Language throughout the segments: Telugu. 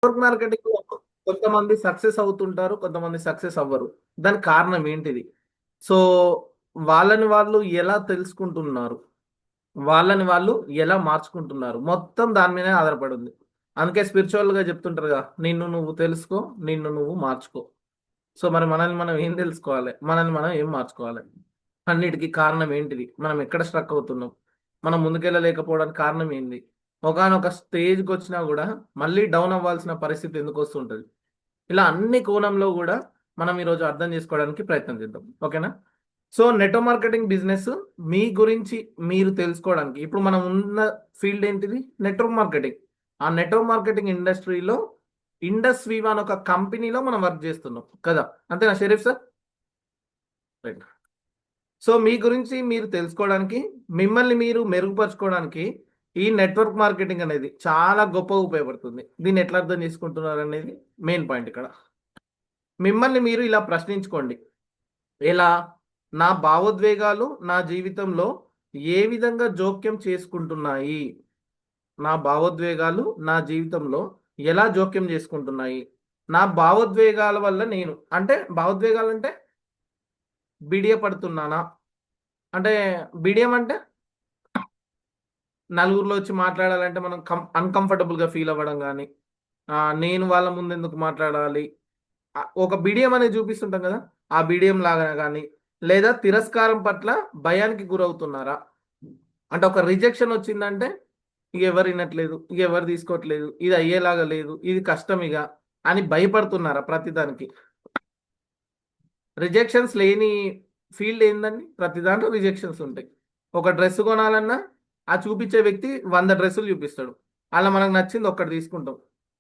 నెట్వర్క్ మార్కెటింగ్ కొంతమంది సక్సెస్ అవుతుంటారు, కొంతమంది సక్సెస్ అవ్వరు. దానికి కారణం ఏంటిది? సో వాళ్ళని వాళ్ళు ఎలా తెలుసుకుంటున్నారు, వాళ్ళని వాళ్ళు ఎలా మార్చుకుంటున్నారు, మొత్తం దాని మీదే ఆధారపడి ఉంది. అందుకే స్పిరిచువల్గా చెప్తుంటారుగా, నిన్ను నువ్వు తెలుసుకో, నిన్ను నువ్వు మార్చుకో. సో మరి మనల్ని మనం ఏం తెలుసుకోవాలి, మనల్ని మనం ఏం మార్చుకోవాలి? అన్నిటికీ కారణం ఏంటిది, మనం ఎక్కడ స్ట్రక్ అవుతున్నాం, మనం ముందుకెళ్ళలేకపోవడానికి కారణం ఏంది? ఒకానొక స్టేజ్కి వచ్చినా కూడా మళ్ళీ డౌన్ అవ్వాల్సిన పరిస్థితి ఎందుకు వస్తుంటుంది? ఇలా అన్ని కోణంలో కూడా మనం ఈరోజు అర్థం చేసుకోవడానికి ప్రయత్నం చేద్దాం. ఓకేనా? సో నెట్వర్క్ మార్కెటింగ్ బిజినెస్ మీ గురించి మీరు తెలుసుకోవడానికి, ఇప్పుడు మనం ఉన్న ఫీల్డ్ ఏంటిది? Network marketing. ఆ నెట్వర్క్ మార్కెటింగ్ ఇండస్ట్రీలో ఇండస్ వివా అని ఒక కంపెనీలో మనం వర్క్ చేస్తున్నాం కదా, అంతేనా షరీఫ్ సార్? రైట్. సో మీ గురించి మీరు తెలుసుకోవడానికి, మిమ్మల్ని మీరు మెరుగుపరచుకోవడానికి ఈ నెట్వర్క్ మార్కెటింగ్ అనేది చాలా గొప్పగా ఉపయోగపడుతుంది. దీన్ని ఎట్లా అర్థం చేసుకుంటున్నారు అనేది మెయిన్ పాయింట్ ఇక్కడ. మిమ్మల్ని మీరు ఇలా ప్రశ్నించుకోండి. ఎలా? నా భావోద్వేగాలు నా జీవితంలో ఏ విధంగా జోక్యం చేసుకుంటున్నాయి? నా భావోద్వేగాలు నా జీవితంలో ఎలా జోక్యం చేసుకుంటున్నాయి? నా భావోద్వేగాల వల్ల నేను, అంటే భావోద్వేగాలు అంటే బిడియపడుతున్నానా? అంటే బిడియం అంటే నలుగురిలో వచ్చి మాట్లాడాలంటే మనం అన్‌కంఫర్టబుల్‌గా ఫీల్ అవ్వడం గాని, నేను వాళ్ళ ముందు ఎందుకు మాట్లాడాలి? ఒక బిడియం అనేది చూపిస్తుంటాం కదా! ఆ బిడియం లాగా గాని, లేదా తిరస్కారం పట్ల భయానికి గురవుతున్నారా? అంటే ఒక రిజెక్షన్ వచ్చిందంటే, ఇగ ఎవరు ఇనట్లేదు, ఇగ ఎవరు తీసుకోవట్లేదు, ఇది అయ్యేలాగా లేదు, ఇది కష్టం ఇగ అని భయపడుతున్నారా ప్రతిదానికి? రిజెక్షన్స్ లేని ఫీల్డ్ ఏందండి? ప్రతి దాంట్లో రిజెక్షన్స్ ఉంటాయి. ఒక డ్రెస్ కొనాలన్నా, ఆ చూపించే వ్యక్తి 100 డ్రెస్సులు చూపిస్తాడు. అలా మనకు నచ్చింది ఒక్కటి తీసుకుంటాం.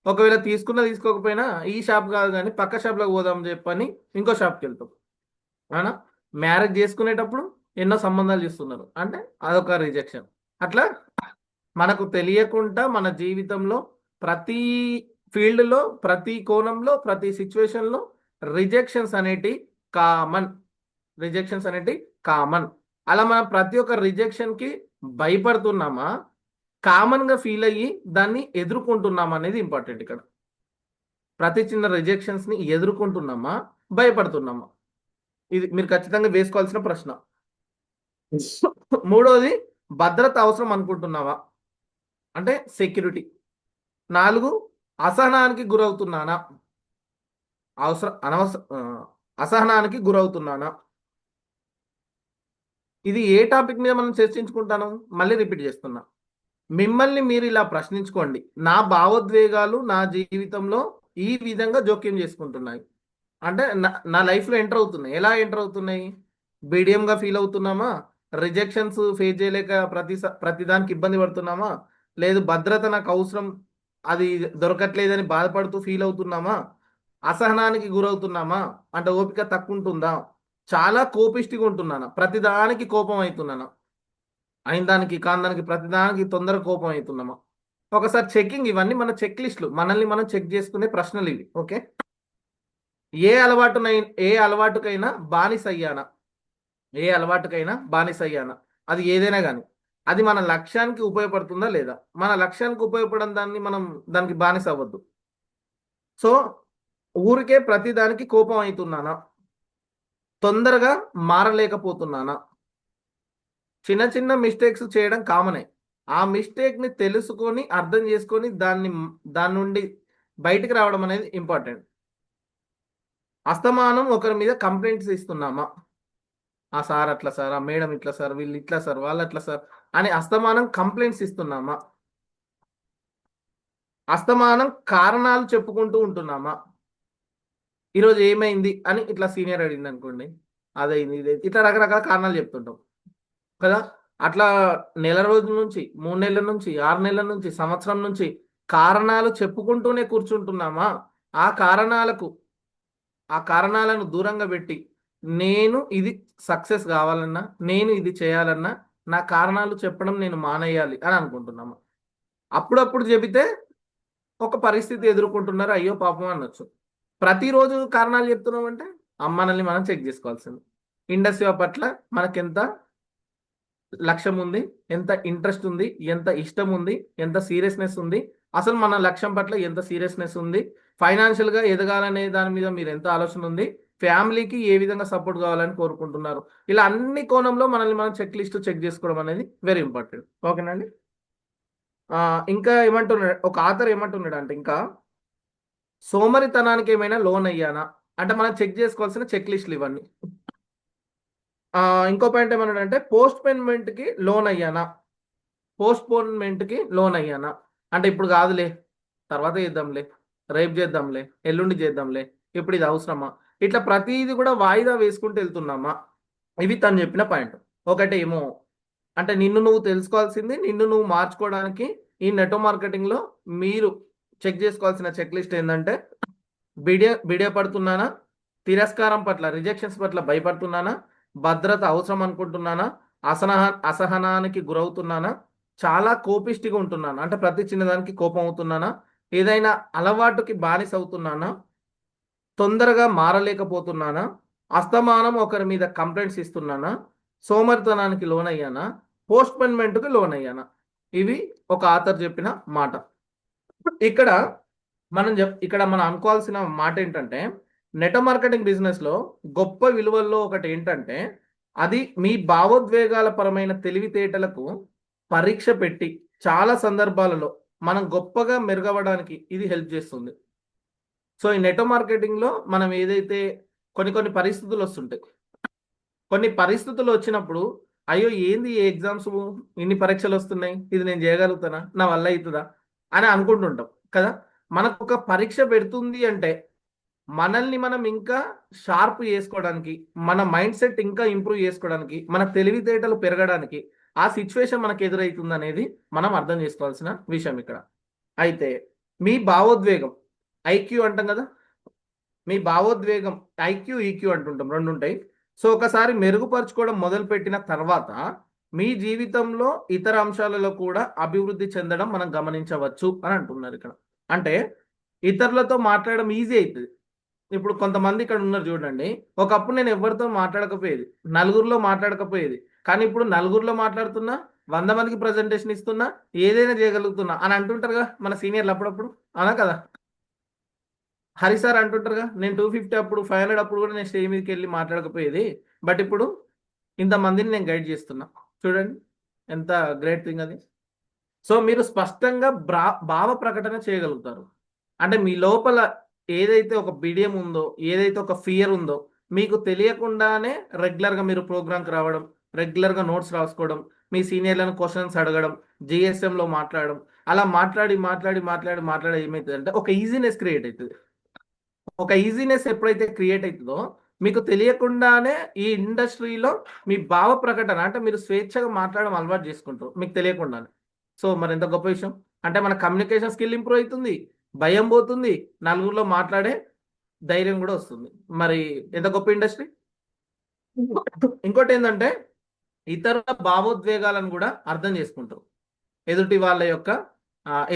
ఒకవేళ తీసుకున్నా తీసుకోకపోయినా ఈ షాప్ కాదు గానీ పక్క షాప్‌లోకి పోదాం చెప్పని ఇంకో షాప్‌కెళ్తాం. అవునా? మ్యారేజ్ చేసుకునేటప్పుడు ఎన్నో సంబంధాలు చూస్తున్నారు. అంటే అదొక రిజెక్షన్. అట్లా మనకు తెలియకుండా మన జీవితంలో ప్రతి ఫీల్డ్‌లో, ప్రతి కోణంలో, ప్రతి సిట్యుయేషన్‌లో రిజెక్షన్స్ అనేటియి కామన్. రిజెక్షన్స్ అనేటివి కామన్. అలా మనం ప్రతి ఒక్క రిజెక్షన్‌కి భయపడుతున్నామా? కామన్‌గా ఫీల్ అయ్యి దాన్ని ఎదుర్కొంటున్నామా అనేది ఇంపార్టెంట్ ఇక్కడ. ప్రతి చిన్న రిజెక్షన్స్‌ని ఎదుర్కొంటున్నామా? భయపడుతున్నామా? ఇది మీరు ఖచ్చితంగా వేసుకోవాల్సిన ప్రశ్న. మూడోది, భద్రత అవసరం అనుకుంటున్నావా? అంటే సెక్యూరిటీ. 4 అసహనానికి గురవుతున్నానా? అసహనానికి గురవుతున్నానా? ఇది ఏ టాపిక్ మీద మనం చర్చించుకుంటాను? మళ్ళీ రిపీట్ చేస్తున్నా. మిమ్మల్ని మీరు ఇలా ప్రశ్నించుకోండి. నా భావోద్వేగాలు నా జీవితంలో ఈ విధంగా జోక్యం చేసుకుంటున్నాయి. అంటే నా లైఫ్‌లో ఎంటర్ అవుతున్నాయి. ఎలా ఎంటర్ అవుతున్నాయి? బీడీఎంగా ఫీల్ అవుతున్నామా? రిజెక్షన్స్ ఫేస్ చేయలేక ప్రతి దానికి ఇబ్బంది పడుతున్నామా? లేదు భద్రత నాకు అవసరం, అది దొరకట్లేదని బాధపడుతూ ఫీల్ అవుతున్నామా? అసహనానికి గురవుతున్నామా? అంటే ఓపిక తక్కువుంటుందా? చాలా కోపిష్టిగా ఉంటున్నానా? ప్రతిదానికి కోపం అయితున్నానా? అయిన దానికి, కాని దానికి, ప్రతిదానికి తొందరగా కోపం అయితున్నామా? ఒకసారి చెకింగ్, ఇవన్నీ మన చెక్ లిస్ట్‌లు. మనల్ని మనం చెక్ చేసుకునే ప్రశ్నలివి. ఓకే. ఏ అలవాటుకైనా బానిసయ్యానా? ఏ అలవాటుకైనా బానిసయ్యానా? అది ఏదైనా గాని. అది మన లక్ష్యానికి ఉపయోగపడుతుందా లేదా? మన లక్ష్యానికి ఉపయోగపడని దాన్ని మనం దానికి బానిస అవ్వద్దు. సో, ఊరికే ప్రతి దానికి కోపం అయితున్నానా? తొందరగా మారలేకపోతున్నానా? చిన్న చిన్న మిస్టేక్స్ చేయడం కామనే. ఆ మిస్టేక్‌ని తెలుసుకొని, అర్థం చేసుకొని దాని నుండి బయటికి రావడం అనేది ఇంపార్టెంట్. అస్తమానం ఒకరి మీద కంప్లెయింట్స్ ఇస్తున్నామా? ఆ సార్ అట్లా సార్, ఆ మేడం ఇట్లా సార్, వీళ్ళు ఇట్లా సార్, వాళ్ళట్లా సార్ అని అస్తమానం కంప్లెయింట్స్ ఇస్తున్నామా? అస్తమానం కారణాలు చెప్పుకుంటూ ఉంటున్నామా? ఈరోజు ఏమైంది అని ఇట్లా సీనియర్ అడిగిందనుకోండి, అదయింది, ఇదైంది, ఇట్లా రకరకాల కారణాలు చెప్తుంటాం కదా! అట్లా నెల రోజుల నుంచి, 3 నెలల నుంచి, 6 నెలల నుంచి, సంవత్సరం నుంచి కారణాలు చెప్పుకుంటూనే కూర్చుంటున్నామా? ఆ కారణాలకు ఆ కారణాలను దూరంగా పెట్టి, నేను ఇది సక్సెస్ గావాలన్నా, నేను ఇది చేయాలన్నా, నా కారణాలు చెప్పడం నేను మానేయాలి అని అనుకుంటున్నామా? అప్పుడప్పుడు చెబితే ఒక పరిస్థితి ఎదుర్కొంటున్నారు, అయ్యో పాపం అనొచ్చు. ప్రతిరోజు కారణాలు చెప్తున్నామంటే, మనల్ని మనం చెక్ జేసుకోవాల్సింది. ఇండస్ట్రీ పట్ల మనకెంత లక్ష్యం ఉంది, ఎంత ఇంట్రెస్ట్ ఉంది, ఎంత ఇష్టం ఉంది, ఎంత సీరియస్‌నెస్ ఉంది, అసలు మన లక్ష్యం పట్ల ఎంత సీరియస్నెస్ ఉంది, ఫైనాన్షియల్గా ఎదగాలనే దాని మీద మీరు ఎంత ఆలోచన ఉంది, ఫ్యామిలీకి ఏ విధంగా సపోర్ట్ కావాలని కోరుకుంటున్నారు, ఇలా అన్ని కోణంలో మనల్ని మనం చెక్ లిస్ట్ చెక్ చేసుకోవడం అనేది వెరీ ఇంపార్టెంట్. ఓకేనండి. ఇంకా ఏమంటున్నాడు ఒక ఆథర్ ఏమంటున్నాడు అంటే, ఇంకా సోమరితనానికి ఏమైనా లోన్ అయ్యానా అంటే మనం చెక్ చేసుకోవాల్సిన చెక్ లిస్టులు ఇవన్నీ. ఇంకో పాయింట్ ఏమన్నాడంటే పోస్ట్‌పోన్‌మెంట్‌కి లోన్ అయ్యానా? పోస్ట్‌పోన్‌మెంట్‌కి లోన్ అయ్యానా? అంటే ఇప్పుడు కాదులే, తర్వాత చేద్దాంలే, రేపు చేద్దాంలే, ఎల్లుండి చేద్దాంలే, ఇప్పుడు ఇది అవసరమా? ఇట్లా ప్రతీది కూడా వాయిదా వేసుకుంటూ వెళ్తున్నామా? ఇవి తను చెప్పిన పాయింట్. ఒకటేమో అంటే నిన్ను నువ్వు తెలుసుకోవాల్సింది, నిన్ను నువ్వు మార్చుకోవడానికి ఈ నెట్టో మార్కెటింగ్‌లో మీరు చెక్ చేసుకోవాల్సిన చెక్ లిస్ట్ ఏందంటే, బిడియపడుతున్నానా? తిరస్కారం పట్ల, రిజెక్షన్స్ పట్ల భయపడుతున్నానా? భద్రత అవసరం అనుకుంటున్నానా? అసహనానికి గురవుతున్నానా? చాలా కోపిష్టిగా ఉంటున్నానా? అంటే ప్రతి చిన్నదానికి కోపం అవుతున్నానా? ఏదైనా అలవాటుకి బానిస అవుతున్నానా? తొందరగా మారలేకపోతున్నానా? అస్తమానం ఒకరి మీద కంప్లెయింట్స్ ఇస్తున్నానా? సోమరితనానికి లోనయ్యానా? పోస్ట్‌పోన్‌మెంట్‌కి లోనయ్యానా? ఇవి ఒక ఆథర్ చెప్పిన మాట. ఇక్కడ ఇక్కడ మనం అనుకోవాల్సిన మాట ఏంటంటే, నెట్ మార్కెటింగ్ బిజినెస్‌లో గొప్ప విలువల్లో ఒకటేంటంటే, అది మీ భావోద్వేగాల పరమైన తెలివితేటలకు పరీక్ష పెట్టి, చాలా సందర్భాలలో మనం గొప్పగా మెరుగవ్వడానికి ఇది హెల్ప్ చేస్తుంది. సో, ఈ నెట్ మార్కెటింగ్‌లో మనం ఏదైతే కొన్ని పరిస్థితులొస్తుంటాయి. కొన్ని పరిస్థితులొచ్చినప్పుడు, అయ్యో! ఏంది ఈ ఎగ్జామ్స్, ఇన్ని పరీక్షలొస్తున్నాయి. ఇది నేను చేయగలుగుతానా? నా వల్ల అయితదా? అని అనుకుంటుంటాం కదా! మనకొక పరీక్ష పెడుతుంది అంటే, మనల్ని మనం ఇంకా షార్ప్ చేసుకోవడానికి, మన మైండ్ సెట్ ఇంకా ఇంప్రూవ్ చేసుకోవడానికి, మన తెలివితేటలు పెరగడానికి, ఆ సిట్యుయేషన్ మనకు ఎదురైతుందనేది మనం అర్థం చేసుకోవాల్సిన విషయం ఇక్కడ. అయితే మీ భావోద్వేగం, ఐక్యూ అంటాం కదా! మీ భావోద్వేగం ఐక్యూ, ఈక్యూ అంటుంటాం. 2 ఉంటాయి. సో, ఒకసారి మెరుగుపరుచుకోవడం మొదలుపెట్టిన తర్వాత, మీ జీవితంలో ఇతర అంశాలలో కూడా అభివృద్ధి చెందడం మనం గమనించవచ్చు అని అంటున్నారిక్కడ. అంటే ఇతరులతో మాట్లాడడం ఈజీ అయితది. ఇప్పుడు కొంతమంది ఇక్కడ ఉన్నారు చూడండి. ఒకప్పుడు నేను ఎవరితో మాట్లాడకపోయేది. నలుగురిలో మాట్లాడకపోయేది. కానీ ఇప్పుడు నలుగురిలో మాట్లాడుతున్నా, 100 మందికి ప్రెజెంటేషన్ ఇస్తున్నా, ఏదైనా చేయగలుగుతున్నా అని అంటుంటారుగా మన సీనియర్‌లు అప్పుడప్పుడు. అవునా కదా! హరి సార్ అంటుంటారుగా, నేను 250 అప్పుడు, 500 అప్పుడు కూడా నేను స్టేజ్ మీదకెళ్ళి మాట్లాడకపోయేది. బట్ ఇప్పుడు ఇంతమందిని నేను గైడ్ చేస్తున్నా. చూడండి ఎంత గ్రేట్ థింగ్ అది. సో, మీరు స్పష్టంగా భావ ప్రకటన చేయగలుగుతారు. అంటే మీ లోపల ఏదైతే ఒక బిడియం ఉందో, ఏదైతే ఒక ఫియర్ ఉందో, మీకు తెలియకుండానే రెగ్యులర్‌గా మీరు ప్రోగ్రామ్‌కి రావడం, రెగ్యులర్‌గా నోట్స్ రాసుకోవడం, మీ సీనియర్‌లను క్వెషన్స్ అడగడం, జీఎస్ఎంలో మాట్లాడడం, అలా మాట్లాడి ఏమైతదంటే ఒక ఈజీనెస్ క్రియేట్ అయితది. ఒక ఈజీనెస్ ఎప్పుడైతే క్రియేట్ అయితదో, మీకు తెలియకుండానే ఈ ఇండస్ట్రీలో మీ భావ ప్రకటన అంటే మీరు స్వేచ్ఛగా మాట్లాడడం అలవాటు చేసుకుంటారు మీకు తెలియకుండానే. సో, మరెంత గొప్ప విషయం. అంటే మన కమ్యూనికేషన్ స్కిల్ ఇంప్రూవ్ అయితుంది. భయం పోతుంది. నలుగురిలో మాట్లాడే ధైర్యం గూడా వస్తుంది. మరి ఎంత గొప్ప ఇండస్ట్రీ. ఇంకోటేందంటే ఇతరుల భావోద్వేగాలను గూడా అర్థం చేసుకుంటారు. ఎదుటి వాళ్ళ యొక్క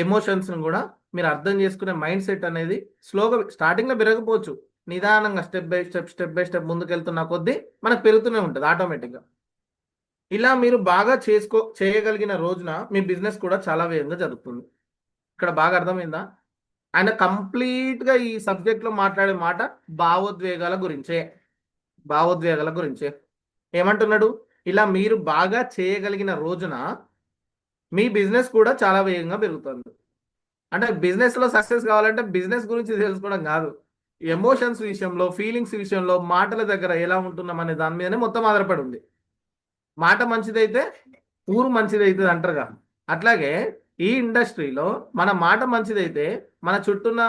ఎమోషన్స్‌ని గూడా మీరు అర్థం చేసుకునే మైండ్ సెట్ అనేది స్లోగా స్టార్టింగ్‌లో పెరగకపోవచ్చు. నిదానంగా స్టెప్ బై స్టెప్ ముందుకెళ్తున్న కొద్దీ మనకు పెరుగుతూనే ఉంటది ఆటోమేటిక్‌గా. ఇలా మీరు బాగా చేయగలిగిన రోజున మీ బిజినెస్ కూడా చాలా వేగంగా జరుగుతుంది. ఇక్కడ బాగా అర్థమైందా? ఆయన కంప్లీట్‌గా ఈ సబ్జెక్ట్‌లో మాట్లాడే మాట భావోద్వేగాల గురించే. భావోద్వేగాల గురించే. ఏమంటున్నాడు? ఇలా మీరు బాగా చేయగలిగిన రోజున మీ బిజినెస్ కూడా చాలా వేగంగా పెరుగుతుంది. అంటే బిజినెస్‌లో సక్సెస్ కావాలంటే బిజినెస్ గురించి తెలుసుకోవడం గాదు. ఎమోషన్స్ విషయంలో, ఫీలింగ్స్ విషయంలో, మాటల దగ్గర ఎలా ఉంటున్నాం అనే దాని మీదనే మొత్తం ఆధారపడి ఉంది. మాట మంచిదైతే ఊరు మంచిదైతది అంటారుగా. అట్లాగే ఈ ఇండస్ట్రీలో మన మాట మంచిదైతే మన చుట్టూన్న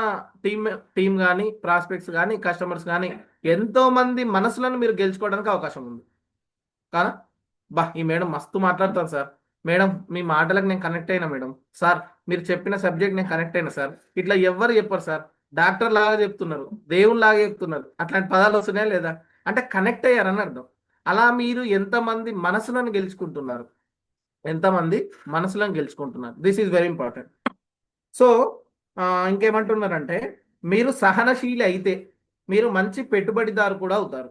టీమ్ టీమ్ గాని, ప్రాస్పెక్ట్స్ గాని, కస్టమర్స్ గాని ఎంతోమంది మనసులను మీరు గెలుచుకోవడానికి అవకాశం ఉంది. కానా? ఈ మేడం మస్తు మాట్లాడతారు సార్. మేడం మీ మాటలకు నేను కనెక్ట్ అయినా మేడం. సార్ మీరు చెప్పిన సబ్జెక్ట్ నేను కనెక్ట్ అయినా సార్. ఇట్లా ఎవ్వరు చెప్పరు సార్. డాక్టర్‌లాగా చెప్తున్నారు. దేవునిలాగా చెప్తున్నారు. అట్లాంటి పదాలు వస్తున్నాయా లేదా? అంటే కనెక్ట్ అయ్యారని అర్థం. అలా మీరు ఎంతమంది మనసులను గెలుచుకుంటున్నారు? ఎంతమంది మనసులను గెలుచుకుంటున్నారు? This is very important. So, ఇంకేమంటున్నారంటే మీరు సహనశీలి అయితే మీరు మంచి పెట్టుబడిదారు కూడా అవుతారు.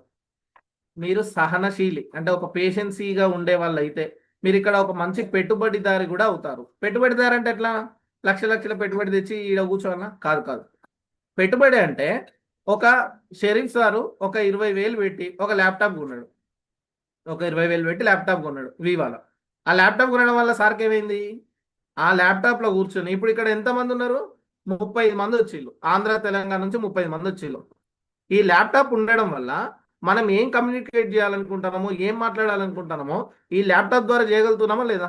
మీరు సహనశీలి అంటే ఒక పేషెన్సీగా ఉండేవాళ్ళైతే మీరిక్కడ ఒక మంచి పెట్టుబడిదారి గూడా అవుతారు. పెట్టుబడిదారు అంటే ఎట్లా? లక్షల పెట్టుబడి తెచ్చి ఈడ కూర్చోవాలన్నా? కాదు కాదు. పెట్టుబడి అంటే ఒక షరీఫ్ సారు ఒక 20,000 పెట్టి ఒక ల్యాప్టాప్ కొన్నాడు. ఒక 20,000 పెట్టి ల్యాప్టాప్ కొన్నాడు వివాలో. ఆ ల్యాప్టాప్ కొనడం వల్ల సార్కి ఏమైంది? ఆ ల్యాప్టాప్లో కూర్చొని ఇప్పుడు ఇక్కడ ఎంతమంది ఉన్నారు? 35 మంది వచ్చిళ్ళు. ఆంధ్ర తెలంగాణ నుంచి 35 మంది వచ్చిళ్ళు. ఈ ల్యాప్టాప్ ఉండడం వల్ల మనం ఏం కమ్యూనికేట్ చేయాలనుకుంటున్నామో, ఏం మాట్లాడాలనుకుంటున్నామో ఈ ల్యాప్టాప్ ద్వారా చేయగలుగుతున్నామా లేదా?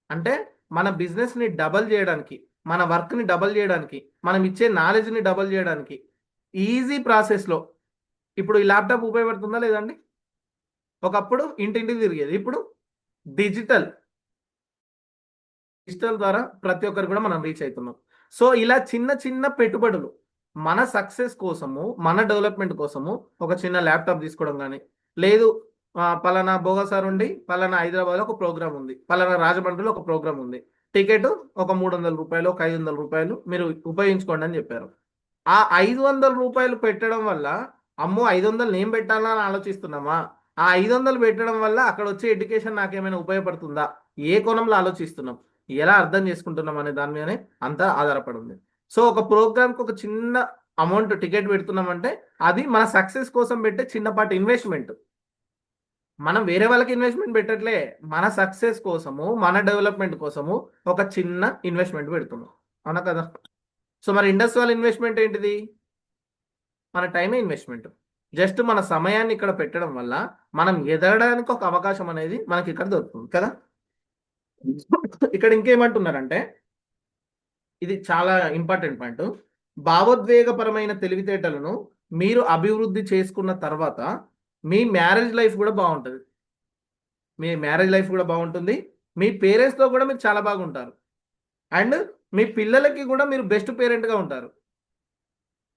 అంటే మన బిజినెస్ని డబల్ చేయడానికి, మన వర్క్ని డబల్ చేయడానికి, మనం ఇచ్చే నాలెడ్జ్ని డబల్ చేయడానికి ఈజీ ప్రాసెస్లో ఇప్పుడు ఈ ల్యాప్టాప్ ఉపయోగపడుతుందా లేదండి? ఒకప్పుడు ఇంటింటికి తిరిగేది, ఇప్పుడు డిజిటల్ డిజిటల్ ద్వారా ప్రతి ఒక్కరు కూడా మనం రీచ్ అవుతున్నాం. సో ఇలా చిన్న చిన్న పెట్టుబడులు మన సక్సెస్ కోసము, మన డెవలప్మెంట్ కోసము ఒక చిన్న ల్యాప్టాప్ తీసుకోవడం కానీ, లేదు పలానా బోగసార్ ఉండి పలానా హైదరాబాద్లో ఒక ప్రోగ్రామ్ ఉంది, పలానా రాజమండ్రిలో ఒక ప్రోగ్రామ్ ఉంది, టికెట్ ఒక 300 రూపాయలు, ఒక 500 రూపాయలు మీరు ఉపయోగించుకోండి అని చెప్పారు. ఆ 500 రూపాయలు పెట్టడం వల్ల అమ్మో 500 నేను పెట్టాలా అని ఆలోచిస్తున్నామా? ఆ 500 పెట్టడం వల్ల అక్కడ వచ్చే ఎడ్యుకేషన్ నాకేమైనా ఉపయోగపడుతుందా? ఏ కోణంలో ఆలోచిస్తున్నాం, ఎలా అర్థం చేసుకుంటున్నాం అనే దాని మీదనే అంతా ఆధారపడి ఉంది. సో ఒక ప్రోగ్రామ్కి ఒక చిన్న అమౌంట్ టికెట్ పెడుతున్నామంటే అది మన సక్సెస్ కోసం పెట్టే చిన్నపాటి ఇన్వెస్ట్మెంట్. మనం వేరే వాళ్ళకి ఇన్వెస్ట్మెంట్ పెట్టట్లే, మన సక్సెస్ కోసము, మన డెవలప్మెంట్ కోసము ఒక చిన్న ఇన్వెస్ట్మెంట్ పెడుతున్నాం. అవునా కదా? సో మరి ఇండస్ట్రియల్ ఇన్వెస్ట్మెంట్ ఏంటిది? మన టైమే ఇన్వెస్ట్మెంట్. జస్ట్ మన సమయాన్ని ఇక్కడ పెట్టడం వల్ల మనం ఎదగడానికి ఒక అవకాశం అనేది మనకి ఇక్కడ దొరుకుతుంది కదా. ఇక్కడ ఇంకేమంటున్నారంటే ఇది చాలా ఇంపార్టెంట్ పాయింట్. భావోద్వేగపరమైన తెలివితేటలను మీరు అభివృద్ధి చేసుకున్న తర్వాత మీ మ్యారేజ్ లైఫ్ కూడా బాగుంటుంది. మీ మ్యారేజ్ లైఫ్ కూడా బాగుంటుంది, మీ పేరెంట్స్తో కూడా మీరు చాలా బాగుంటారు, అండ్ మీ పిల్లలకి కూడా మీరు బెస్ట్ పేరెంట్గా ఉంటారు.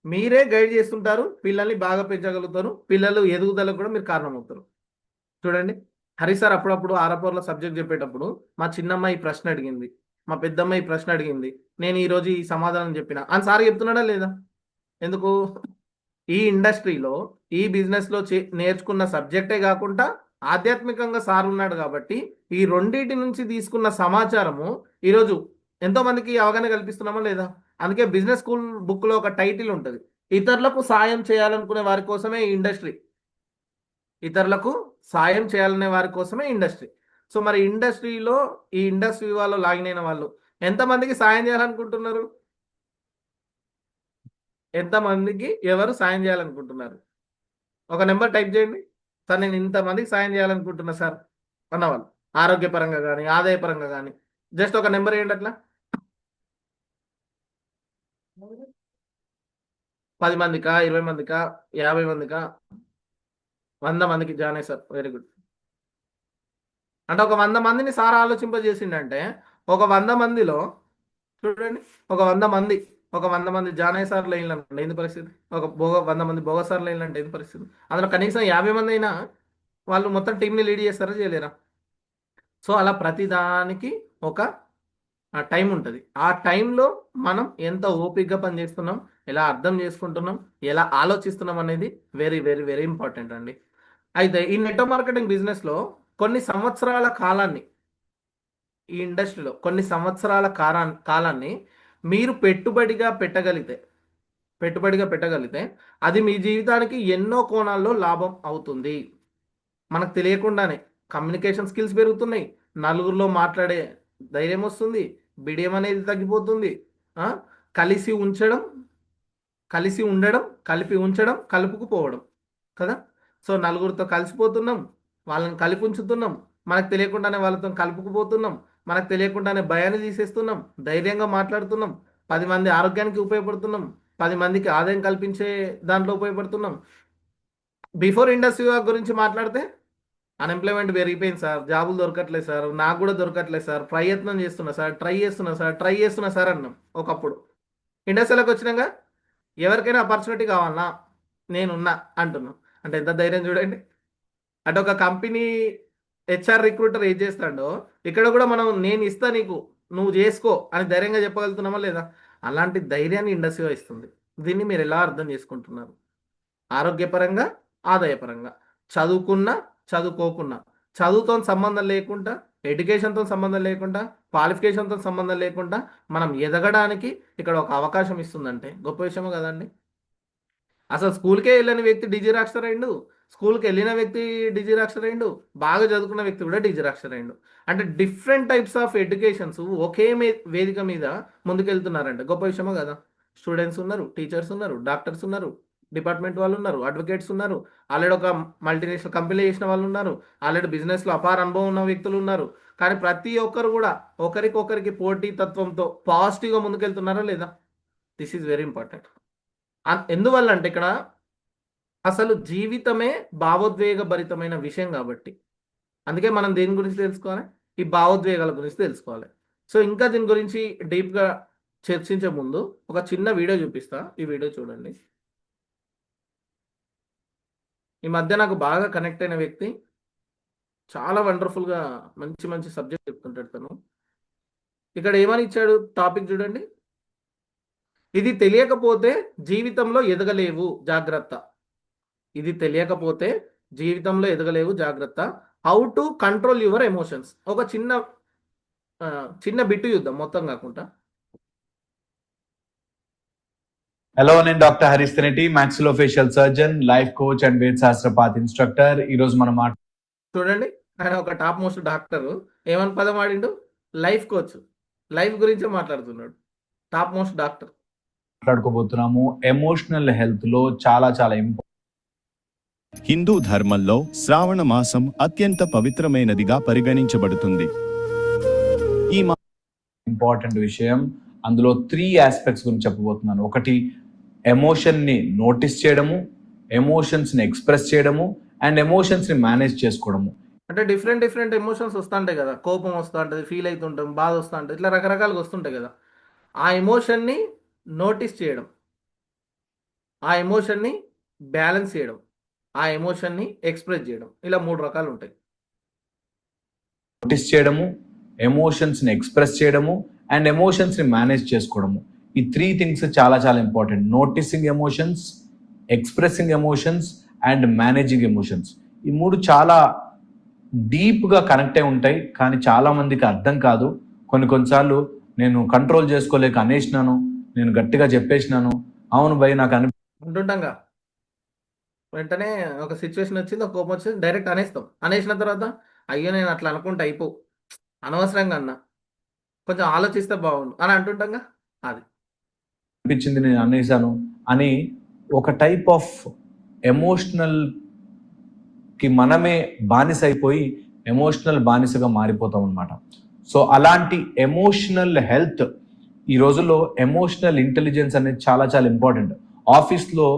మీరే గైడ్ చేస్తుంటారు, పిల్లల్ని బాగా పెంచగలుగుతారు, పిల్లలు ఎదుగుదలకు కూడా మీరు కారణమవుతారు. చూడండి, హరి సార్ అప్పుడప్పుడు ఆరపూర్లో సబ్జెక్ట్ చెప్పేటప్పుడు మా చిన్నమ్మాయి ప్రశ్న అడిగింది, మా పెద్దమ్మాయి ప్రశ్న అడిగింది, నేను ఈరోజు ఈ సమాధానం చెప్పిన అని సార్ చెప్తున్నాడా లేదా? ఎందుకు? ఈ ఇండస్ట్రీలో ఈ బిజినెస్లో నేర్చుకున్న సబ్జెక్టే కాకుండా ఆధ్యాత్మికంగా సార్ ఉన్నాడు కాబట్టి ఈ రెండింటి నుంచి తీసుకున్న సమాచారము ఈరోజు ఎంతో మందికి అవగాహన కల్పిస్తున్నామా లేదా? అందుకే బిజినెస్ స్కూల్ బుక్లో ఒక టైటిల్ ఉంటుంది, ఇతరులకు సాయం చేయాలనుకునే వారి కోసమే ఈ ఇండస్ట్రీ. ఇతరులకు సాయం చేయాలనే వారి కోసమే ఇండస్ట్రీ. సో మరి ఇండస్ట్రీలో ఈ ఇండస్ట్రీ వాళ్ళు లాగిన్ అయిన వాళ్ళు ఎంతమందికి సాయం చేయాలనుకుంటున్నారు? ఎంతమందికి ఎవరు సాయం చేయాలనుకుంటున్నారు? ఒక నెంబర్ టైప్ చేయండి. సార్ నేను ఇంతమందికి సాయం చేయాలనుకుంటున్నా సార్ అన్నవాళ్ళు, ఆరోగ్యపరంగా కానీ ఆదాయపరంగా కానీ జస్ట్ ఒక నెంబర్ వేయండి. అట్లా 10 మందికా, 20 మందికా, 50 మందికా, 100 మందికి? జానే సార్, వెరీ గుడ్. అంటే ఒక 100 మందిని సార్ ఆలోచింపజేసిండంటే ఒక 100 మందిలో చూడండి, ఒక 100 మంది, ఒక 100 మంది జానయ్య సార్ లైన్లు అంటే ఏంది పరిస్థితి? ఒక 100 మంది బోగ సార్ లైన్లు అంటే ఏంది పరిస్థితి? అందులో కనీసం 50 మంది అయినా వాళ్ళు మొత్తం టీంని లీడ్ చేస్తారా చేయలేరా? సో అలా ప్రతిదానికి ఒక టైం ఉంటుంది. ఆ టైంలో మనం ఎంత ఓపికగా పనిచేస్తున్నాం, ఎలా అర్థం చేసుకుంటున్నాం, ఎలా ఆలోచిస్తున్నాం అనేది వెరీ వెరీ వెరీ ఇంపార్టెంట్ అండి. అయితే ఈ నెట్వర్క్ మార్కెటింగ్ బిజినెస్లో కొన్ని సంవత్సరాల కాలాన్ని, ఈ ఇండస్ట్రీలో కొన్ని సంవత్సరాల కాలాన్ని మీరు పెట్టుబడిగా పెట్టగలిగితే అది మీ జీవితానికి ఎన్నో కోణాల్లో లాభం అవుతుంది. మనకు తెలియకుండానే కమ్యూనికేషన్ స్కిల్స్ పెరుగుతున్నాయి, నలుగురిలో మాట్లాడే ధైర్యం వస్తుంది, బిడియం అనేది తగ్గిపోతుంది. ఆ, కలిసి ఉంచడం, కలిసి ఉండడం, కలిపి ఉంచడం, కలుపుకుపోవడం కదా. సో నలుగురితో కలిసిపోతున్నాం, వాళ్ళని కలిపి ఉంచుతున్నాం, మనకు తెలియకుండానే వాళ్ళతో కలుపుకుపోతున్నాం, మనకు తెలియకుండానే భయాన్ని తీసేస్తున్నాం, ధైర్యంగా మాట్లాడుతున్నాం, 10 మంది ఆరోగ్యానికి ఉపయోగపడుతున్నాం, 10 మందికి ఆదాయం కల్పించే దాంట్లో ఉపయోగపడుతున్నాం. బిఫోర్ ఇండస్ట్రీ గురించి మాట్లాడితే అన్ఎంప్లాయ్మెంట్ పెరిగిపోయింది సార్, జాబులు దొరకట్లేదు సార్, నాకు కూడా దొరకట్లేదు సార్, ప్రయత్నం చేస్తున్నా సార్, ట్రై చేస్తున్నా సార్ అన్నాం ఒకప్పుడు. ఇండస్ట్రీలోకి వచ్చినాక ఎవరికైనా ఆపర్చునిటీ కావాలన్నా నేనున్నా అంటున్నాం. అంటే ఎంత ధైర్యం చూడండి. అంటే ఒక కంపెనీ హెచ్ఆర్ రిక్రూటర్ ఏం చేస్తాడో ఇక్కడ కూడా మనం నేను ఇస్తా నీకు, నువ్వు చేసుకో అని ధైర్యంగా చెప్పగలుగుతున్నామా లేదా? అలాంటి ధైర్యాన్ని ఇండస్ట్రీ ఇస్తుంది. దీన్ని మీరు ఎలా అర్థం చేసుకుంటున్నారు? ఆరోగ్యపరంగా, ఆదాయపరంగా, చదువుకున్నా చదువుకోకున్నా చదువుతో సంబంధం లేకుండా, ఎడ్యుకేషన్తో సంబంధం లేకుండా, క్వాలిఫికేషన్తో సంబంధం లేకుండా మనం ఎదగడానికి ఇక్కడ ఒక అవకాశం ఇస్తుందంటే గొప్ప విషయం కదండి. అసలు స్కూల్కే వెళ్ళని వ్యక్తి డిజిరాక్స్టర్ అయిండు, స్కూల్కి వెళ్ళిన వ్యక్తి డిజిరాక్స్టర్ అయిండు, బాగా చదువుకున్న వ్యక్తి కూడా డిజిరాక్స్టర్ అయిండు. అంటే డిఫరెంట్ టైప్స్ ఆఫ్ ఎడ్యుకేషన్స్ ఒకే వేదిక మీద ముందుకెళ్తున్నారంటే గొప్ప విషయమో కదా. స్టూడెంట్స్ ఉన్నారు, టీచర్స్ ఉన్నారు, డాక్టర్స్ ఉన్నారు, డిపార్ట్మెంట్ వాళ్ళు ఉన్నారు, అడ్వకేట్స్ ఉన్నారు, ఆల్రెడీ ఒక మల్టీనేషనల్ కంపెనీ చేసిన వాళ్ళు ఉన్నారు, ఆల్రెడీ బిజినెస్లో అపార అనుభవం ఉన్న వ్యక్తులు ఉన్నారు. కానీ ప్రతి ఒక్కరు కూడా ఒకరికొకరికి పోటీ తత్వంతో పాజిటివ్గా ముందుకెళ్తున్నారా లేదా? This is very important. ఎందువల్ల అంటే ఇక్కడ అసలు జీవితమే భావోద్వేగ భరితమైన విషయం కాబట్టి, అందుకే మనం దేని గురించి తెలుసుకోవాలి, ఈ భావోద్వేగాల గురించి తెలుసుకోవాలి. సో ఇంకా దీని గురించి డీప్గా చర్చించే ముందు ఒక చిన్న వీడియో చూపిస్తా, ఈ వీడియో చూడండి. ఈ మధ్య నాకు బాగా కనెక్ట్ అయిన వ్యక్తి, చాలా వండర్ఫుల్గా మంచి మంచి సబ్జెక్ట్ చెప్తుంటాడు తను. ఇక్కడ ఏమని ఇచ్చాడు టాపిక్ చూడండి. ఇది తెలియకపోతే జీవితంలో ఎదగలేవు, జాగ్రత్త. ఇది తెలియకపోతే జీవితంలో ఎదగలేవు, జాగ్రత్త. How to control your emotions. ఒక చిన్న బిట్టు చూద్దాం, మొత్తం కాకుండా. హలో, నేను doctor Harish Teneti, maxillofacial surgeon, life coach and Veda Shastrapath instructor. ఈ రోజు మనం చూడండి, ఆయన ఒక టాప్ మోస్ట్ డాక్టర్ ఏమని పదం ఆడిండు, లైఫ్ కోచ్. లైఫ్ గురించే మాట్లాడుతున్నాడు, టాప్ మోస్ట్ డాక్టర్. మాట్లాడుకోబోతున్నాము ఎమోషనల్ హెల్త్ లో చాలా చాలా హిందూ ధర్మంలో శ్రావణ మాసం అత్యంత పవిత్రమైనదిగా పరిగణించబడుతుంది. ఈ ఇంపార్టెంట్ విషయం, అందులో 3 ఆస్పెక్ట్స్ గురించి చెప్పబోతున్నాను. ఒకటి, ఎమోషన్ ని నోటీస్ చేయడము, ఎమోషన్స్ ని ఎక్స్ప్రెస్ చేయడము అండ్ ఎమోషన్స్ ని మేనేజ్ చేసుకోవడము. అంటే డిఫరెంట్ ఎమోషన్స్ వస్తుంటాయి కదా, కోపం వస్తూ ఉంటుంది, ఫీల్ అవుతుంటాం, బాధ వస్తూ ఉంటుంది, ఇట్లా రకరకాలుగా వస్తుంటాయి కదా. ఆ ఎమోషన్ని నోటీస్ చేయడం, ఆ ఎమోషన్ని బ్యాలెన్స్ చేయడం, ఆ ఎమోషన్ని ఎక్స్ప్రెస్ చేయడం, ఇలా 3 రకాలు ఉంటాయి. నోటీస్ చేయడము, ఎమోషన్స్ ని ఎక్స్ప్రెస్ చేయడము అండ్ ఎమోషన్స్ ని మేనేజ్ చేసుకోవడము. ఈ 3 థింగ్స్ చాలా చాలా important. Noticing emotions, expressing emotions and managing emotions. ఈ 3 చాలా డీప్ గా కనెక్ట్ అయి ఉంటాయి, కానీ చాలా మందికి అర్థం కాదు. కొన్నిసార్లు నేను కంట్రోల్ చేసుకోలేక అనేసినాను, నేను గట్టిగా చెప్పేసినాను, అవును భయ్ నాకు అంటుంటాంగా. వెంటనే ఒక సిచ్యువేషన్ వచ్చింది, ఒక కోపం వచ్చింది, డైరెక్ట్ అనేస్తాం. అనేసిన తర్వాత అయ్యో నేను అట్లా అనుకుంటా అయిపో, అనవసరంగా అన్నా, కొంచెం ఆలోచిస్తే బాగుండు అని అంటుంటాంగా. అది అనిపించింది, నేను అనేసాను అని ఒక టైప్ ఆఫ్ ఎమోషనల్ కి మనమే బానిస అయిపోయి ఎమోషనల్ బానిసగా మారిపోతాం అనమాట. సో అలాంటి ఎమోషనల్ హెల్త్, ఈ రోజుల్లో ఎమోషనల్ ఇంటెలిజెన్స్ అనేది చాలా చాలా ఇంపార్టెంట్. ఆఫీస్లో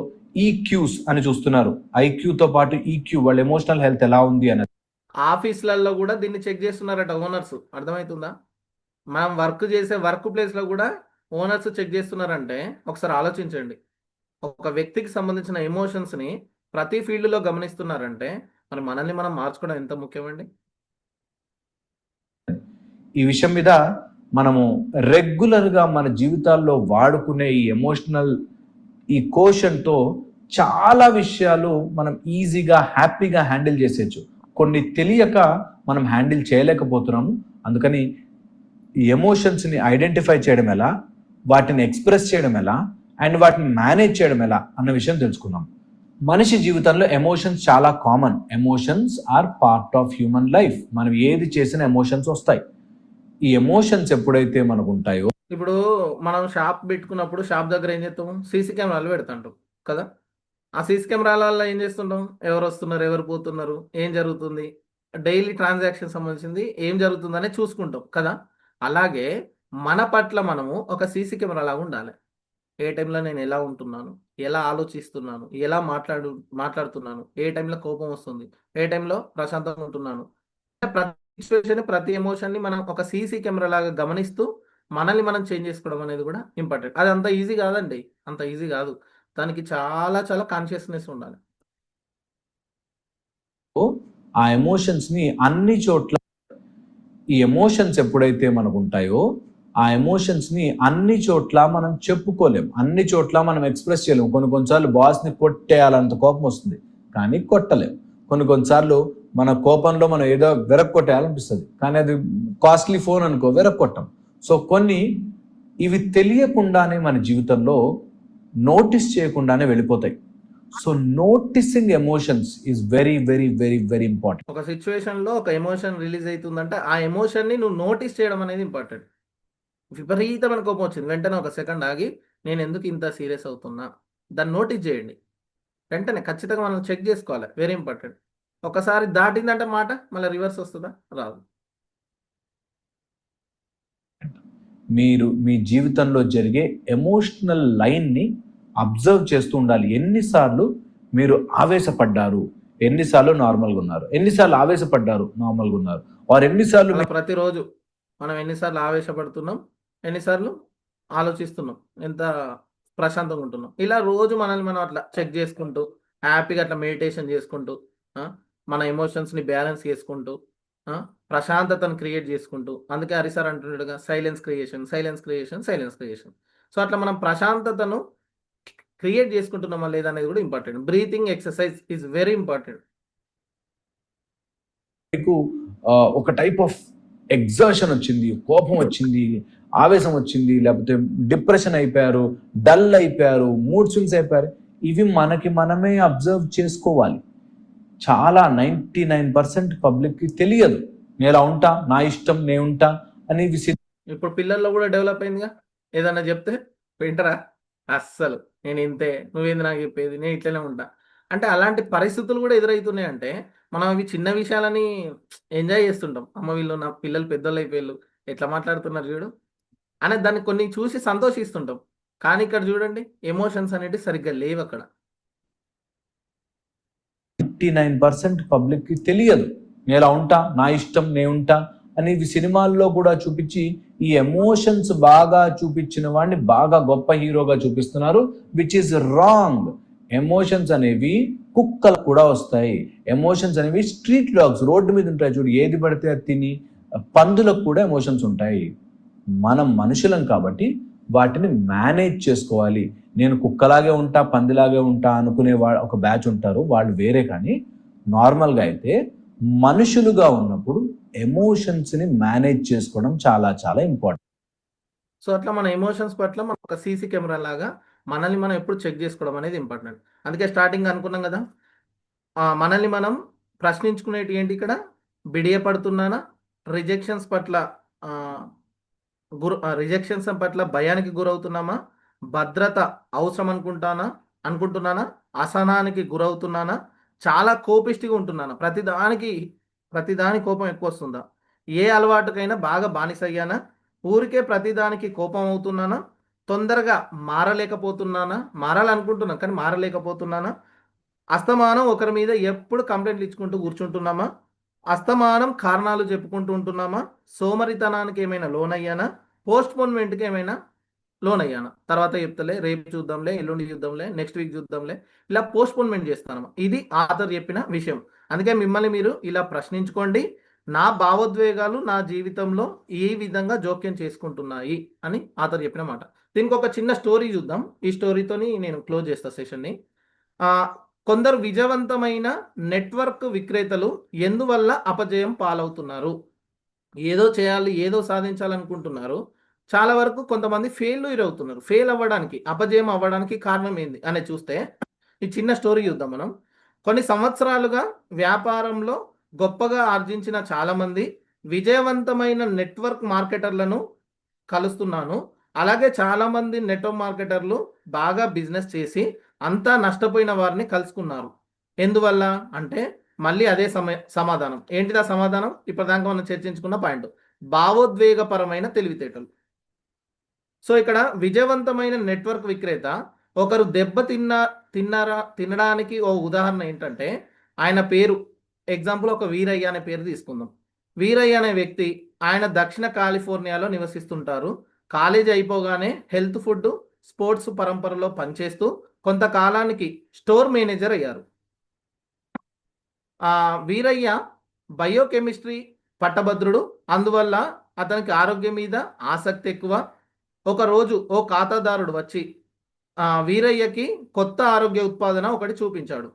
ఈక్యూస్ అని చూస్తున్నారు, ఐక్యూతో పాటు ఈక్యూ, వాళ్ళ ఎమోషనల్ హెల్త్ ఎలా ఉంది అనేది. ఆఫీసులలో కూడా దీన్ని చెక్ చేస్తున్నారట ఓనర్స్, అర్థమవుతుందా? మనం వర్క్ చేసే వర్క్ ప్లేస్లో కూడా ఓనర్స్ చెక్ చేస్తున్నారంటే ఒకసారి ఆలోచించండి. ఒక వ్యక్తికి సంబంధించిన ఎమోషన్స్ని ప్రతి ఫీల్డ్లో గమనిస్తున్నారంటే మరి మనల్ని మనం మార్చుకోవడం ఎంత ముఖ్యమండి. ఈ విషయం మీద మనము రెగ్యులర్గా మన జీవితాల్లో వాడుకునే ఈ ఎమోషనల్ ఈ కోషన్తో చాలా విషయాలు మనం ఈజీగా హ్యాపీగా హ్యాండిల్ చేసేయచ్చు. కొన్ని తెలియక మనం హ్యాండిల్ చేయలేకపోతున్నాము. అందుకని ఈ ఎమోషన్స్ని ఐడెంటిఫై చేయడం ఎలా, వాటిని ఎక్స్ప్రెస్ చేయడం ఎలా అండ్ వాటిని మేనేజ్ చేయడం ఎలా అన్న విషయం తెలుసుకుందాం. మనిషి జీవితంలో ఎమోషన్స్ చాలా common. Emotions are part of human life. మనం ఏది చేసినా ఎమోషన్స్ వస్తాయి. ఈ ఎమోషన్స్ ఎప్పుడైతే మనకు ఉంటాయో, ఇప్పుడు మనం షాప్ పెట్టుకున్నప్పుడు షాప్ దగ్గర ఏం చేస్తాం, సీసీ కెమెరాలు పెడతాంటాం కదా. ఆ సీసీ కెమెరాలలో ఏం చేస్తుంటాం, ఎవరు వస్తున్నారు, ఎవరు పోతున్నారు, ఏం జరుగుతుంది, డైలీ ట్రాన్సాక్షన్ సంబంధించింది ఏం జరుగుతుందనే చూసుకుంటాం కదా. అలాగే మన పట్ల మనము ఒక సీసీ కెమెరా లాగా ఉండాలి. ఏ టైంలో నేను ఎలా ఉంటున్నాను, ఎలా ఆలోచిస్తున్నాను, ఎలా మాట్లాడుతున్నాను, ఏ టైంలో కోపం వస్తుంది, ఏ టైంలో ప్రశాంతంగా ఉంటున్నాను, ప్రతి సిచ్యువేషన్ ప్రతి ఎమోషన్ని మనం ఒక సీసీ కెమెరా లాగా గమనిస్తూ మనల్ని మనం చేంజ్ చేసుకోవడం అనేది కూడా ఇంపార్టెంట్. అది అంత ఈజీ కాదండి, అంత ఈజీ కాదు. దానికి చాలా చాలా కాన్షియస్నెస్ ఉండాలి. ఆ ఎమోషన్స్ ని అన్ని చోట్ల, ఈ ఎమోషన్స్ ఎప్పుడైతే మనకు ఉంటాయో ఆ ఎమోషన్స్ ని అన్ని చోట్ల మనం చెప్పుకోలేం, అన్ని చోట్ల మనం ఎక్స్ప్రెస్ చేయలేము. కొన్నిసార్లు బాస్ ని కొట్టేయాలంత కోపం వస్తుంది కానీ కొట్టలేం. కొన్నిసార్లు మన కోపంలో మనం ఏదో వెరక్కొట్టేయాలనిపిస్తుంది, కానీ అది కాస్ట్లీ ఫోన్ అనుకో వెరక్కొట్టాం. సో కొన్ని ఇవి తెలియకుండానే మన జీవితంలో నోటీస్ చేయకుండానే వెళ్ళిపోతాయి. So noticing emotions is very very very very important. ఒక సిచ్యువేషన్ లో ఒక ఎమోషన్ రిలీజ్ అవుతుందంటే ఆ ఎమోషన్ ని నువ్వు నోటీస్ చేయడం అనేది ఇంపార్టెంట్. విపరీతమైన కోపం వచ్చింది, వెంటనే ఒక సెకండ్ ఆగి నేను ఎందుకు ఇంత సీరియస్ అవుతున్నా దాన్ని నోటీస్ చేయండి. వెంటనే ఖచ్చితంగా మనం చెక్ చేసుకోవాలి, వెరీ ఇంపార్టెంట్. ఒకసారి దాటిందంటే మాట మళ్ళీ రివర్స్ వస్తుందా? రాదు. మీరు మీ జీవితంలో జరిగే ఎమోషనల్ లైన్ని అబ్జర్వ్ చేస్తూ ఉండాలి. ఎన్నిసార్లు మీరు ఆవేశపడ్డారు, ఎన్నిసార్లు నార్మల్గా ఉన్నారు, ఎన్నిసార్లు ఆవేశపడ్డారు నార్మల్గా ఉన్నారు, వారు ఎన్నిసార్లు అలా ప్రతిరోజు మనం ఎన్నిసార్లు ఆవేశపడుతున్నాం, ఎన్నిసార్లు ఆలోచిస్తున్నాం, ఎంత ప్రశాంతంగా ఉంటున్నాం, ఇలా రోజు మనల్ని మనం అట్లా చెక్ చేసుకుంటూ హ్యాపీగా అట్లా మెడిటేషన్ చేసుకుంటూ మన ఎమోషన్స్ని బ్యాలెన్స్ చేసుకుంటూ ప్రశాంతతను క్రియేట్ చేసుకుంటూ, అందుకే హరిసార్ అంటున్నాడుగా silence creation, silence creation, silence creation. So అట్లా మనం ప్రశాంతతను క్రియేట్ చేసుకుంటున్నామా లేదా అనేది కూడా important. Breathing exercise is very important. మీకు ఒక టైప్ ఆఫ్ ఎగ్జాషన్ వచ్చింది, కోపం వచ్చింది, ఆవేశం వచ్చింది, లేకపోతే డిప్రెషన్ అయిపోయారు, డల్ అయిపోయారు, మూడ్ స్వింగ్స్ అయిపోయారు, ఇవి మనకి మనమే అబ్జర్వ్ చేసుకోవాలి. చాలా 99% పబ్లిక్కి తెలియదు. నేను ఇలా ఉంటా, నా ఇష్టం నేను ఉంటా అని. ఇప్పుడు పిల్లల్లో కూడా డెవలప్ అయిందిగా, ఏదన్నా చెప్తే వింటరా, అస్సలు నేను ఇంతే, నువ్వేంది నాకు చెప్పేది, నేను ఇట్లనే ఉంటా అంటే. అలాంటి పరిస్థితులు కూడా ఎదురవుతున్నాయి అంటే మనం అవి చిన్న విషయాలని ఎంజాయ్ చేస్తుంటాం. అమ్మ వీళ్ళు నా పిల్లలు పెద్దోళ్ళు అయిపోయారు, ఎట్లా మాట్లాడుతున్నారు చూడు అనే దాన్ని కొన్ని చూసి సంతోషిస్తుంటాం. కానీ ఇక్కడ చూడండి ఎమోషన్స్ అనేవి సరిగ్గా లేవు అక్కడ. 99% పబ్లిక్కి తెలియదు. నేను ఇలా ఉంటా, నా ఇష్టం నేను ఉంటా అని ఇవి సినిమాల్లో కూడా చూపించి ఈ ఎమోషన్స్ బాగా చూపించిన వాడిని బాగా గొప్ప హీరోగా చూపిస్తున్నారు, విచ్ ఈస్ రాంగ్. ఎమోషన్స్ అనేవి కుక్కలు కూడా వస్తాయి. ఎమోషన్స్ అనేవి స్ట్రీట్ డాగ్స్, రోడ్డు మీద ఉంటాయి చూడు, ఏది పడితే అది తిని, పందులకు కూడా ఎమోషన్స్ ఉంటాయి. మనం మనుషులం కాబట్టి వాటిని మేనేజ్ చేసుకోవాలి. నేను కుక్కలాగే ఉంటా, పందిలాగే ఉంటా అనుకునే ఒక బ్యాచ్ ఉంటారు, వాళ్ళు వేరే. కానీ నార్మల్గా అయితే మనుషులుగా ఉన్నప్పుడు ఎమోషన్స్ని మేనేజ్ చేసుకోవడం చాలా చాలా ఇంపార్టెంట్. సో అట్లా మన ఎమోషన్స్ పట్ల మనం ఒక సీసీ కెమెరా లాగా మనల్ని మనం ఎప్పుడు చెక్ చేసుకోవడం అనేది ఇంపార్టెంట్. అందుకే స్టార్టింగ్ అనుకున్నాం కదా, మనల్ని మనం ప్రశ్నించుకునేటి ఏంటి ఇక్కడ, బిడియపడుతున్నానా, రిజెక్షన్స్ పట్ల రిజెక్షన్స్ పట్ల భయానికి గురవుతున్నామా, భద్రత అవసరం అనుకుంటున్నానా, అసహనానికి గురవుతున్నానా, చాలా కోపిష్టిగా ఉంటున్నానా, ప్రతిదాని కోపం ఎక్కువ వస్తుందా, ఏ అలవాటుకైనా బాగా బానిసయ్యానా, ఊరికే ప్రతిదానికి కోపం అవుతున్నానా, తొందరగా మారాలనుకుంటున్నాను కానీ మారలేకపోతున్నానా, అస్తమానం ఒకరి మీద ఎప్పుడు కంప్లైంట్లు ఇచ్చుకుంటూ కూర్చుంటున్నామా, అస్తమానం కారణాలు చెప్పుకుంటూ ఉంటున్నామా, సోమరితనానికి ఏమైనా లోన్ అయ్యానా, పోస్ట్పోన్మెంట్కి ఏమైనా లోన్ అయ్యానా, తర్వాత చెప్తలే, రేపు చూద్దాంలే, ఎల్లుండి చూద్దాంలే, నెక్స్ట్ వీక్ చూద్దాంలే, ఇలా పోస్ట్పోన్మెంట్ చేస్తానమ్మా. ఇది ఆథర్ చెప్పిన విషయం. అందుకే మిమ్మల్ని మీరు ఇలా ప్రశ్నించుకోండి, నా భావోద్వేగాలు నా జీవితంలో ఈ విధంగా జోక్యం చేసుకుంటున్నాయి అని ఆథర్ చెప్పిన మాట. దీనికి ఒక చిన్న స్టోరీ చూద్దాం. ఈ స్టోరీతోని నేను క్లోజ్ చేస్తా సెషన్ని. కొందరు విజయవంతమైన నెట్వర్క్ విక్రేతలు ఎందువల్ల అపజయం పాలవుతున్నారు? ఏదో చేయాలి, ఏదో సాధించాలనుకుంటున్నారు, చాలా వరకు కొంతమంది ఫెయిల్యూర్ అవుతున్నారు. ఫెయిల్ అవ్వడానికి, అపజయం అవ్వడానికి కారణం ఏంది అని చూస్తే ఈ చిన్న స్టోరీ చూద్దాం మనం. కొన్ని సంవత్సరాలుగా వ్యాపారంలో గొప్పగా ఆర్జించిన చాలామంది విజయవంతమైన నెట్వర్క్ మార్కెటర్లను కలుస్తున్నాను. అలాగే చాలామంది నెట్వర్క్ మార్కెటర్లు బాగా బిజినెస్ చేసి అంతా నష్టపోయిన వారిని కలుసుకున్నారు. ఎందువల్ల అంటే మళ్ళీ అదే సమాధానం. ఏంటిదా సమాధానం? ఇప్పటిదాకా మనం చర్చించుకున్న పాయింట్, భావోద్వేగపరమైన తెలివితేటలు. సో ఇక్కడ విజయవంతమైన నెట్వర్క్ విక్రేత ఒకరు తినడానికి ఓ ఉదాహరణ ఏంటంటే, ఆయన పేరు ఎగ్జాంపుల్ ఒక వీరయ్య అనే పేరు తీసుకుందాం. వీరయ్య అనే వ్యక్తి ఆయన దక్షిణ కాలిఫోర్నియాలో నివసిస్తుంటారు. కాలేజీ అయిపోగానే హెల్త్ ఫుడ్ స్పోర్ట్స్ పరంపరలో పనిచేస్తూ కొంతకాలానికి స్టోర్ మేనేజర్ అయ్యారు. వీరయ్య బయోకెమిస్ట్రీ పట్టభద్రుడు, అందువల్ల అతనికి ఆరోగ్యం మీద ఆసక్తి ఎక్కువ. ఒకరోజు ఓ ఖాతాదారుడు వచ్చి వీరయ్యకి కొత్త ఆరోగ్య ఉత్పాదన ఒకటి చూపించాడు.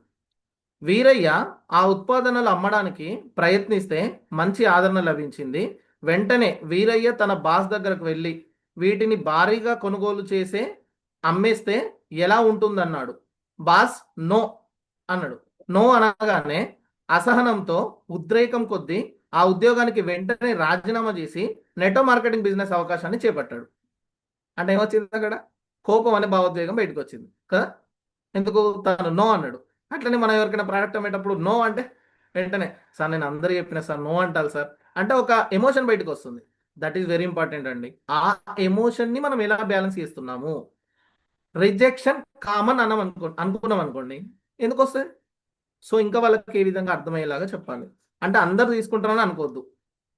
వీరయ్య ఆ ఉత్పాదనలు అమ్మడానికి ప్రయత్నిస్తే మంచి ఆదరణ లభించింది. వెంటనే వీరయ్య తన బాస్ దగ్గరకు వెళ్ళి వీటిని భారీగా కొనుగోలు చేసే అమ్మేస్తే ఎలా ఉంటుందన్నాడు. బాస్ నో అన్నాడు. నో అనగానే అసహనంతో ఉద్రేకం కొద్దీ ఆ ఉద్యోగానికి వెంటనే రాజీనామా చేసి నెట్వర్క్ మార్కెటింగ్ బిజినెస్ అవకాశాన్ని చేపట్టాడు. అంటే ఏమొచ్చింది అక్కడ? కోపం అనే భావోద్వేగం బయటకు వచ్చింది కదా. ఎందుకు? తను నో అన్నాడు. అట్లనే మనం ఎవరికైనా ప్రోడక్ట్ అమ్మేటప్పుడు నో అంటే వెంటనే సార్ నేను అందరూ చెప్పిన సార్ నో అంటారు సార్ అంటే ఒక ఎమోషన్ బయటకు వస్తుంది. దట్ ఈస్ వెరీ ఇంపార్టెంట్ అండి. ఆ ఎమోషన్ని మనం ఎలా బ్యాలెన్స్ చేస్తున్నాము? రిజెక్షన్ కామన్ అనుకున్నాం అనుకోండి, ఎందుకు వస్తుంది? సో ఇంకా వాళ్ళకి ఏ విధంగా అర్థమయ్యేలాగా చెప్పాలి అంటే అందరు తీసుకుంటారని అనుకోవద్దు,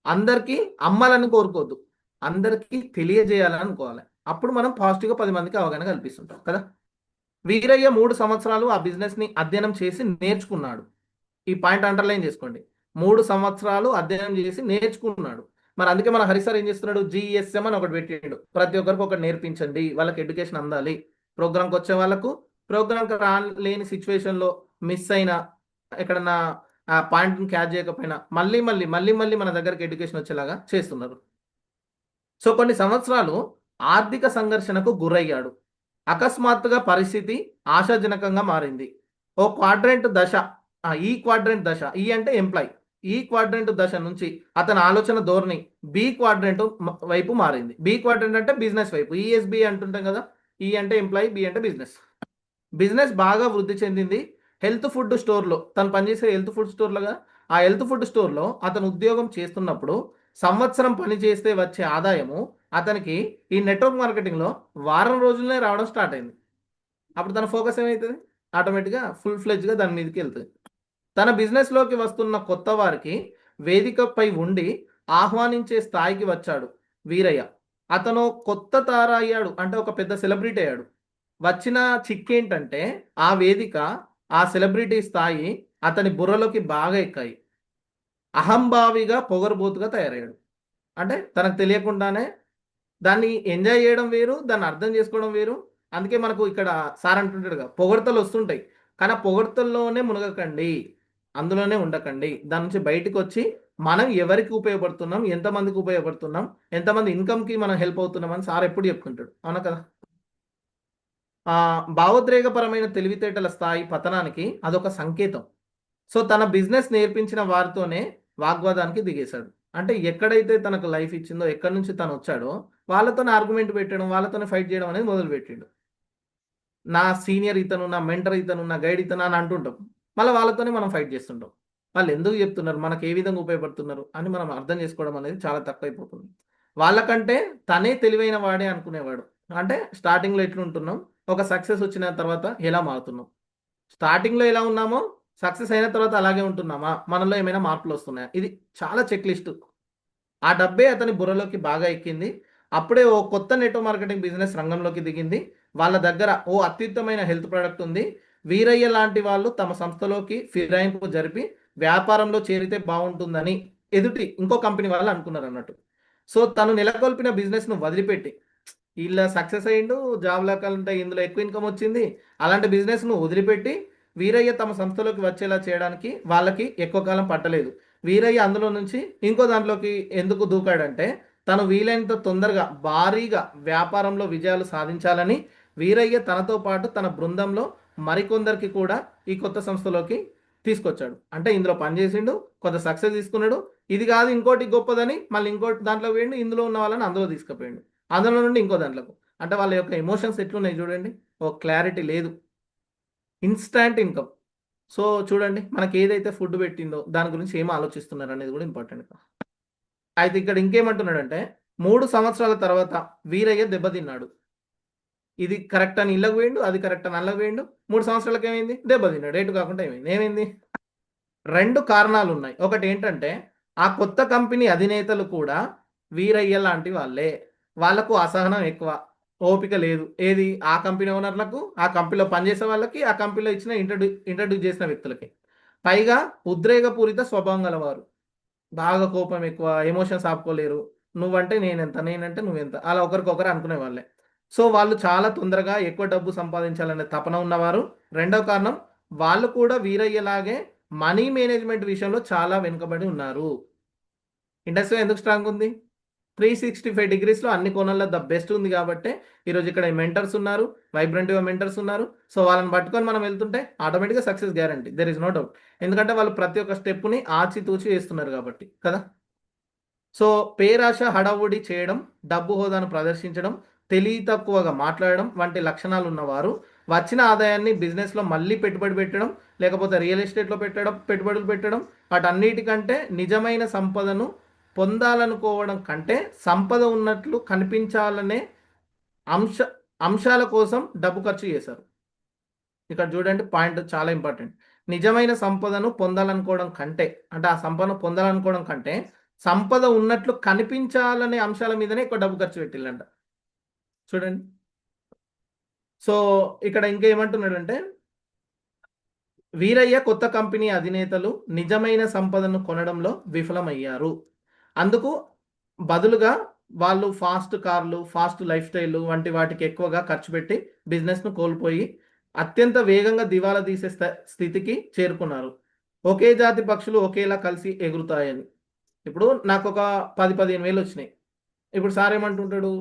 అందరికీ అమ్మాలని కోరుకోవద్దు, అందరికీ తెలియజేయాలని అనుకోవాలి. అప్పుడు మనం పాజిటివ్గా 10 మందికి అవగాహన కల్పిస్తుంటాం కదా. వీరయ్య 3 సంవత్సరాలు ఆ బిజినెస్ ని అధ్యయనం చేసి నేర్చుకున్నాడు. ఈ పాయింట్ అండర్లైన్ చేసుకోండి. 3 సంవత్సరాలు అధ్యయనం చేసి నేర్చుకున్నాడు. మరి అందుకే మన హరిసార్ ఏం చేస్తున్నాడు? జిఎస్ఎం అని ఒకటి పెట్టిండు. ప్రతి ఒక్కరికి ఒకటి నేర్పించండి, వాళ్ళకి ఎడ్యుకేషన్ అందాలి. ప్రోగ్రామ్కి వచ్చే వాళ్ళకు ప్రోగ్రామ్కి రాలేని సిచ్యువేషన్లో మిస్ అయినా ఎక్కడన్నా ఆ పాయింట్ని క్యాచ్ చేయకపోయినా మళ్ళీ మళ్ళీ మళ్ళీ మళ్ళీ మన దగ్గరికి ఎడ్యుకేషన్ వచ్చేలాగా చేస్తున్నారు. సో కొన్ని సంవత్సరాలు ఆర్థిక సంఘర్షణకు గురయ్యాడు. అకస్మాత్తుగా పరిస్థితి ఆశాజనకంగా మారింది. ఓ క్వాడ్రెంట్ దశ, ఈ క్వాడ్రెంట్ దశ, ఈ అంటే ఎంప్లాయ్, ఈ క్వాడ్రెంట్ దశ నుంచి అతని ఆలోచన ధోరణి బి క్వాడ్రెంట్ వైపు మారింది. బి క్వాడ్రెంట్ అంటే బిజినెస్ వైపు, ఈఎస్బి అంటుంటాం కదా. ఈ అంటే ఎంప్లాయ్, బి అంటే బిజినెస్. బిజినెస్ బాగా వృద్ధి చెందింది. హెల్త్ ఫుడ్ స్టోర్లో తను పనిచేసే హెల్త్ ఫుడ్ స్టోర్లుగా ఆ హెల్త్ ఫుడ్ స్టోర్లో అతను ఉద్యోగం చేస్తున్నప్పుడు సంవత్సరం పని చేస్తే వచ్చే ఆదాయము అతనికి ఈ నెట్వర్క్ మార్కెటింగ్లో వారం రోజుల్లోనే రావడం స్టార్ట్ అయింది. అప్పుడు తన ఫోకస్ ఏమవుతుంది? ఆటోమేటిక్గా ఫుల్ ఫ్లెడ్జ్గా దాని మీదకి వెళ్తుంది. తన బిజినెస్లోకి వస్తున్న కొత్త వారికి వేదికపై ఉండి ఆహ్వానించే స్థాయికి వచ్చాడు వీరయ్య. అతను కొత్త తార అయ్యాడు, అంటే ఒక పెద్ద సెలబ్రిటీ అయ్యాడు. వచ్చిన చిక్కేంటంటే ఆ వేదిక, ఆ సెలబ్రిటీ స్థాయి అతని బుర్రలోకి బాగా ఎక్కాయి. అహంభావిగా పొగరుబోతుగా తయారయ్యాడు. అంటే తనకు తెలియకుండానే దాన్ని ఎంజాయ్ చేయడం వేరు, దాన్ని అర్థం చేసుకోవడం వేరు. అందుకే మనకు ఇక్కడ సార్ అంటుంటాడుగా, పొగడ్తలు వస్తుంటాయి కానీ ఆ పొగడ్తల్లోనే మునగకండి, అందులోనే ఉండకండి. దాని నుంచి బయటకు వచ్చి మనం ఎవరికి ఉపయోగపడుతున్నాం, ఎంతమందికి ఉపయోగపడుతున్నాం, ఎంతమంది ఇన్కమ్కి మనం హెల్ప్ అవుతున్నాం అని సార్ ఎప్పుడు చెప్తుంటాడు, అవునా కదా. భావోద్రేకపరమైన తెలివితేటల స్థాయి పతనానికి అదొక సంకేతం. సో తన బిజినెస్ నేర్పించిన వారితోనే వాగ్వాదానికి దిగేశాడు. అంటే ఎక్కడైతే తనకు లైఫ్ ఇచ్చిందో, ఎక్కడి నుంచి తను వచ్చాడో వాళ్ళతోనే ఆర్గ్యుమెంట్ పెట్టడం, వాళ్ళతోనే ఫైట్ చేయడం అనేది మొదలుపెట్టిండు. నా సీనియర్ ఇతను, నా మెంటర్ ఇతను, నా గైడ్ ఇతను అని అంటుంటాం. మళ్ళీ వాళ్ళతోనే మనం ఫైట్ చేస్తుంటాం. వాళ్ళు ఎందుకు చెప్తున్నారు, మనకు ఏ విధంగా ఉపయోగపడుతున్నారు అని మనం అర్థం చేసుకోవడం అనేది చాలా తక్కువైపోతుంది. వాళ్ళకంటే తనే తెలివైన వాడే అనుకునేవాడు. అంటే స్టార్టింగ్లో ఎట్లుంటున్నాం, ఒక సక్సెస్ వచ్చిన తర్వాత ఎలా మారుతున్నాం, స్టార్టింగ్లో ఎలా ఉన్నామో సక్సెస్ అయిన తర్వాత అలాగే ఉంటున్నామా, మనలో ఏమైనా మార్పులు వస్తున్నాయా, ఇది చాలా చెక్ లిస్ట్. ఆ డబ్బే అతని బుర్రలోకి బాగా ఎక్కింది. అప్పుడే ఓ కొత్త నెట్వర్క్ మార్కెటింగ్ బిజినెస్ రంగంలోకి దిగింది. వాళ్ళ దగ్గర ఓ అత్యుత్తమైన హెల్త్ ప్రోడక్ట్ ఉంది. వీరయ్య లాంటి వాళ్ళు తమ సంస్థలోకి ఫిరాయింపు జరిపి వ్యాపారంలో చేరితే బాగుంటుందని ఎదుటి ఇంకో కంపెనీ వాళ్ళు అనుకున్నారు అన్నట్టు. సో తను నెలకొల్పిన బిజినెస్ను వదిలిపెట్టి, ఇలా సక్సెస్ అయ్యిండు, జాబ్ లేకాలంటే ఇందులో ఎక్కువ ఇన్కమ్ వచ్చింది, అలాంటి బిజినెస్ను వదిలిపెట్టి వీరయ్య తమ సంస్థలోకి వచ్చేలా చేయడానికి వాళ్ళకి ఎక్కువ కాలం పట్టలేదు. వీరయ్య అందులో నుంచి ఇంకో దాంట్లోకి ఎందుకు దూకాడంటే, తను వీలైనంత తొందరగా భారీగా వ్యాపారంలో విజయాలు సాధించాలని వీరయ్య తనతో పాటు తన బృందంలో మరికొందరికి కూడా ఈ కొత్త సంస్థలోకి తీసుకొచ్చాడు. అంటే ఇందులో పనిచేసిండు, కొంత సక్సెస్ తీసుకున్నాడు, ఇది కాదు ఇంకోటి గొప్పదని మళ్ళీ ఇంకోటి దాంట్లో వేయండి, ఇందులో ఉన్న వాళ్ళని అందులో తీసుకుపోయాడు, అందులో నుండి ఇంకో దాంట్లోకి. అంటే వాళ్ళ యొక్క ఎమోషన్స్ ఎట్లున్నాయి చూడండి, ఓ క్లారిటీ లేదు, ఇన్స్టాంట్ ఇన్కమ్. సో చూడండి మనకి ఏదైతే ఫుడ్ పెట్టిందో దాని గురించి ఏం ఆలోచిస్తున్నారు అనేది కూడా ఇంపార్టెంట్. అయితే ఇక్కడ ఇంకేమంటున్నాడంటే 3 సంవత్సరాల తర్వాత వీరయ్య దెబ్బతిన్నాడు. ఇది కరెక్ట్ అని ఇళ్ళకు వేయండు, అది కరెక్ట్ అని అళ్ళకు వేయండు. 3 సంవత్సరాలకు ఏమైంది? దెబ్బతిన్నాడు. రేటు కాకుండా ఏమైంది? 2 కారణాలు ఉన్నాయి. ఒకటి ఏంటంటే ఆ కొత్త కంపెనీ అధినేతలు కూడా వీరయ్య లాంటి వాళ్ళే. వాళ్ళకు అసహనం ఎక్కువ, ఓపిక లేదు. ఏది? ఆ కంపెనీ ఓనర్లకు, ఆ కంపెనీలో పనిచేసే వాళ్ళకి, ఆ కంపెనీలో ఇచ్చిన ఇంట్రడ్యూస్ చేసిన వ్యక్తులకి. పైగా ఉద్రేకపూరిత స్వభావం గలవారు, బాగా కోపం ఎక్కువ, ఎమోషన్స్ ఆపుకోలేరు. నువ్వంటే నేనెంత, నేనంటే నువ్వెంత, అలా ఒకరికొకరు అనుకునే వాళ్ళే. సో వాళ్ళు చాలా తొందరగా ఎక్కువ డబ్బు సంపాదించాలనే తపన ఉన్నవారు. రెండవ కారణం వాళ్ళు కూడా వీరయ్యలాగే మనీ మేనేజ్మెంట్ విషయంలో చాలా వెనుకబడి ఉన్నారు. ఇండస్ట్రీ ఎందుకు స్ట్రాంగ్ ఉంది? 365 డిగ్రీస్లో అన్ని కోణాల్లో ద బెస్ట్ ఉంది కాబట్టి ఈరోజు ఇక్కడ మెంటర్స్ ఉన్నారు, వైబ్రెంట్గా మెంటర్స్ ఉన్నారు. సో వాళ్ళని పట్టుకొని మనం వెళ్తుంటే ఆటోమేటిక్గా success guarantee, there is no doubt. ఎందుకంటే వాళ్ళు ప్రతి ఒక్క స్టెప్ని ఆచితూచి వేస్తున్నారు కాబట్టి కదా. సో పేరాశ హడావుడి చేయడం, డబ్బు హోదాను ప్రదర్శించడం, తెలివి తక్కువగా మాట్లాడడం వంటి లక్షణాలు ఉన్నవారు వచ్చిన ఆదాయాన్ని బిజినెస్లో మళ్ళీ పెట్టుబడి పెట్టడం, లేకపోతే రియల్ ఎస్టేట్లో పెట్టుబడులు పెట్టడం, వాటన్నిటికంటే నిజమైన సంపదను పొందాలనుకోవడం కంటే సంపద ఉన్నట్లు కనిపించాలనే అంశ అంశాల కోసం డబ్బు ఖర్చు చేశారు. ఇక్కడ చూడండి, పాయింట్ చాలా ఇంపార్టెంట్. నిజమైన సంపదను పొందాలనుకోవడం కంటే, అంటే ఆ సంపదను పొందాలనుకోవడం కంటే సంపద ఉన్నట్లు కనిపించాలనే అంశాల మీదనే ఎక్కువ డబ్బు ఖర్చు పెట్టిల్లంట. చూడండి. సో ఇక్కడ ఇంకా ఏమంటున్నాడంటే, వీరయ్య కొత్త కంపెనీ అధినేతలు నిజమైన సంపదను కొనడంలో విఫలమయ్యారు. అందుకు బదులుగా వాళ్ళు ఫాస్ట్ కార్లు, ఫాస్ట్ లైఫ్ స్టైల్ వంటి వాటికి ఎక్కువగా ఖర్చు పెట్టి బిజినెస్ను కోల్పోయి అత్యంత వేగంగా దివాలా తీసే స్థితికి చేరుకున్నారు. ఒకే జాతి పక్షులు ఒకేలా కలిసి ఎగురుతాయని. ఇప్పుడు నాకు ఒక 10-15 వేలు వచ్చినాయి. ఇప్పుడు సార్ ఏమంటుంటాడు,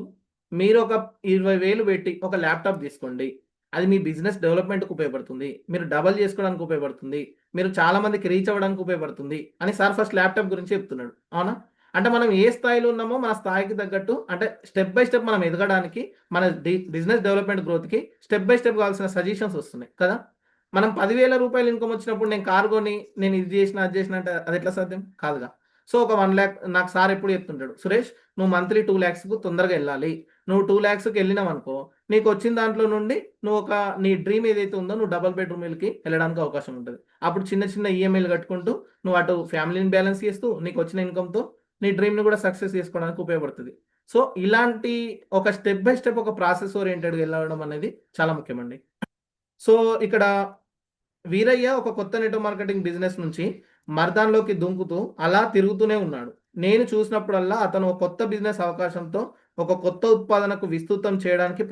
మీరు ఒక 20,000 పెట్టి ఒక ల్యాప్టాప్ తీసుకోండి, అది మీ బిజినెస్ డెవలప్మెంట్కి ఉపయోగపడుతుంది, మీరు డబల్ చేసుకోవడానికి ఉపయోగపడుతుంది, మీరు చాలా మందికి రీచ్ అవ్వడానికి ఉపయోగపడుతుంది అని సార్ ఫస్ట్ ల్యాప్టాప్ గురించి చెప్తున్నాడు. అవునా? అంటే మనం ఏ స్థాయిలో ఉన్నామో మన స్థాయికి తగ్గట్టు, అంటే స్టెప్ బై స్టెప్ మనం ఎదగడానికి, మన బిజినెస్ డెవలప్మెంట్ గ్రోత్కి స్టెప్ బై స్టెప్ కావాల్సిన సజెషన్స్ వస్తున్నాయి కదా. మనం 10,000 రూపాయలు ఇన్కమ్ వచ్చినప్పుడు నేను కారు కొని నేను ఇది చేసిన అది చేసిన అంటే అది ఎట్లా సాధ్యం కాదుగా. సో ఒక 1 lakh నాకు సార్ ఎప్పుడు చెప్తుంటాడు, సురేష్ నువ్వు మంత్లీ 2 lakhsకు తొందరగా వెళ్ళాలి. నువ్వు 2 lakhsకి వెళ్ళినావు అనుకో, నీకు వచ్చిన దాంట్లో నుండి నువ్వు నీ డ్రీమ్ ఏదైతే ఉందో నువ్వు డబల్ బెడ్రూమ్ ఇల్లుకి వెళ్ళడానికి అవకాశం ఉంటుంది. అప్పుడు చిన్న చిన్న ఈఎంఐలు కట్టుకుంటూ నువ్వు అటు ఫ్యామిలీని బ్యాలెన్స్ చేస్తూ నీకు వచ్చిన ఇన్కమ్తో నీ డ్రీమ్ని కూడా సక్సెస్ చేసుకోవడానికి ఉపయోగపడుతుంది. సో ఇలాంటి ఒక స్టెప్ బై స్టెప్ ఒక ప్రాసెస్ ఓరియంటెడ్గా వెళ్ళడం అనేది చాలా ముఖ్యమండి. సో ఇక్కడ వీరయ్య ఒక కొత్త నెట్వర్క్ మార్కెటింగ్ బిజినెస్ నుంచి మర్దాన్లోకి దుంకుతూ అలా తిరుగుతూనే ఉన్నాడు. నేను చూసినప్పుడల్లా అతను ఒక కొత్త బిజినెస్ అవకాశంతో ఒక కొత్త ఉత్పాదనకు విస్తృతం చేయడానికి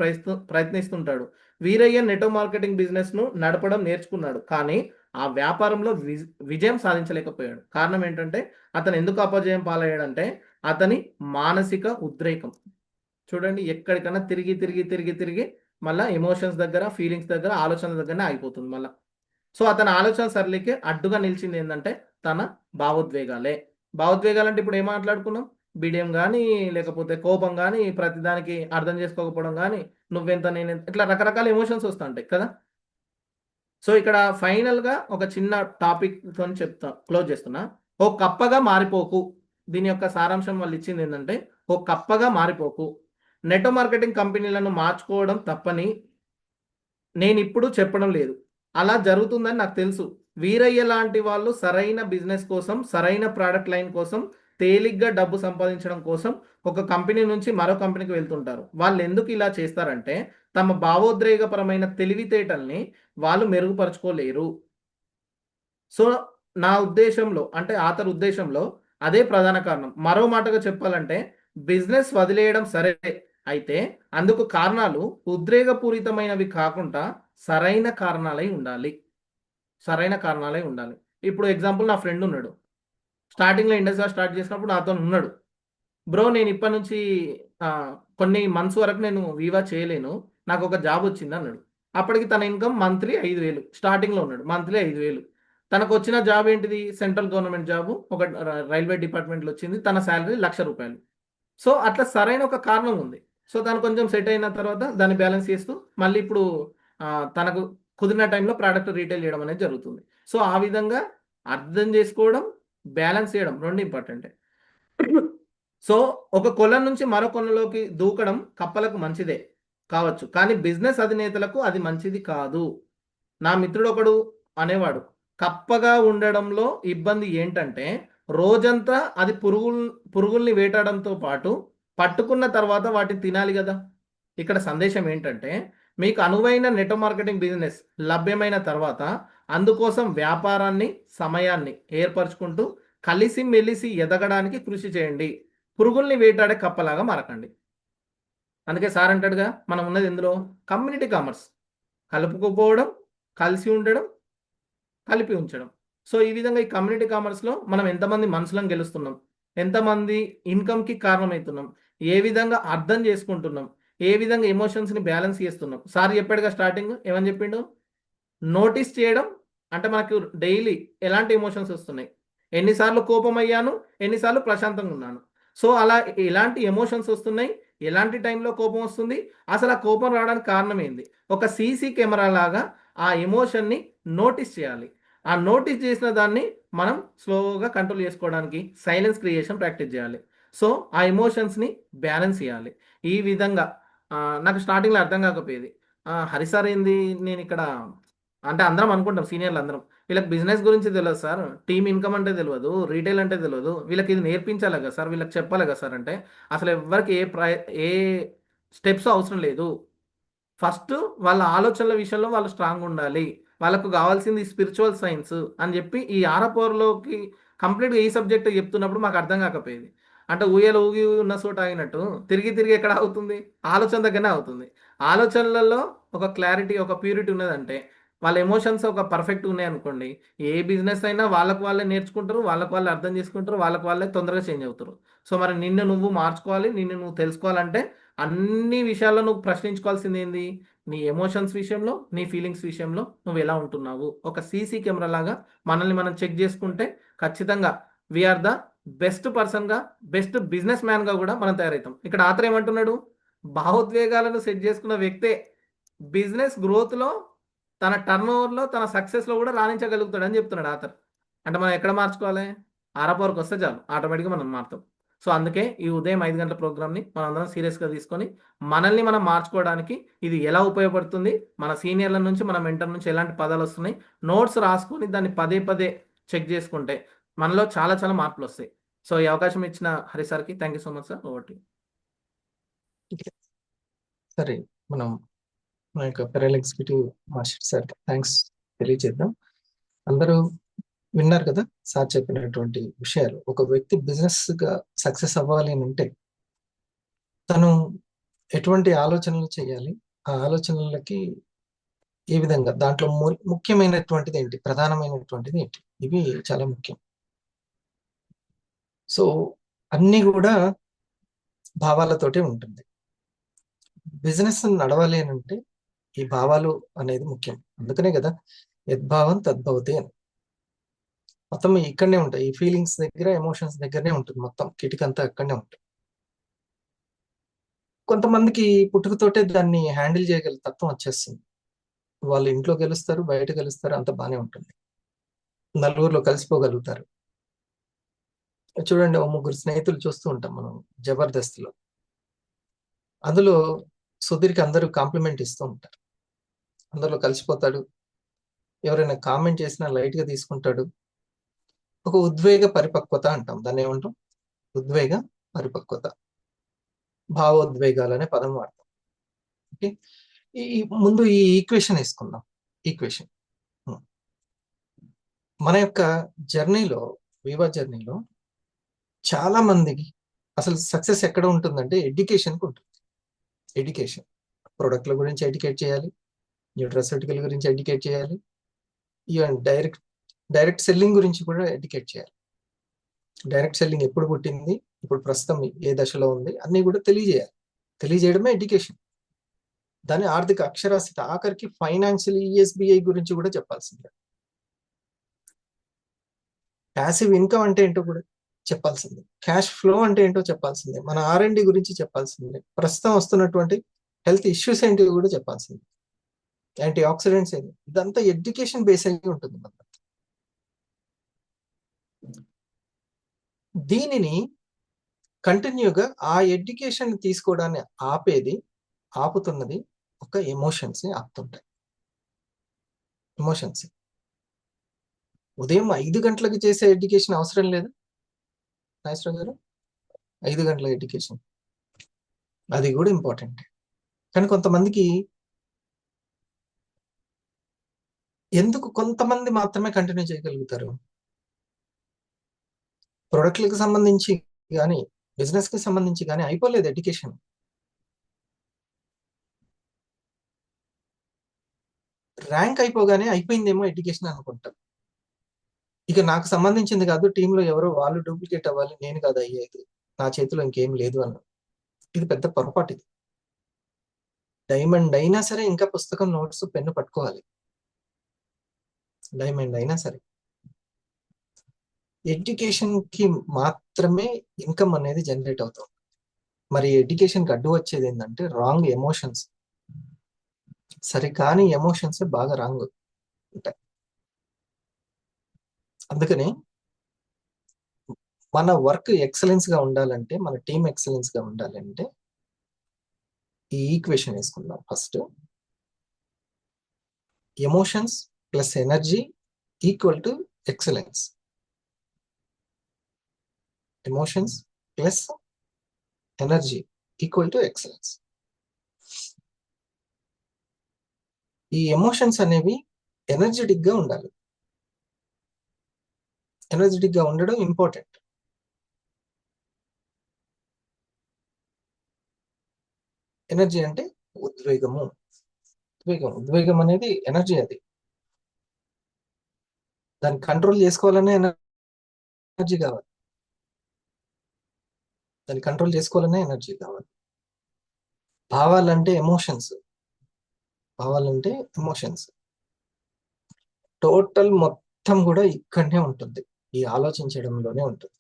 ప్రయత్నిస్తుంటాడు. వీరయ్య నెట్వర్క్ మార్కెటింగ్ బిజినెస్ను నడపడం నేర్చుకున్నాడు, కానీ ఆ వ్యాపారంలో విజయం సాధించలేకపోయాడు. కారణం ఏంటంటే అతను ఎందుకు అపజయం పాలయ్యాడంటే అతని మానసిక ఉద్రేకం. చూడండి, ఎక్కడికన్నా తిరిగి తిరిగి తిరిగి తిరిగి మళ్ళీ ఎమోషన్స్ దగ్గర, ఫీలింగ్స్ దగ్గర, ఆలోచనల దగ్గరనే ఆగిపోతుంది మళ్ళీ. సో అతని ఆలోచన సరళికి అడ్డుగా నిలిచింది ఏంటంటే తన భావోద్వేగాలే. భావోద్వేగాలంటే ఇప్పుడు ఏం మాట్లాడుకున్నాం, బిడియం కానీ, లేకపోతే కోపం కానీ, ప్రతిదానికి అర్థం చేసుకోకపోవడం కానీ, నువ్వెంత నేనెంత, ఇట్లా రకరకాల ఎమోషన్స్ వస్తుంటాయి కదా. సో ఇక్కడ ఫైనల్గా ఒక చిన్న టాపిక్తో క్లోజ్ చేస్తున్నా. ఓ కప్పగా మారిపోకు. దీని యొక్క సారాంశం వాళ్ళు ఇచ్చింది ఏంటంటే, ఓ కప్పగా మారిపోకు. నెట్వర్క్ మార్కెటింగ్ కంపెనీలను మార్చుకోవడం తప్పని నేను ఇప్పుడు చెప్పడం లేదు, అలా జరుగుతుందని నాకు తెలుసు. వీరయ్య లాంటి వాళ్ళు సరైన బిజినెస్ కోసం, సరైన ప్రోడక్ట్ లైన్ కోసం, తేలిగ్గా డబ్బు సంపాదించడం కోసం ఒక కంపెనీ నుంచి మరో కంపెనీకి వెళ్తుంటారు. వాళ్ళు ఎందుకు ఇలా చేస్తారంటే తమ భావోద్రేకపరమైన తెలివితేటల్ని వాళ్ళు మెరుగుపరచుకోలేరు. సో నా ఉద్దేశంలో, అంటే ఆతర్ ఉద్దేశంలో అదే ప్రధాన కారణం. మరో మాటగా చెప్పాలంటే బిజినెస్ వదిలేయడం సరే, అయితే అందుకు కారణాలు ఉద్రేకపూరితమైనవి కాకుండా సరైన కారణాలై ఉండాలి. సరైన కారణాలై ఉండాలి. ఇప్పుడు ఎగ్జాంపుల్, నా ఫ్రెండ్ ఉన్నాడు, స్టార్టింగ్లో ఇండస్ట్రీ స్టార్ట్ చేసినప్పుడు నాతో ఉన్నాడు, బ్రో నేను ఇప్పటి నుంచి కొన్ని మంత్స్ వరకు నేను వీవా చేయలేను, నాకు ఒక జాబ్ వచ్చింది అన్నాడు. అప్పటికి తన ఇన్కమ్ మంత్లీ 5,000, స్టార్టింగ్లో ఉన్నాడు, మంత్లీ 5,000. తనకు వచ్చిన జాబ్ ఏంటిది, సెంట్రల్ గవర్నమెంట్ జాబు, ఒక రైల్వే డిపార్ట్మెంట్లో వచ్చింది. తన శాలరీ 1,00,000 రూపాయలు. సో అట్లా సరైన ఒక కారణం ఉంది. సో తను కొంచెం సెట్ అయిన తర్వాత దాన్ని బ్యాలెన్స్ చేస్తూ మళ్ళీ ఇప్పుడు తనకు కుదిరిన టైంలో ప్రోడక్ట్ రీటైల్ చేయడం అనేది జరుగుతుంది. సో ఆ విధంగా అర్థం చేసుకోవడం, బ్యాలెన్స్ చేయడం రెండు ఇంపార్టెంటే. సో ఒక కొలం నుంచి మరో కొలంలోకి దూకడం కప్పలకు మంచిదే కావచ్చు, కానీ బిజినెస్ అధినేతలకు అది మంచిది కాదు. నా మిత్రుడు ఒకడు అనేవాడు, కప్పగా ఉండడంలో ఇబ్బంది ఏంటంటే రోజంతా అది పురుగుల్ని వేటాడంతో పాటు పట్టుకున్న తర్వాత వాటిని తినాలి కదా. ఇక్కడ సందేశం ఏంటంటే మీకు అనువైన నెట్వర్క్ మార్కెటింగ్ బిజినెస్ లభ్యమైన తర్వాత అందుకోసం వ్యాపారాన్ని, సమయాన్ని ఏర్పరచుకుంటూ కలిసి మెలిసి ఎదగడానికి కృషి చేయండి. పురుగుల్ని వేటాడే కప్పలాగా మారకండి. అందుకే సార్ అంటాడుగా, మనం ఉన్నది ఎందులో, కమ్యూనిటీ కామర్స్. కలుపుకుపోవడం, కలిసి ఉండడం, కలిపి ఉంచడం. సో ఈ విధంగా ఈ కమ్యూనిటీ కామర్స్లో మనం ఎంతమంది మనుషులను గెలుస్తున్నాం, ఎంతమంది ఇన్కమ్కి కారణమవుతున్నాం, ఏ విధంగా అర్థం చేసుకుంటున్నాం, ఏ విధంగా ఎమోషన్స్ని బ్యాలెన్స్ చేస్తున్నాం. సార్ చెప్పాడుగా స్టార్టింగ్ ఏమని చెప్పిండు, నోటీస్ చేయడం అంటే మనకు డైలీ ఎలాంటి ఎమోషన్స్ వస్తున్నాయి, ఎన్నిసార్లు కోపం అయ్యాను, ఎన్నిసార్లు ప్రశాంతంగా ఉన్నాను. సో అలా ఎలాంటి ఎమోషన్స్ వస్తున్నాయి, ఎలాంటి టైంలో కోపం వస్తుంది, అసలు ఆ కోపం రావడానికి కారణం ఏంది, ఒక సీసీ కెమెరా లాగా ఆ ఎమోషన్ని నోటీస్ చేయాలి. ఆ నోటీస్ చేసిన దాన్ని మనం స్లోగా కంట్రోల్ చేసుకోవడానికి సైలెన్స్ క్రియేషన్ ప్రాక్టీస్ చేయాలి. సో ఆ ఎమోషన్స్ని బ్యాలెన్స్ చేయాలి. ఈ విధంగా నాకు స్టార్టింగ్లో అర్థం కాకపోయేది, హరి సార్ ఏంది, నేను ఇక్కడ అంటే అందరం అనుకుంటాం సీనియర్లు అందరం, వీళ్ళకి బిజినెస్ గురించి తెలియదు సార్, టీమ్ ఇన్కమ్ అంటే తెలియదు, రీటైల్ అంటే తెలియదు, వీళ్ళకి ఇది నేర్పించాలి కదా సార్, వీళ్ళకి చెప్పాలి కదా సార్ అంటే అసలు ఎవరికి ఏ స్టెప్స్ అవసరం లేదు. ఫస్ట్ వాళ్ళ ఆలోచనల విషయంలో వాళ్ళు స్ట్రాంగ్ ఉండాలి, వాళ్ళకు కావాల్సింది స్పిరిచువల్ సైన్స్ అని చెప్పి ఈ ఆరపోర్లోకి కంప్లీట్గా ఈ సబ్జెక్ట్ చెప్తున్నప్పుడు మాకు అర్థం కాకపోయేది. అంటే ఊయలు ఊగి ఉన్న చోట ఆగినట్టు తిరిగి తిరిగి ఎక్కడ అవుతుంది, ఆలోచన దగ్గరనే అవుతుంది. ఆలోచనలలో ఒక క్లారిటీ, ఒక ప్యూరిటీ ఉన్నదంటే, వాళ్ళ ఎమోషన్స్ ఒక పర్ఫెక్ట్ ఉన్నాయి అనుకోండి, ఏ బిజినెస్ అయినా వాళ్ళకు వాళ్ళే నేర్చుకుంటారు, వాళ్ళకు వాళ్ళే అర్థం చేసుకుంటారు, వాళ్ళకు వాళ్ళే తొందరగా చేంజ్ అవుతారు. సో మరి నిన్ను నువ్వు మార్చుకోవాలి, నిన్ను నువ్వు తెలుసుకోవాలంటే అన్ని విషయాల్లో నువ్వు ప్రశ్నించుకోవాల్సింది ఏంది, నీ ఎమోషన్స్ విషయంలో, నీ ఫీలింగ్స్ విషయంలో నువ్వు ఎలా ఉంటున్నావు. ఒక సీసీ కెమెరా లాగా మనల్ని మనం చెక్ చేసుకుంటే ఖచ్చితంగా వీఆర్ ద బెస్ట్ పర్సన్గా, బెస్ట్ బిజినెస్ మ్యాన్గా కూడా మనం తయారవుతాం. ఇక్కడ ఆతర్ ఏమంటున్నాడు, భావోద్వేగాలను సెట్ చేసుకున్న వ్యక్తే బిజినెస్ గ్రోత్లో, తన టర్న్ ఓవర్లో, తన సక్సెస్లో కూడా రాణించగలుగుతాడు అని చెప్తున్నాడు ఆతర్. అంటే మనం ఎక్కడ మార్చుకోవాలి, ఆరపవరకు వస్తే చాలు, ఆటోమేటిక్గా మనం మారుతాం. సో అందుకే ఈ ఉదయం 5 గంటల ప్రోగ్రామ్ని మనం అందరం సీరియస్గా తీసుకొని మనల్ని మనం మార్చుకోవడానికి ఇది ఎలా ఉపయోగపడుతుంది, మన సీనియర్ల నుంచి, మన మెంటర్ నుంచి ఎలాంటి పదాలు వస్తున్నాయి, నోట్స్ రాసుకొని దాన్ని పదే పదే చెక్ చేసుకుంటే మనలో చాలా చాలా మార్పులు వస్తాయి. సో ఈ అవకాశం ఇచ్చిన హరి సార్కి thank you so much sir. Over to you. సరే, మనం మన యొక్క pearl executive marshal sir thanks తెలియజేద్దాం. అందరూ విన్నారు కదా సార్ చెప్పినటువంటి విషయాలు. ఒక వ్యక్తి బిజినెస్ గా సక్సెస్ అవ్వాలి అని అంటే తను ఎటువంటి ఆలోచనలు చేయాలి, ఆ ఆలోచనలకి ఏ విధంగా, దాంట్లో ముఖ్యమైనటువంటిది ఏంటి, ప్రధానమైనటువంటిది ఏంటి, ఇవి చాలా ముఖ్యం. సో అన్ని కూడా భావాలతోటే ఉంటుంది. బిజినెస్ నడవాలి అని అంటే ఈ భావాలు అనేది ముఖ్యం. అందుకనే కదా యద్భావం తద్భవతి అని. మొత్తం ఇక్కడనే ఉంటాయి, ఈ ఫీలింగ్స్ దగ్గర, ఎమోషన్స్ దగ్గరనే ఉంటుంది, మొత్తం కిటికంతా అక్కడనే ఉంటుంది. కొంతమందికి పుట్టుకతోటే దాన్ని హ్యాండిల్ చేయగల తత్వం వచ్చేస్తుంది. వాళ్ళు ఇంట్లో గెలుస్తారు, బయట గెలుస్తారు, అంత బాగానే ఉంటుంది, నలుగురిలో కలిసిపోగలుగుతారు. చూడండి, ఓ ముగ్గురు స్నేహితులు చూస్తూ ఉంటాం మనం జబర్దస్త్లో. అందులో సుధీర్కి అందరూ కాంప్లిమెంట్ ఇస్తూ ఉంటారు, అందరిలో కలిసిపోతాడు, ఎవరైనా కామెంట్ చేసినా లైట్ గా తీసుకుంటాడు. ఒక ఉద్వేగ పరిపక్వత అంటాం, దాన్ని ఏమంటాం, ఉద్వేగ పరిపక్వత, భావోద్వేగాలు అనే పదం వాడతాం. ఓకే, ముందు ఈ ఈక్వేషన్ వేసుకుందాం. ఈక్వేషన్ మన యొక్క జర్నీలో, వివా జర్నీలో చాలా మందికి అసలు సక్సెస్ ఎక్కడ ఉంటుందంటే ఎడ్యుకేషన్కి ఉంటుంది. ఎడ్యుకేషన్, ప్రొడక్ట్ల గురించి ఎడ్యుకేట్ చేయాలి, న్యూట్రాసెటికల్ గురించి ఎడ్యుకేట్ చేయాలి, ఈవెన్ డైరెక్ట్ సెల్లింగ్ గురించి కూడా ఎడ్యుకేట్ చేయాలి. డైరెక్ట్ సెల్లింగ్ ఎప్పుడు పుట్టింది, ఇప్పుడు ప్రస్తుతం ఏ దశలో ఉంది, అన్ని కూడా తెలియజేయాలి. తెలియజేయడమే ఎడ్యుకేషన్. దాని ఆర్థిక అక్షరాస్యత, ఆఖరికి ఫైనాన్షియల్ ఈఎస్బిఐ గురించి కూడా చెప్పాల్సిందే. ప్యాసివ్ ఇన్కమ్ అంటే ఏంటో కూడా చెప్పాల్సిందే, క్యాష్ ఫ్లో అంటే ఏంటో చెప్పాల్సిందే, మన R&D గురించి చెప్పాల్సిందే, ప్రస్తుతం వస్తున్నటువంటి హెల్త్ ఇష్యూస్ ఏంటి కూడా చెప్పాల్సిందే, యాంటీ ఆక్సిడెంట్స్ ఏంటి, ఇదంతా ఎడ్యుకేషన్ బేస్ అయి ఉంటుంది మన. దీనిని కంటిన్యూగా ఆ ఎడ్యుకేషన్ తీసుకోవడాన్ని ఆపుతున్నది ఒక ఎమోషన్స్ ఆపుతుంటాయి. ఎమోషన్స్ ఉదయం 5 గంటలకు చేసే ఎడ్యుకేషన్ అవసరం లేదు నాగేశ్వరరావు గారు, 5 గంటల ఎడ్యుకేషన్ అది కూడా ఇంపార్టెంట్. కానీ కొంతమందికి ఎందుకు కొంతమంది మాత్రమే కంటిన్యూ చేయగలుగుతారు, ప్రొడక్ట్లకు సంబంధించి కానీ బిజినెస్ కి సంబంధించి కానీ అయిపోలేదు ఎడ్యుకేషన్. ర్యాంక్ అయిపోగానే అయిపోయిందేమో ఎడ్యుకేషన్ అనుకుంటాం. ఇక నాకు సంబంధించింది కాదు, టీంలో ఎవరో వాళ్ళు డూప్లికేట్ అవ్వాలి, నేను కాదు అయ్యేది, నా చేతిలో ఇంకేం లేదు అన్న. ఇది పెద్ద పొరపాటు. ఇది డైమండ్ అయినా సరే ఇంకా పుస్తకం, నోట్స్, పెన్ను పట్టుకోవాలి. డైమండ్ అయినా సరే ఎడ్యుకేషన్ కి మాత్రమే ఇన్కమ్ అనేది జనరేట్ అవుతుంది. మరి ఎడ్యుకేషన్ కి అడ్డు వచ్చేది ఏంటంటే రాంగ్ ఎమోషన్స్. సరికాని ఎమోషన్స్ బాగా రాంగ్ ఉంటాయి. అందుకని మన వర్క్ ఎక్సలెన్స్ గా ఉండాలంటే, మన టీం ఎక్సలెన్స్ గా ఉండాలంటే ఈ ఈక్వేషన్ వేసుకుందాం. First emotions plus energy equal to excellence. Emotions plus energy equal to excellence. ఈ ఎమోషన్స్ అనేవి ఎనర్జెటిక్ గా ఉండాలి. ఎనర్జెటిక్ గా ఉండడం ఇంపార్టెంట్. ఎనర్జీ అంటే ఉద్వేగము. ఉద్వేగం అనేది ఎనర్జీ. అది దాన్ని కంట్రోల్ చేసుకోవాలనే ఎనర్జీ కావాలి. దాన్ని కంట్రోల్ చేసుకోవాలనే ఎనర్జీ కావాలి. భావాలంటే ఎమోషన్స్. టోటల్ మొత్తం కూడా ఇక్కడనే ఉంటుంది, ఈ ఆలోచించడంలోనే ఉంటుంది.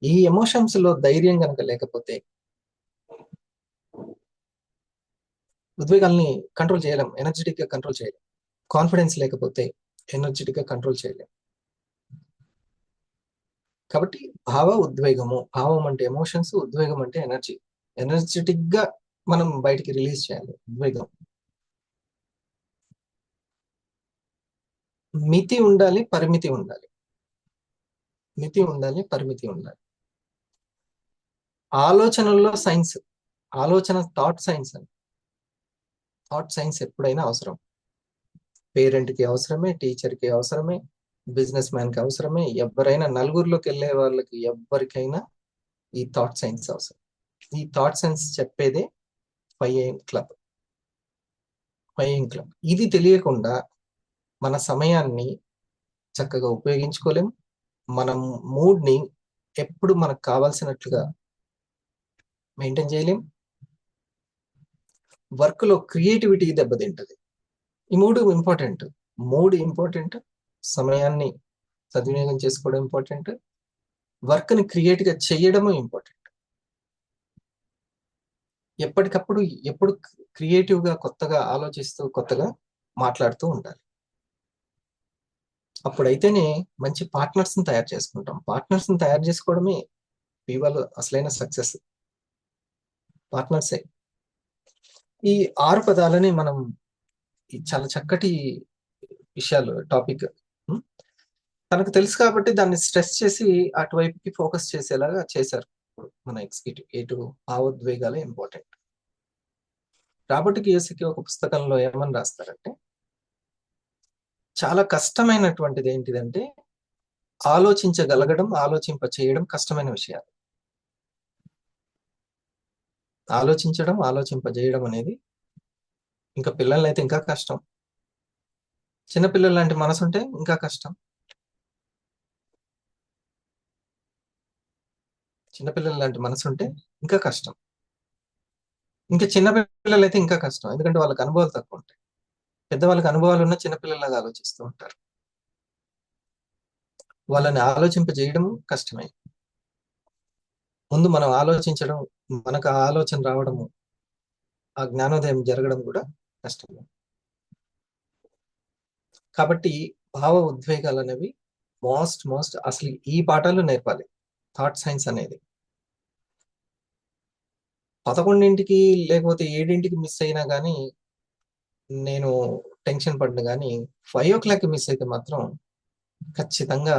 ఈ ఎమోషన్స్ లో ధైర్యం కనుక లేకపోతే ఉద్వేగాల్ని కంట్రోల్ చేయలేం, ఎనర్జెటిక్ గా కంట్రోల్ చేయలేం. కాన్ఫిడెన్స్ లేకపోతే ఎనర్జెటిక్ గా కంట్రోల్ చేయలేం. కాబట్టి ఉద్వేగము, భావం అంటే ఎమోషన్స్, ఉద్వేగం అంటే ఎనర్జీ. ఎనర్జెటిక్ గా మనం బయటికి రిలీజ్ చేయాలి ఉద్వేగం. మితి ఉండాలి, పరిమితి ఉండాలి. పరిమితి ఉండాలి. ఆలోచనల్లో సైన్స్, ఆలోచన థాట్ సైన్స్ అని. థాట్ సైన్స్ ఎప్పుడైనా అవసరం. పేరెంట్ కి అవసరమే, టీచర్ కి అవసరమే, బిజినెస్ మ్యాన్ కి అవసరమే, ఎవరైనా నలుగురిలోకి వెళ్ళే వాళ్ళకి ఎవరికైనా ఈ థాట్ సైన్స్ అవసరం. ఈ థాట్ సైన్స్ చెప్పేదే 5am క్లబ్. ఇది తెలియకుండా మన సమయాన్ని చక్కగా ఉపయోగించుకోలేం. మనం మూడ్ ని ఎప్పుడు మనకు కావాల్సినట్లుగా మెయింటైన్ చేయలేం. వర్క్ లో క్రియేటివిటీ దెబ్బతింటది. ఈ మూడు ఇంపార్టెంట్. సమయాన్ని సద్వినియోగం చేసుకోవడం ఇంపార్టెంట్. వర్క్ ని క్రియేట్ గా చేయడము ఇంపార్టెంట్. ఎప్పటికప్పుడు ఎప్పుడు క్రియేటివ్ గా కొత్తగా ఆలోచిస్తూ, కొత్తగా మాట్లాడుతూ ఉండాలి. అప్పుడైతేనే మంచి పార్ట్నర్స్ ని తయారు చేసుకుంటాం. పార్ట్నర్స్ ని తయారు చేసుకోవడమే వివాలో అసలైన సక్సెస్. పార్ట్నర్సే. ఈ 6 పదాలని మనం చాలా చక్కటి విషయాలు, టాపిక్ తనకు తెలుసు కాబట్టి దాన్ని స్ట్రెస్ చేసి అటువైపుకి ఫోకస్ చేసేలాగా చేశారు మన ఎగ్జిక్యూటివ్. ఎటు భావోద్వేగాలే ఇంపార్టెంట్. రాబర్ట్ కియోసకి ఒక పుస్తకంలో ఏమని రాస్తారంటే, చాలా కష్టమైనటువంటిది ఏంటిదంటే ఆలోచించగలగడం, ఆలోచింప చేయడం కష్టమైన విషయాలు. ఆలోచించడం, ఆలోచింపజేయడం అనేది ఇంకా పిల్లల్ని అయితే ఇంకా కష్టం. చిన్నపిల్లల లాంటి మనసు ఉంటే ఇంకా కష్టం. చిన్నపిల్లల లాంటి మనసు ఉంటే ఇంకా కష్టం. ఇంకా చిన్నపిల్లలు అయితే ఇంకా కష్టం, ఎందుకంటే వాళ్ళకి అనుభవాలు తక్కువ ఉంటాయి. పెద్దవాళ్ళకి అనుభవాలు ఉన్న చిన్నపిల్లలాగా ఆలోచిస్తూ ఉంటారు. వాళ్ళని ఆలోచింపజేయడం కష్టమే. ముందు మనం ఆలోచించడం, మనకు ఆ ఆలోచన రావడము, ఆ జ్ఞానోదయం జరగడం కూడా కష్టమే. కాబట్టి భావ ఉద్వేగాలు అనేవి మోస్ట్ అసలు ఈ పాఠాలు నేర్పాలి. థాట్ సైన్స్ అనేది 11ంటికి లేకపోతే 7ంటికి మిస్ అయినా కానీ నేను టెన్షన్ పడ్డా, కానీ 5 o'clock మిస్ అయితే మాత్రం ఖచ్చితంగా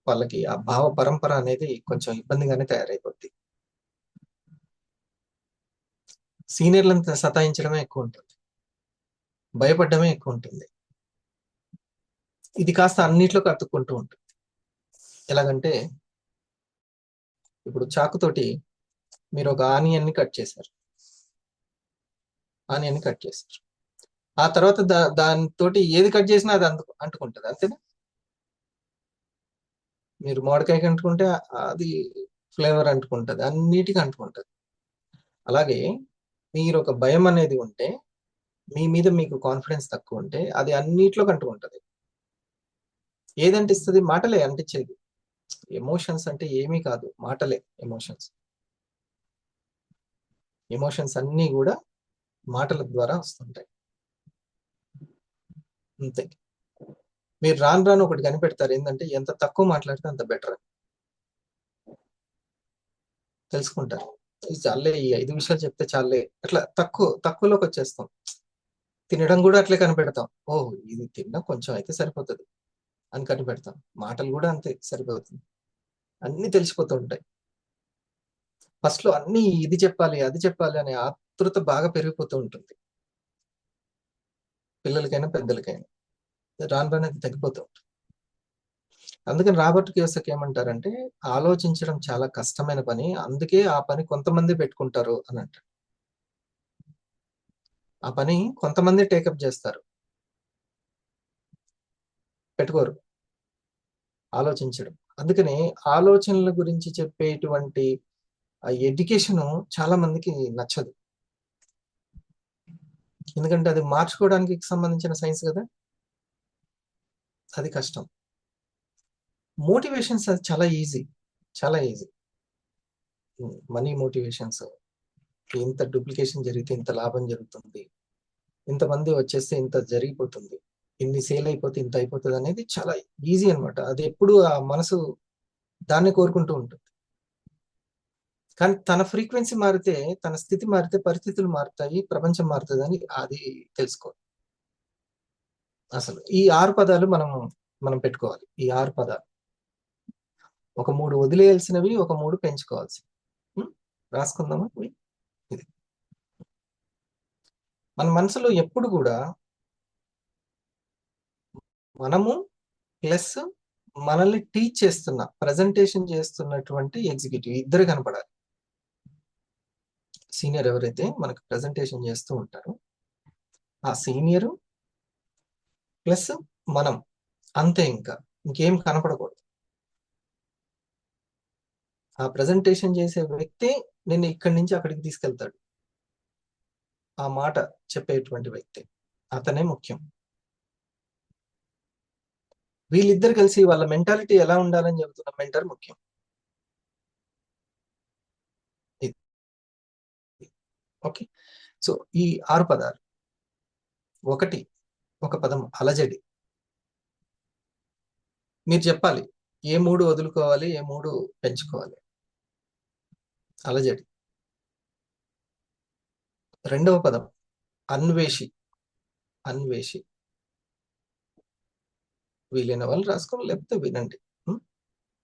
వాళ్ళకి ఆ భావ పరంపర అనేది కొంచెం ఇబ్బందిగానే తయారైపోద్ది. సీనియర్లను సతాయించడమే ఎక్కువ ఉంటుంది, భయపడడమే ఎక్కువ ఉంటుంది. ఇది కాస్త అన్నిట్లోకి అతుక్కుంటూ ఉంటుంది. ఎలాగంటే ఇప్పుడు చాకుతోటి మీరు ఒక ఆనియన్ని కట్ చేశారు. ఆ తర్వాత దానితోటి ఏది కట్ చేసినా అది అంటుకుంటుంది, అంతేనా? మీరు మామిడికాయకి అంటుకుంటే అది ఫ్లేవర్ అంటుకుంటది, అన్నిటికీ అంటుకుంటది. అలాగే మీరు ఒక భయం అనేది ఉంటే, మీ మీద మీకు కాన్ఫిడెన్స్ తక్కువ ఉంటే అది అన్నిట్లో అంటుకుంటది. ఏది అంటిస్తది? మాటలే అంటించేది. ఎమోషన్స్ అంటే ఏమీ కాదు, మాటలే ఎమోషన్స్. ఎమోషన్స్ అన్నీ కూడా మాటల ద్వారా వస్తుంటాయి. అంతే. మీరు రాను రాను ఒకటి కనిపెడతారు, ఏంటంటే ఎంత తక్కువ మాట్లాడితే అంత బెటర్ అని తెలుసుకుంటారు. ఇది చాలే, ఈ 5 విషయాలు చెప్తే చాలే, అట్లా తక్కువలోకి వచ్చేస్తాం. తినడం కూడా అట్లే కనిపెడతాం. ఓహ్, ఇది తిన్నా కొంచెం అయితే సరిపోతుంది అని కనిపెడతాం. మాటలు కూడా అంతే, సరిపోతుంది. అన్ని తెలిసిపోతూ ఉంటాయి. ఫస్ట్ లో అన్ని ఇది చెప్పాలి అది చెప్పాలి అనే ఆతృత బాగా పెరిగిపోతూ ఉంటుంది, పిల్లలకైనా పెద్దలకైనా. రాను రాను అది తగ్గిపోతూ ఉంటుంది. అందుకని రాబర్ట్ కియోసకి ఏమంటారంటే, ఆలోచించడం చాలా కష్టమైన పని, అందుకే ఆ పని కొంతమంది పెట్టుకుంటారు అని అంటారు. ఆ పని కొంతమంది టేకప్ చేస్తారు, పెట్టుకోరు ఆలోచించడం. అందుకని ఆలోచనల గురించి చెప్పేటువంటి ఆ ఎడ్యుకేషన్ చాలా మందికి నచ్చదు. ఎందుకంటే అది మార్చుకోవడానికి సంబంధించిన సైన్స్ కదా, అది కష్టం. మోటివేషన్స్ అది చాలా ఈజీ, చాలా ఈజీ. మనీ మోటివేషన్స్, ఇంత డూప్లికేషన్ జరిగితే ఇంత లాభం జరుగుతుంది, ఇంతమంది వచ్చేస్తే ఇంత జరిగిపోతుంది, ఇన్ని సేల్ అయిపోతే ఇంత అయిపోతుంది అనేది చాలా ఈజీ అన్నమాట. అది ఎప్పుడు ఆ మనసు దాన్ని కోరుకుంటూ ఉంటుంది. కానీ తన ఫ్రీక్వెన్సీ మారితే, తన స్థితి మారితే పరిస్థితులు మారుతాయి, ప్రపంచం మారుతుంది అని అది తెలుసుకో. అసలు ఈ 6 పదాలు మనం పెట్టుకోవాలి. ఈ 6 పదాలు, ఒక 3 వదిలేయాల్సినవి, ఒక 3 పెంచుకోవాల్సి. రాసుకుందామా? ఇది మన మనసులో ఎప్పుడు కూడా మనము ప్లస్ మనల్ని టీచ్ చేస్తున్న, ప్రజెంటేషన్ చేస్తున్నటువంటి ఎగ్జిక్యూటివ్ ఇద్దరు కనపడాలి. సీనియర్ ఎవరైతే మనకు ప్రజెంటేషన్ చేస్తూ ఉంటారో ఆ సీనియర్ ప్లస్ మనం, అంతే. ఇంకా ఇంకేం కనపడకూడదు. ఆ ప్రజెంటేషన్ చేసే వ్యక్తి నిన్ను ఇక్కడి నుంచి అక్కడికి తీసుకెళ్తాడు. ఆ మాట చెప్పేటువంటి వ్యక్తి, అతనే ముఖ్యం. వీళ్ళిద్దరు కలిసి వాళ్ళ మెంటాలిటీ ఎలా ఉండాలని చెబుతున్న మెంటర్ ముఖ్యం. ఓకే. సో ఈ 6 పదాలు. ఒక పదం అలజడి. మీరు చెప్పాలి ఏ 3 వదులుకోవాలి, ఏ 3 పెంచుకోవాలి. అలజడి. రెండవ పదం అన్వేషి. అన్వేషి. వీలైన వాళ్ళు రాసుకోండి, లేకపోతే వినండి.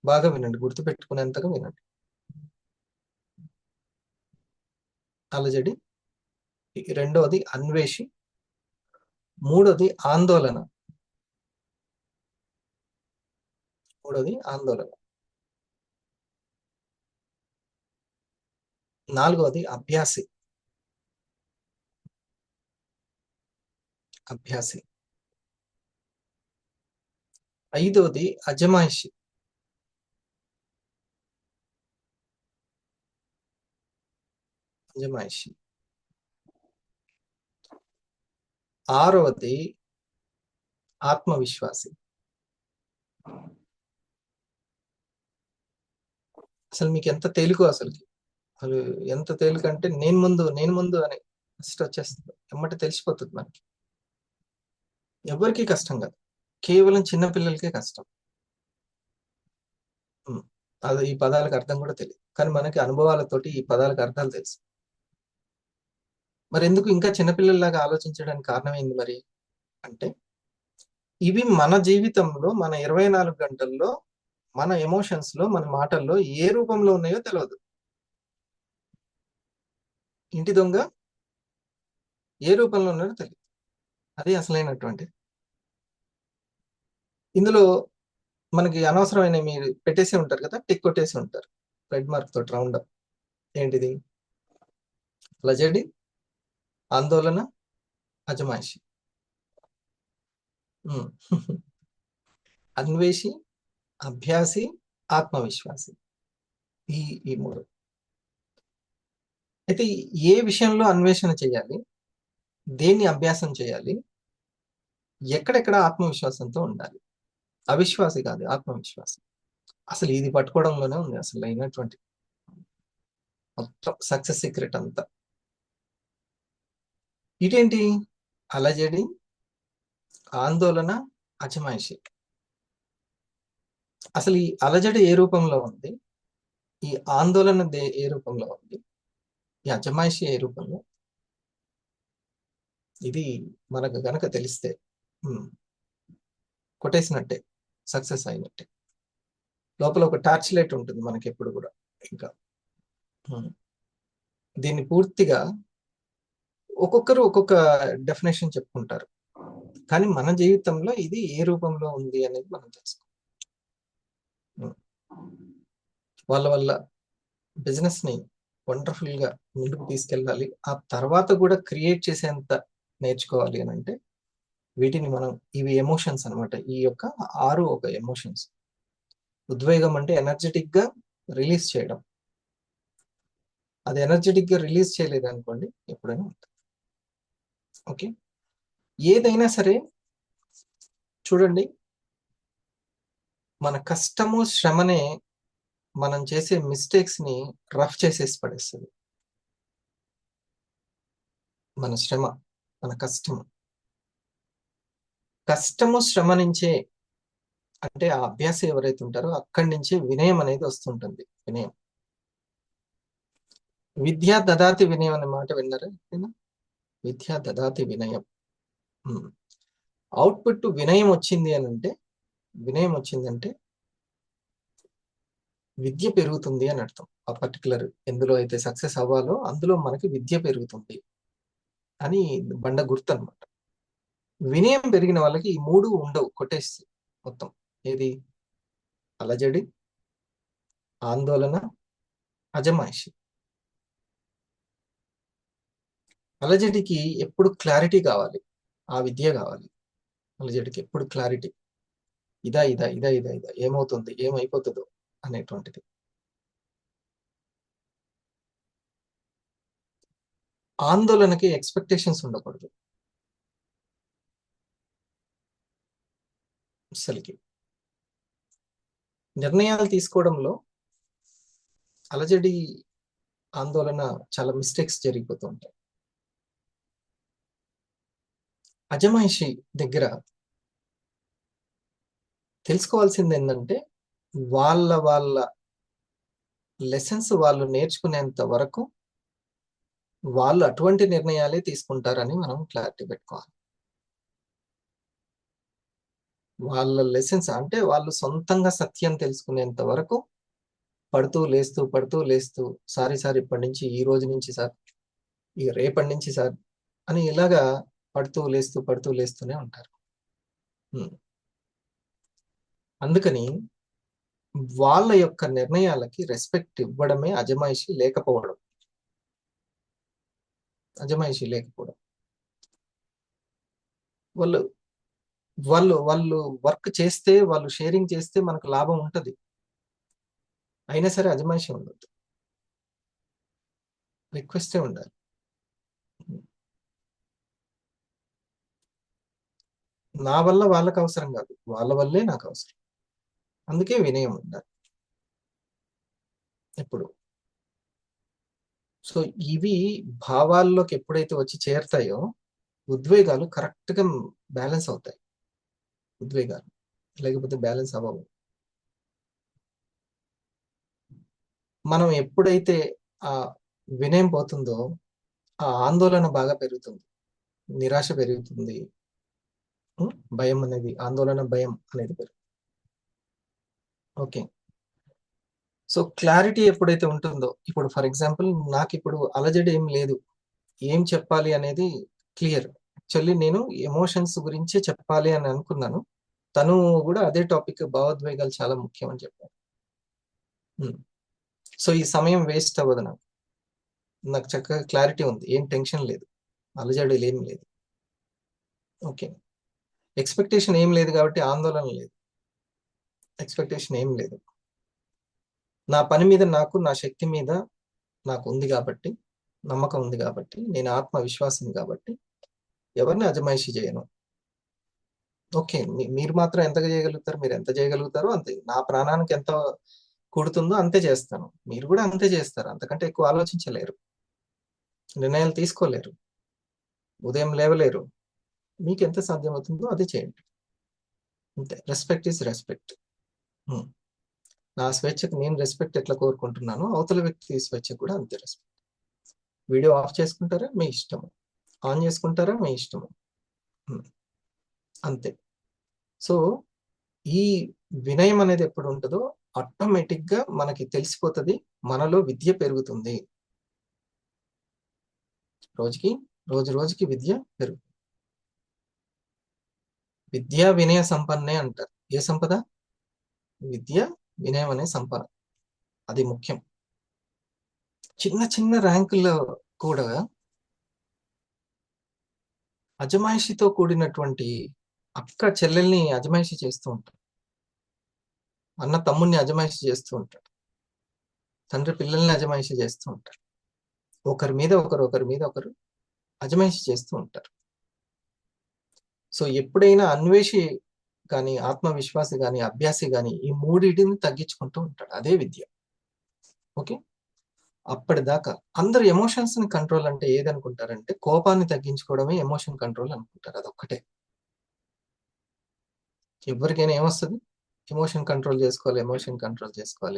బాగా వినండి, గుర్తుపెట్టుకునేంతగా వినండి. అలజడి. రెండవది అన్వేషి. మూడోది ఆందోళన. నాలుగవది అభ్యాసి. ఐదవది అజమాయిషి. ఆరవది ఆత్మవిశ్వాసి. అసలు మీకు ఎంత తేలికో, అసలు ఎంత తేలికంటే నేను ముందు అని ఫస్ట్ వచ్చేస్తుంది, ఎమ్మటి తెలిసిపోతుంది మనకి. ఎవరికి కష్టం కాదు, కేవలం చిన్న పిల్లలకే కష్టం. అది ఈ పదాలకు అర్థం కూడా తెలియదు, కానీ మనకి అనుభవాలతోటి ఈ పదాలకు అర్థాలు తెలుసు. మరి ఎందుకు ఇంకా చిన్నపిల్లల్లాగా ఆలోచించడానికి కారణం ఏంది మరి అంటే, ఇవి మన జీవితంలో, మన 24 గంటల్లో, మన ఎమోషన్స్ లో, మన మాటల్లో ఏ రూపంలో ఉన్నాయో తెలియదు. ఇంటి దొంగ ఏ రూపంలో ఉన్నారో తెలియదు. అది అసలైనటువంటి. ఇందులో మనకి అనవసరమైన మీరు పెట్టేసి ఉంటారు కదా, టిక్ కొట్టేసి ఉంటారు రెడ్ మార్క్ తోటి రౌండ్. ఏంటిది? అలజడి, ఆందోళన, అజమాయిషి. అన్వేషి, అభ్యాసి, ఆత్మవిశ్వాసి. ఈ ఈ మూడు. అయితే ఏ విషయంలో అన్వేషణ చేయాలి, దేన్ని అభ్యాసం చేయాలి, ఎక్కడెక్కడ ఆత్మవిశ్వాసంతో ఉండాలి. అవిశ్వాసి కాదు, ఆత్మవిశ్వాసం. అసలు ఇది పట్టుకోవడంలోనే ఉంది అసలు అయినటువంటి మొత్తం సక్సెస్ సీక్రెట్ అంతా. ఇటేంటి? అలజడి, ఆందోళన, అజమాయిషి. అసలు ఈ అలజడి ఏ రూపంలో ఉంది, ఈ ఆందోళన ఏ రూపంలో ఉంది, ఈ అజమాయిషి ఏ రూపంలో? ఇది మనకు గనక తెలిస్తే కొట్టేసినట్టే, సక్సెస్ అయినట్టే. లోపల ఒక టార్చ్ లైట్ ఉంటుంది మనకి ఎప్పుడు కూడా. ఇంకా దీన్ని పూర్తిగా ఒక్కొక్కరు ఒక్కొక్క డెఫినేషన్ చెప్పుకుంటారు, కానీ మన జీవితంలో ఇది ఏ రూపంలో ఉంది అనేది మనం తెలుసుకోవాలి. వాళ్ళ బిజినెస్ ని వండర్ఫుల్ గా ముందుకు తీసుకెళ్ళాలి. ఆ తర్వాత కూడా క్రియేట్ చేసేంత నేర్చుకోవాలి అని అంటే వీటిని మనం, ఇవి ఎమోషన్స్ అన్నమాట. ఈ యొక్క 6 ఒక ఎమోషన్స్. ఉద్వేగం అంటే ఎనర్జెటిక్ గా రిలీజ్ చేయడం. అది ఎనర్జెటిక్ గా రిలీజ్ చేయలేదు అనుకోండి, ఎప్పుడైనా ఉంటుంది. ఓకే, ఏదైనా సరే చూడండి, మన కష్టము శ్రమనే మనం చేసే మిస్టేక్స్ ని రఫ్ చేసేసి పడేస్తుంది. మన శ్రమ, మన కష్టము శ్రమ నుంచే, అంటే ఆ అభ్యాసం ఎవరైతే ఉంటారో అక్కడి నుంచే వినయం అనేది వస్తుంటుంది. వినయం. విద్యా దదాతి వినయం అనే మాట విన్నారా? విద్యా దదాతి వినయం. అవుట్పుట్ వినయం వచ్చింది అని అంటే, వినయం వచ్చిందంటే విద్య పెరుగుతుంది అని అర్థం. ఆ పర్టికులర్ ఎందులో అయితే సక్సెస్ అవ్వాలో అందులో మనకి విద్య పెరుగుతుంది అని బండ గుర్తు అనమాట. వినయం పెరిగిన వాళ్ళకి ఈ 3 ఉండవు, కొట్టేసి మొత్తం. ఏది? అలజడి, ఆందోళన, అజమాయిషి. అలజడికి ఎప్పుడు క్లారిటీ కావాలి, ఆ విద్య కావాలి. అలజడికి ఎప్పుడు క్లారిటీ, ఇదా ఇదా ఇదా ఇదా ఇదా ఏమవుతుంది, ఏమైపోతుందో అనేటువంటిది. ఆందోళనకి ఎక్స్పెక్టేషన్స్ ఉండకూడదు అసలుకి. నిర్ణయాలు తీసుకోవడంలో అలజడి, ఆందోళన చాలా మిస్టేక్స్ జరిగిపోతూ ఉంటాయి. అజమాయిషి దగ్గర తెలుసుకోవాల్సింది ఏంటంటే, వాళ్ళ లెసన్స్ వాళ్ళు నేర్చుకునేంత వరకు వాళ్ళు అటువంటి నిర్ణయాలే తీసుకుంటారని మనం క్లారిటీ పెట్టుకోవాలి. వాళ్ళ లెసన్స్ అంటే వాళ్ళు సొంతంగా సత్యం తెలుసుకునేంత వరకు పడుతూ లేస్తూ సారి ఇప్పటి నుంచి, ఈ రోజు నుంచి సార్, ఇక రేపటి నుంచి సార్ అని ఇలాగా పడుతూ లేస్తూనే ఉంటారు. అందుకని వాళ్ళ యొక్క నిర్ణయాలకి రెస్పెక్ట్ ఇవ్వడమే అజమాయిషి లేకపోవడం. వాళ్ళు వర్క్ చేస్తే, వాళ్ళు షేరింగ్ చేస్తే మనకు లాభం ఉంటది, అయినా సరే అజమాయిషి ఉండదు, రిక్వెస్టే ఉండాలి. నా వల్ల వాళ్ళకి అవసరం కాదు, వాళ్ళ వల్లే నాకు అవసరం. అందుకే వినయం ఉండాలి ఎప్పుడు. సో ఇవి భావాల్లోకి ఎప్పుడైతే వచ్చి చేరుతాయో ఉద్వేగాలు కరెక్ట్ గా బ్యాలెన్స్ అవుతాయి. ఉద్వేగాలు లేకపోతే బ్యాలెన్స్ అవ్వవు. మనం ఎప్పుడైతే ఆ వినయం పోతుందో ఆ ఆందోళన బాగా పెరుగుతుంది, నిరాశ పెరుగుతుంది, భయం అనేది, ఆందోళన, భయం అనేది పెరుగుతుంది. ఓకే, సో క్లారిటీ ఎప్పుడైతే ఉంటుందో, ఇప్పుడు ఫర్ ఎగ్జాంపుల్ నాకు ఇప్పుడు అలజడి ఏం లేదు, ఏం చెప్పాలి అనేది క్లియర్. యాక్చువల్లీ నేను ఎమోషన్స్ గురించే చెప్పాలి అని అనుకున్నాను. తను కూడా అదే టాపిక్, భావోద్వేగాలు చాలా ముఖ్యం అని చెప్పారు. సో ఈ సమయం వేస్ట్ అవ్వదు, నాకు చక్కగా క్లారిటీ ఉంది, ఏం టెన్షన్ లేదు, అలజడి ఏం లేదు. ఓకే, ఎక్స్పెక్టేషన్ ఏం లేదు కాబట్టి ఆందోళన లేదు, ఎక్స్పెక్టేషన్ ఏం లేదు. నా పని మీద నాకు, నా శక్తి మీద నాకు ఉంది కాబట్టి, నమ్మకం ఉంది కాబట్టి, నేను ఆత్మవిశ్వాసం కాబట్టి ఎవరిని అజమాయిషీ చేయను. ఓకే, మీరు మాత్రం ఎంత చేయగలుగుతారు, మీరు ఎంత చేయగలుగుతారో అంతే. నా ప్రాణానికి ఎంత కూడుతుందో అంతే చేస్తాను, మీరు కూడా అంతే చేస్తారు. అంతకంటే ఎక్కువ ఆలోచించలేరు, నిర్ణయాలు తీసుకోలేరు, ఉదయం లేవలేరు. మీకు ఎంత సాధ్యమవుతుందో అదే చేయండి, అంతే. Respect is respect. నా స్వేచ్ఛకు నేను రెస్పెక్ట్ ఎట్లా కోరుకుంటున్నానో అవతల వ్యక్తి స్వేచ్ఛ కూడా అంతే రెస్పెక్ట్. వీడియో ఆఫ్ చేసుకుంటారా మీ ఇష్టము, ఆన్ చేసుకుంటారా మీ ఇష్టము, అంతే. సో ఈ వినయం అనేది ఎప్పుడు ఉంటుందో ఆటోమేటిక్ గా మనకి తెలిసిపోతుంది, మనలో విద్య పెరుగుతుంది. రోజు రోజుకి విద్య పెరుగుతుంది. విద్యా వినయ సంపన్నే అంటారు. ఏ సంపద? విద్య వినయం అనే సంపద, అది ముఖ్యం. చిన్న చిన్న ర్యాంకుల్లో కూడా అజమాయిషితో కూడినటువంటి అక్క చెల్లెల్ని అజమాయిషి చేస్తూ ఉంటారు, అన్న తమ్ముడిని అజమాయిషి చేస్తూ ఉంటాడు, తండ్రి పిల్లల్ని అజమాయిషి చేస్తూ ఉంటారు. ఒకరి మీద ఒకరు అజమాయిషి చేస్తూ ఉంటారు. సో ఎప్పుడైనా అన్వేషి కానీ, ఆత్మవిశ్వాసి కానీ, అభ్యాసి కానీ ఈ మూడింటిని తగ్గించుకుంటూ ఉంటాడు, అదే విద్య. ఓకే, అప్పటిదాకా అందరు ఎమోషన్స్ ని కంట్రోల్ అంటే ఏదనుకుంటారంటే కోపాన్ని తగ్గించుకోవడమే ఎమోషన్ కంట్రోల్ అనుకుంటారు. అదొక్కటే. ఎవరికైనా ఏమొస్తుంది, ఎమోషన్ కంట్రోల్ చేసుకోవాలి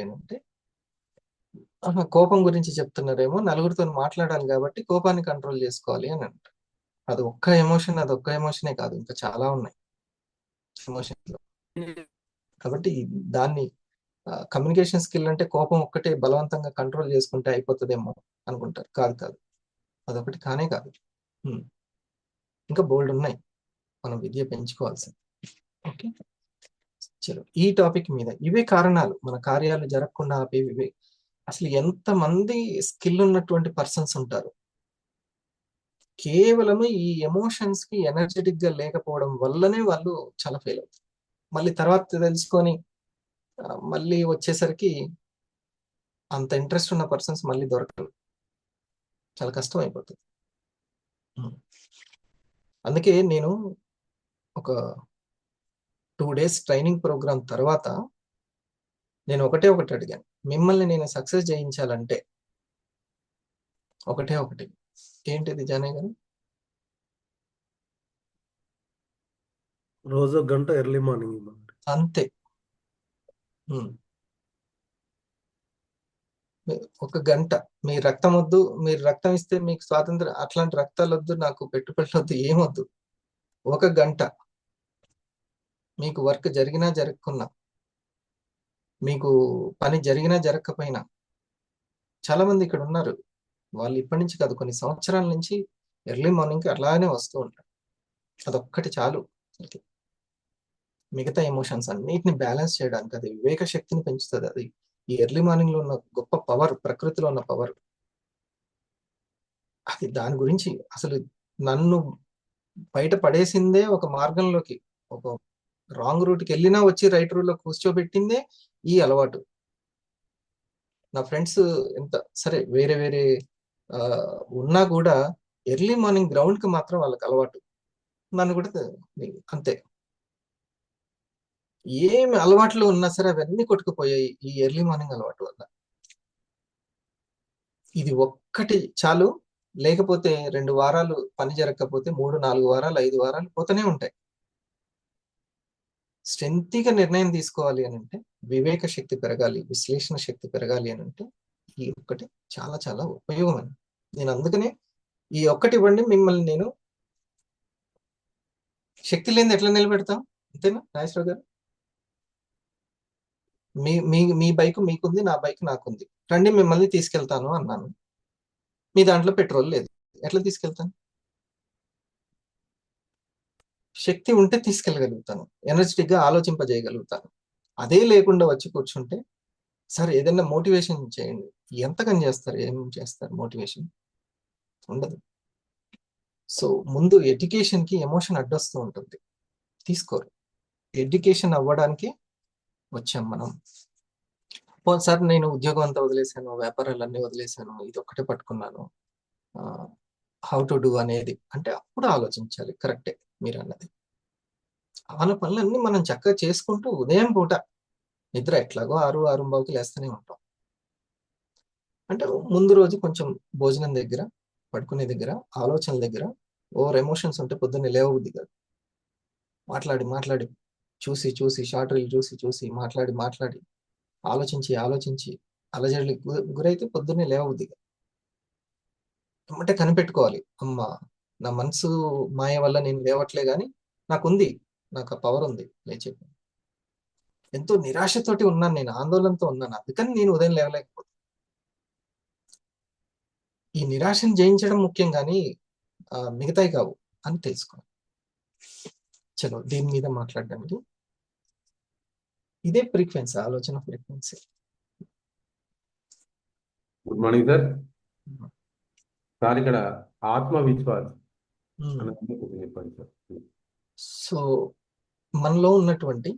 అని అంటే, కోపం గురించి చెప్తున్నారేమో, నలుగురితో మాట్లాడాలి కాబట్టి కోపాన్ని కంట్రోల్ చేసుకోవాలి అని అంటారు. అది ఒక్క ఎమోషనే కాదు, ఇంకా చాలా ఉన్నాయి ఎమోషన్స్ లో. కాబట్టి దాన్ని కమ్యూనికేషన్ స్కిల్ అంటే కోపం ఒక్కటే బలవంతంగా కంట్రోల్ చేసుకుంటే అయిపోతుందేమో అనుకుంటారు. కాదు, అదొకటి కానే కాదు. ఇంకా బోల్డ్ ఉన్నాయి మనం విద్య పెంచుకోవాల్సింది. ఓకే, చలో ఈ టాపిక్ మీద ఇవే కారణాలు మన కార్యాలు జరగకుండా ఆపేవి. అసలు ఎంతమంది స్కిల్ ఉన్నటువంటి పర్సన్స్ ఉంటారు, కేవలం ఈ ఎమోషన్స్ కి ఎనర్జెటిక్ గా లేకపోవడం వల్లనే వాళ్ళు చాలా ఫెయిల్ అవుతారు. మళ్ళీ తర్వాత తెలుసుకొని మళ్ళీ వచ్చేసరికి అంత ఇంట్రెస్ట్ ఉన్న పర్సన్స్ మళ్ళీ దొరకరు, చాలా కష్టం అయిపోతుంది. అందుకే నేను ఒక 2 days ట్రైనింగ్ ప్రోగ్రామ్ తర్వాత నేను ఒకటి అడిగాను, మిమ్మల్ని నేను సక్సెస్ చేయించాలంటే ఒకటి ఏంటిది జానయ్య గారు? రోజు 1 గంట ఎర్లీ మార్నింగ్. అంతే. 1 గంట. మీ రక్తం వద్దు, మీరు రక్తం ఇస్తే మీకు స్వాతంత్రం, అట్లాంటి రక్తాలు వద్దు, నాకు పెట్టుబడులు ఏమొద్దు. 1 గంట మీకు వర్క్ జరిగినా జరగకున్నా, మీకు పని జరిగినా జరగకపోయినా, చాలా మంది ఇక్కడ ఉన్నారు, వాళ్ళు ఇప్పటి నుంచి కాదు కొన్ని సంవత్సరాల నుంచి ఎర్లీ మార్నింగ్కి అలానే వస్తూ ఉంటారు. అదొక్కటి చాలు. మిగతా ఎమోషన్స్ అన్నిటిని బ్యాలెన్స్ చేయడానికి అది వివేక శక్తిని పెంచుతుంది. అది ఈ ఎర్లీ మార్నింగ్ లో ఉన్న గొప్ప పవర్, ప్రకృతిలో ఉన్న పవర్. అది దాని గురించి అసలు నన్ను బయట పడేసిందే ఒక మార్గంలోకి, ఒక రాంగ్ రూట్కి వెళ్ళినా వచ్చి రైట్ రూట్ లో కూర్చోబెట్టిందే ఈ అలవాటు. నా ఫ్రెండ్స్ ఎంత సరే వేరే ఉన్నా కూడా ఎర్లీ మార్నింగ్ గ్రౌండ్ కి మాత్రం వాళ్ళకి అలవాటు. నన్ను కూడా అంతే. ఏమి అలవాట్లు ఉన్నా సరే అవన్నీ కొట్టుకుపోయాయి ఈ ఎర్లీ మార్నింగ్ అలవాటు వల్ల. ఇది ఒక్కటి చాలు. లేకపోతే 2 వారాలు పని జరగకపోతే 3, 4 వారాలు, 5 వారాలు పోతూనే ఉంటాయి. స్ట్రెంగ్త్గా నిర్ణయం తీసుకోవాలి అని అంటే, వివేక శక్తి పెరగాలి, విశ్లేషణ శక్తి పెరగాలి అని అంటే ఈ ఒక్కటి చాలా చాలా ఉపయోగమైనది. నేను అందుకనే ఈ ఒక్కటి ఇవ్వండి, మిమ్మల్ని నేను శక్తి లేని ఎట్లా నిలబెడతాం, అంతేనా నాగేశ్వర గారు? మీ బైక్ మీకుంది, నా బైక్ నాకుంది, రండి మిమ్మల్ని తీసుకెళ్తాను అన్నాను. మీ దాంట్లో పెట్రోల్ లేదు, ఎట్లా తీసుకెళ్తాను? శక్తి ఉంటే తీసుకెళ్ళగలుగుతాను, ఎనర్జెటిక్ గా ఆలోచింపజేయగలుగుతాను. అదే లేకుండా వచ్చి కూర్చుంటే, సార్ ఏదైనా మోటివేషన్ చేయండి, ఎంతకని చేస్తారు? ఏం చేస్తారు? మోటివేషన్ ఉండదు. సో ముందు ఎడ్యుకేషన్ కి ఎమోషన్ అడ్డొస్తూ ఉంటుంది, తీసుకోరు. ఎడ్యుకేషన్ అవ్వడానికి వచ్చాం మనం. సార్ నేను ఉద్యోగం అంతా వదిలేశాను, వ్యాపారాలన్నీ వదిలేశాను, ఇది ఒక్కటే పట్టుకున్నాను, హౌ టు డూ అనేది అంటే అప్పుడు ఆలోచించాలి. కరెక్టే మీరు అన్నది. మన పనులన్నీ మనం చక్కగా చేసుకుంటూ ఉదయం పూట నిద్ర ఎట్లాగో 6:05కి లేస్తూనే ఉంటాం. అంటే ముందు రోజు కొంచెం భోజనం దగ్గర, పడుకునే దగ్గర, ఆలోచనల దగ్గర ఓవర్ ఎమోషన్స్ ఉంటే పొద్దున్నే లేవబుద్ధి కాదు. మాట్లాడి మాట్లాడి చూసి షార్ట్ రీల్ చూసి మాట్లాడి ఆలోచించి అలజడికి గురైతే పొద్దున్నే లేవబుద్ధి కాదు. అంటే కనిపెట్టుకోవాలి, అమ్మ నా మనసు మాయ వల్ల నేను లేవట్లే కానీ నాకుంది, నాకు ఆ పవర్ ఉంది లేచే. ఎంతో నిరాశతోటి ఉన్నాను, నేను ఆందోళనతో ఉన్నాను, అందుకని నేను ఉదయం లేవలేకపోతున్నాను. ఈ నిరాశను జయించడం ముఖ్యం కానీ మిగతాయి కావు అని తెలుసుకోవాలి. చలో దీని మీద మాట్లాడడానికి ఇదే ఫ్రీక్వెన్సీ, ఆలోచన frequency. Good morning sir. Sir ఇక్కడ ఆత్మవిశ్వాసం అనేది కొంచెం చెప్పండి సార్. సో మనలో ఉన్నటువంటి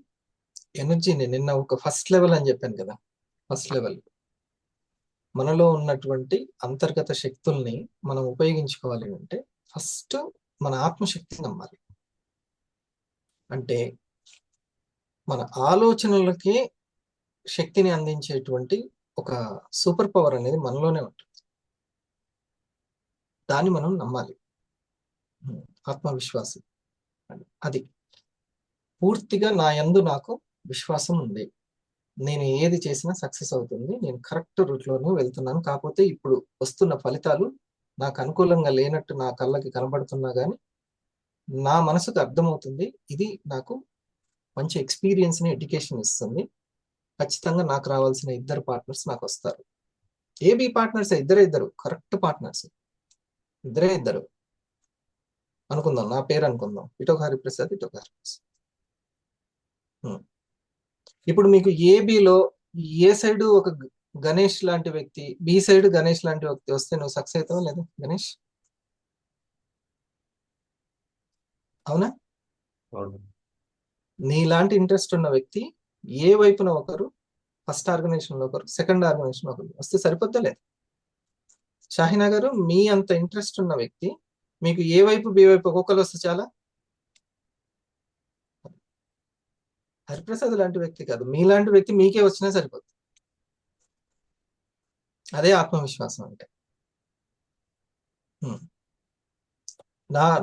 ఎనర్జీని నిన్న ఒక ఫస్ట్ లెవెల్ అని చెప్పాను కదా, ఫస్ట్ లెవెల్ మనలో ఉన్నటువంటి అంతర్గత శక్తుల్ని మనం ఉపయోగించుకోవాలి అంటే ఫస్ట్ మన ఆత్మశక్తిని నమ్మాలి. అంటే మన ఆలోచనలకి శక్తిని అందించేటువంటి ఒక సూపర్ పవర్ అనేది మనలోనే ఉంటుంది, దాన్ని మనం నమ్మాలి. ఆత్మవిశ్వాసం అది పూర్తిగా నా యందు నాకు విశ్వాసం ఉంది, నేను ఏది చేసినా సక్సెస్ అవుతుంది, నేను కరెక్ట్ రూట్లోనే వెళ్తున్నాను, కాకపోతే ఇప్పుడు వస్తున్న ఫలితాలు నాకు అనుకూలంగా లేనట్టు నా కళ్ళకి కనబడుతున్నా కానీ నా మనసుకు అర్థమవుతుంది, ఇది నాకు మంచి ఎక్స్పీరియన్స్ని ఎడ్యుకేషన్ ఇస్తుంది, ఖచ్చితంగా నాకు రావాల్సిన 2 పార్ట్నర్స్ నాకు వస్తారు. ఏబీ పార్ట్నర్స్ ఇద్దరు కరెక్ట్ పార్ట్నర్స్, ఇద్దరు అనుకుందాం, నా పేరు అనుకుందాం, ఇటొక హరిప్రసాద్, ఇటొక హరిప్రసాద్. ఇప్పుడు మీకు ఏబిలో ఏ సైడ్ ఒక గణేష్ లాంటి వ్యక్తి, బి సైడ్ గణేష్ లాంటి వ్యక్తి వస్తే నువ్వు సక్సెస్ అవుతావా లేదా గణేష్? అవునా? నీలాంటి ఇంట్రెస్ట్ ఉన్న వ్యక్తి ఏ వైపున ఒకరు, ఫస్ట్ ఆర్గనైజేషన్ లో ఒకరు, సెకండ్ ఆర్గనైజేషన్ ఒకరు వస్తే సరిపోద్దా లేదు? షాహినా గారు, మీ అంత ఇంట్రెస్ట్ ఉన్న వ్యక్తి మీకు ఏ వైపు బి వైపు ఒక్కొక్కరు వస్తే చాలా. హరిప్రసాద్ లాంటి వ్యక్తి కాదు, మీలాంటి వ్యక్తి మీకే వచ్చినా సరిపోతుంది. అదే ఆత్మవిశ్వాసం అంటే.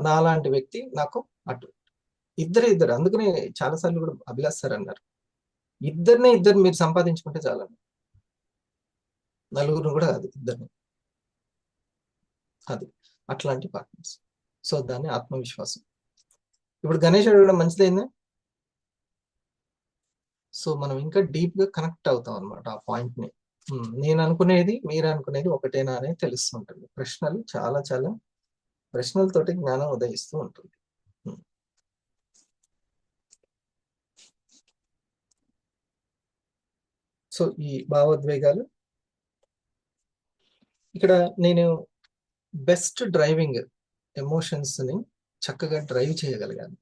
నాలాంటి వ్యక్తి నాకు అటు ఇద్దరు, అందుకనే చాలాసార్లు కూడా అభిలాష్ సార్ అన్నారు, ఇద్దరు మీరు సంపాదించుకుంటే చాలండి, నలుగురు కూడా కాదు, ఇద్దరిని. అది అట్లాంటి పార్ట్నర్స్. సో దాన్ని ఆత్మవిశ్వాసం. ఇప్పుడు గణేష్ అడగడం మంచిదైందా? సో మనం ఇంకా డీప్ గా కనెక్ట్ అవుతాం అనమాట ఆ పాయింట్ ని. నేను అనుకునేది మీరు అనుకునేది ఒకటేనా అనేది తెలుస్తుంటుంది. ప్రశ్నలు చాలా ప్రశ్నలతోటి జ్ఞానం ఉదయిస్తూ ఉంటుంది. సో ఈ భావోద్వేగాలు ఇక్కడ నేను బెస్ట్ డ్రైవింగ్ ఎమోషన్స్ ని చక్కగా డ్రైవ్ చేయగలిగాను.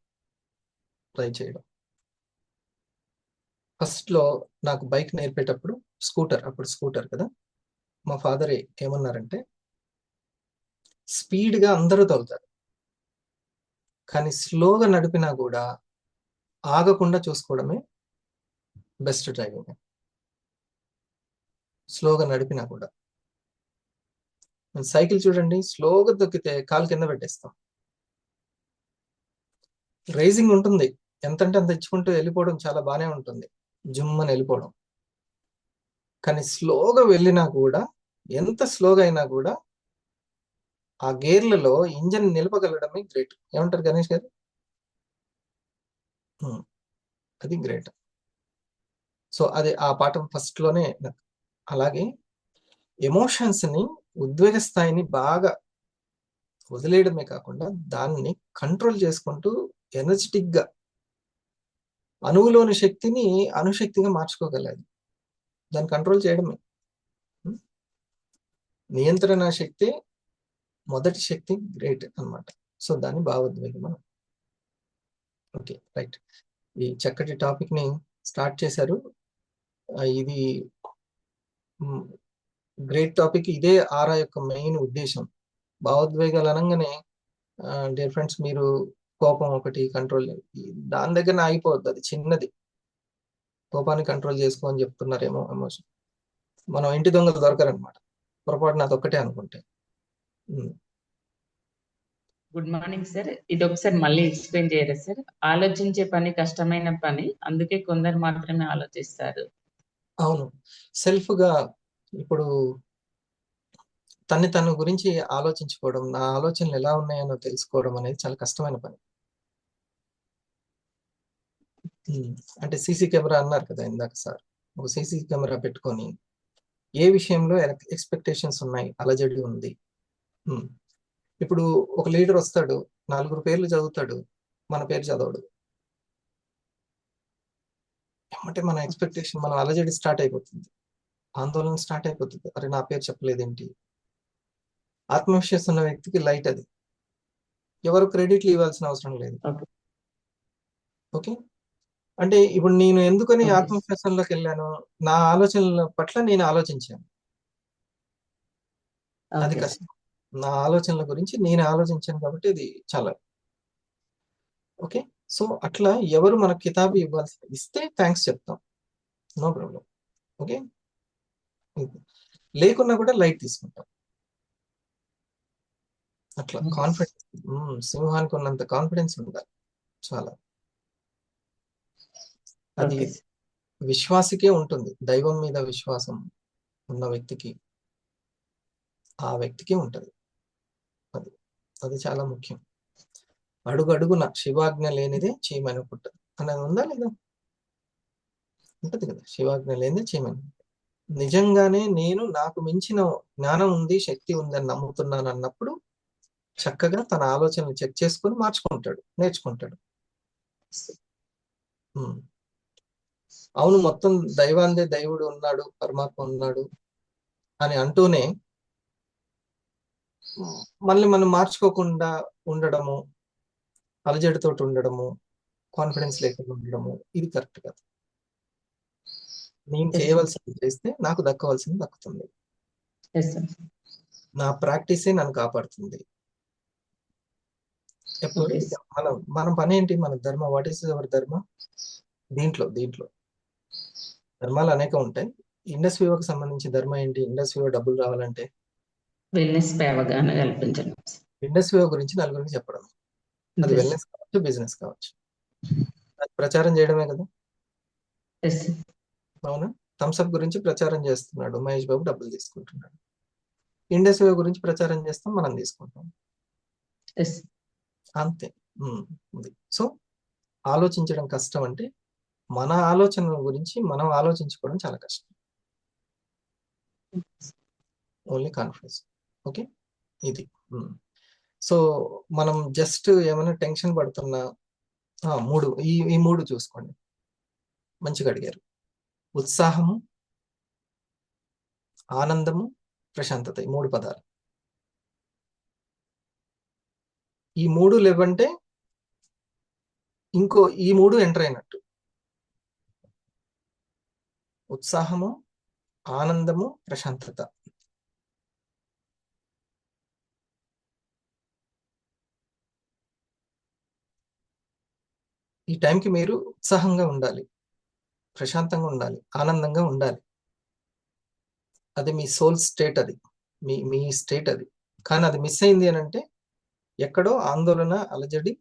డ్రైవ్ చేయడం ఫస్ట్ లో నాకు బైక్ నేర్పేటప్పుడు అప్పుడు స్కూటర్ కదా, మా ఫాదర్ ఏమన్నారంటే స్పీడ్గా అందరూ తోలుతారు కానీ స్లోగా నడిపినా కూడా ఆగకుండా చూసుకోవడమే బెస్ట్ డ్రైవింగ్. స్లోగా నడిపినా కూడా, సైకిల్ చూడండి, స్లోగా దొక్కితే కాలు కింద పెట్టేస్తాం. రేసింగ్ ఉంటుంది, ఎంతంటే అంత ఇచ్చుకుంటూ వెళ్ళిపోవడం చాలా బాగానే ఉంటుంది, జుమ్మని వెళ్ళిపోవడం. కానీ స్లోగా వెళ్ళినా కూడా, ఎంత స్లోగా అయినా కూడా ఆ గేర్లలో ఇంజన్ నిలపగలడమే గ్రేట్. ఏమంటారు గణేష్ గారు? అది గ్రేట్. సో అది ఆ పాఠం ఫస్ట్ లోనే. అలాగే ఎమోషన్స్ ని, ఉద్వేగ స్థాయిని బాగా వదిలేయడమే కాకుండా దాన్ని కంట్రోల్ చేసుకుంటూ ఎనర్జెటిక్ గా అణువులోని శక్తిని అణుశక్తిగా మార్చుకోగలదు. దాన్ని కంట్రోల్ చేయడమే. నియంత్రణ శక్తి మొదటి శక్తి, గ్రేట్ అన్నమాట. సో దాన్ని భావోద్వేగం మనం. ఓకే రైట్, ఈ చక్కటి టాపిక్ ని స్టార్ట్ చేశారు. ఇది గ్రేట్ టాపిక్. ఇదే ఆరా యొక్క మెయిన్ ఉద్దేశం. భావోద్వేగాలు అనగానే డియర్ ఫ్రెండ్స్, మీరు కోపం ఒకటి కంట్రోల్, దాని దగ్గర ఆగిపోవద్దు. అది చిన్నది. కోపాన్ని కంట్రోల్ చేసుకో అని చెప్తున్నారేమో ఎమోషన్. మనం ఇంటి దొంగలు దొరకరనమాట. పొరపాటున అదొక్కటే అనుకుంటే. ఉమ్. Good morning sir. ఇది ఒకసారి మళ్ళీ ఎక్స్ప్లెయిన్ చేయరా సార్? ఆలోచించే పని కష్టమైన పని, అందుకే కొందరు మాత్రమే ఆలోచిస్తారు. అవును. సెల్ఫ్ గా ఇప్పుడు తను గురించి ఆలోచించుకోవడం, నా ఆలోచనలు ఎలా ఉన్నాయనో తెలుసుకోవడం అనేది చాలా కష్టమైన పని. అంటే సీసీ కెమెరా అన్నారు కదా ఇందాక సార్. ఒక సీసీ కెమెరా పెట్టుకొని ఏ విషయంలో ఎక్స్పెక్టేషన్స్ ఉన్నాయి, అలజడి ఉంది. ఇప్పుడు ఒక లీడర్ వస్తాడు, 4 పేర్లు చదువుతాడు, మన పేరు చదవడు. ఏమంటే మన ఎక్స్పెక్టేషన్, మన అలజడి స్టార్ట్ అయిపోతుంది, ఆందోళన స్టార్ట్ అయిపోతుంది. అరే నా పేరు చెప్పలేదేంటి. ఆత్మవిశ్వాసం ఉన్న వ్యక్తికి లైట్ అది. ఎవరు క్రెడిట్లు ఇవ్వాల్సిన అవసరం లేదు. Okay. ఓకే. అంటే ఇప్పుడు నేను ఎందుకని Okay. ఆత్మవిశ్వాసంలోకి వెళ్ళాను, నా ఆలోచనల పట్ల నేను ఆలోచించాను. అది Okay. కష్టం. నా ఆలోచనల గురించి నేను ఆలోచించాను కాబట్టి ఇది చాలా ఓకే. సో అట్లా ఎవరు మనకు కితాబు ఇస్తే థ్యాంక్స్ చెప్తాం, నో ప్రాబ్లం. ఓకే. లేకున్నా కూడా లైట్ తీసుకుంటాం. అట్లా Okay. కాన్ఫిడెన్స్, సింహానికి ఉన్నంత కాన్ఫిడెన్స్ ఉండాలి చాలా. అది Okay. విశ్వాసికే ఉంటుంది. దైవం మీద విశ్వాసం ఉన్న వ్యక్తికి, ఆ వ్యక్తికి ఉంటుంది. అది అది చాలా ముఖ్యం. అడుగు అడుగున శివాజ్ఞ లేనిదే చీమని పుట్టదు అనేది ఉందా లేదా? ఉంటది కదా, శివాజ్ఞ లేనిదే చీమని. నిజంగానే నేను నాకు మించిన జ్ఞానం ఉంది, శక్తి ఉందని నమ్ముతున్నాను అన్నప్పుడు చక్కగా తన ఆలోచనలు చెక్ చేసుకొని మార్చుకుంటాడు, నేర్చుకుంటాడు. అవును, మొత్తం దైవాందే, దైవుడు ఉన్నాడు, పరమాత్మ ఉన్నాడు అని అంటూనే మళ్ళీ మనం మార్చుకోకుండా ఉండడము, అలజడితో ఉండడము, కాన్ఫిడెన్స్ లేకుండా ఉండడము, ఇది కరెక్ట్ కాదు. నేను Yes, sir. చేయవలసింది చేస్తే నాకు దక్కవలసింది దక్కుతుంది. Yes, sir. నా ప్రాక్టీసే నన్ను కాపాడుతుంది. ఎప్పుడు Okay. మన పని ఏంటి? మన ధర్మ, వాట్ ఈస్ అవర్ ధర్మ? దీంట్లో ధర్మాలు అనేక ఉంటాయి. ఇండస్ వివోకి సంబంధించి ధర్మ ఏంటి? ఇండస్ వివో డబ్బులు రావాలంటే వెల్నెస్ పై అవగాహన కల్పించండి. ఇండస్ వివో గురించి నలుగురికి చెప్పడం. అది Yes. వెల్నెస్ కావచ్చు, బిజినెస్ కావచ్చు, అది ప్రచారం చేయడమే కదా. Yes, sir. అవునా? థమ్స్అప్ గురించి ప్రచారం చేస్తున్నాడు, మహేష్ బాబు డబ్బులు తీసుకుంటున్నాడు. ఇండస్ వివో గురించి ప్రచారం చేస్తాం, మనం తీసుకుంటాం. Yes. అంతే. ఉంది. సో ఆలోచించడం కష్టం అంటే మన ఆలోచనల గురించి మనం ఆలోచించుకోవడం చాలా కష్టం. Only confidence. ఓకే. ఇది. సో మనం జస్ట్ ఏమైనా టెన్షన్ పడుతున్నా, ఈ 3 చూసుకోండి. మంచిగా అడిగారు. ఉత్సాహము, ఆనందము, ప్రశాంతత, ఈ 3 పదాలు. ఈ 3 లేవంటే ఇంకో ఈ 3 ఎంటర్ అయినట్టు. ఉత్సాహము, ఆనందము, ప్రశాంతత. ఈ టైంకి మీరు ఉత్సాహంగా ఉండాలి, ప్రశాంతంగా ఉండాలి, ఆనందంగా ఉండాలి. అది మీ సోల్ స్టేట్, అది మీ స్టేట్ అది. కానీ అది మిస్ అయింది అని అంటే ఎక్కడో ఆందోళన, అలజడి,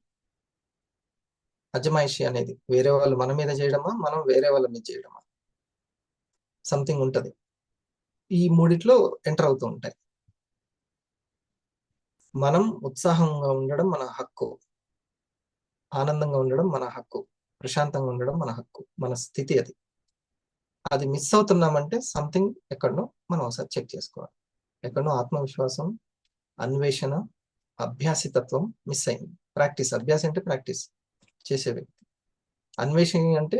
అజమాయిషి అనేది వేరే వాళ్ళు మన మీద చేయడమా, మనం వేరే వాళ్ళ మీద చేయడమా, సంథింగ్ ఉంటుంది. ఈ 3 ఎంటర్ అవుతూ ఉంటాయి. మనం ఉత్సాహంగా ఉండడం మన హక్కు, ఆనందంగా ఉండడం మన హక్కు, ప్రశాంతంగా ఉండడం మన హక్కు, మన స్థితి అది. అది మిస్ అవుతున్నామంటే సంథింగ్ ఎక్కడనో మనం ఒకసారి చెక్ చేసుకోవాలి. ఎక్కడనో ఆత్మవిశ్వాసం, అన్వేషణ, అభ్యాసితత్వం మిస్ అయింది. ప్రాక్టీస్, అభ్యాసం అంటే ప్రాక్టీస్ చేసే వ్యక్తి, అన్వేషణ అంటే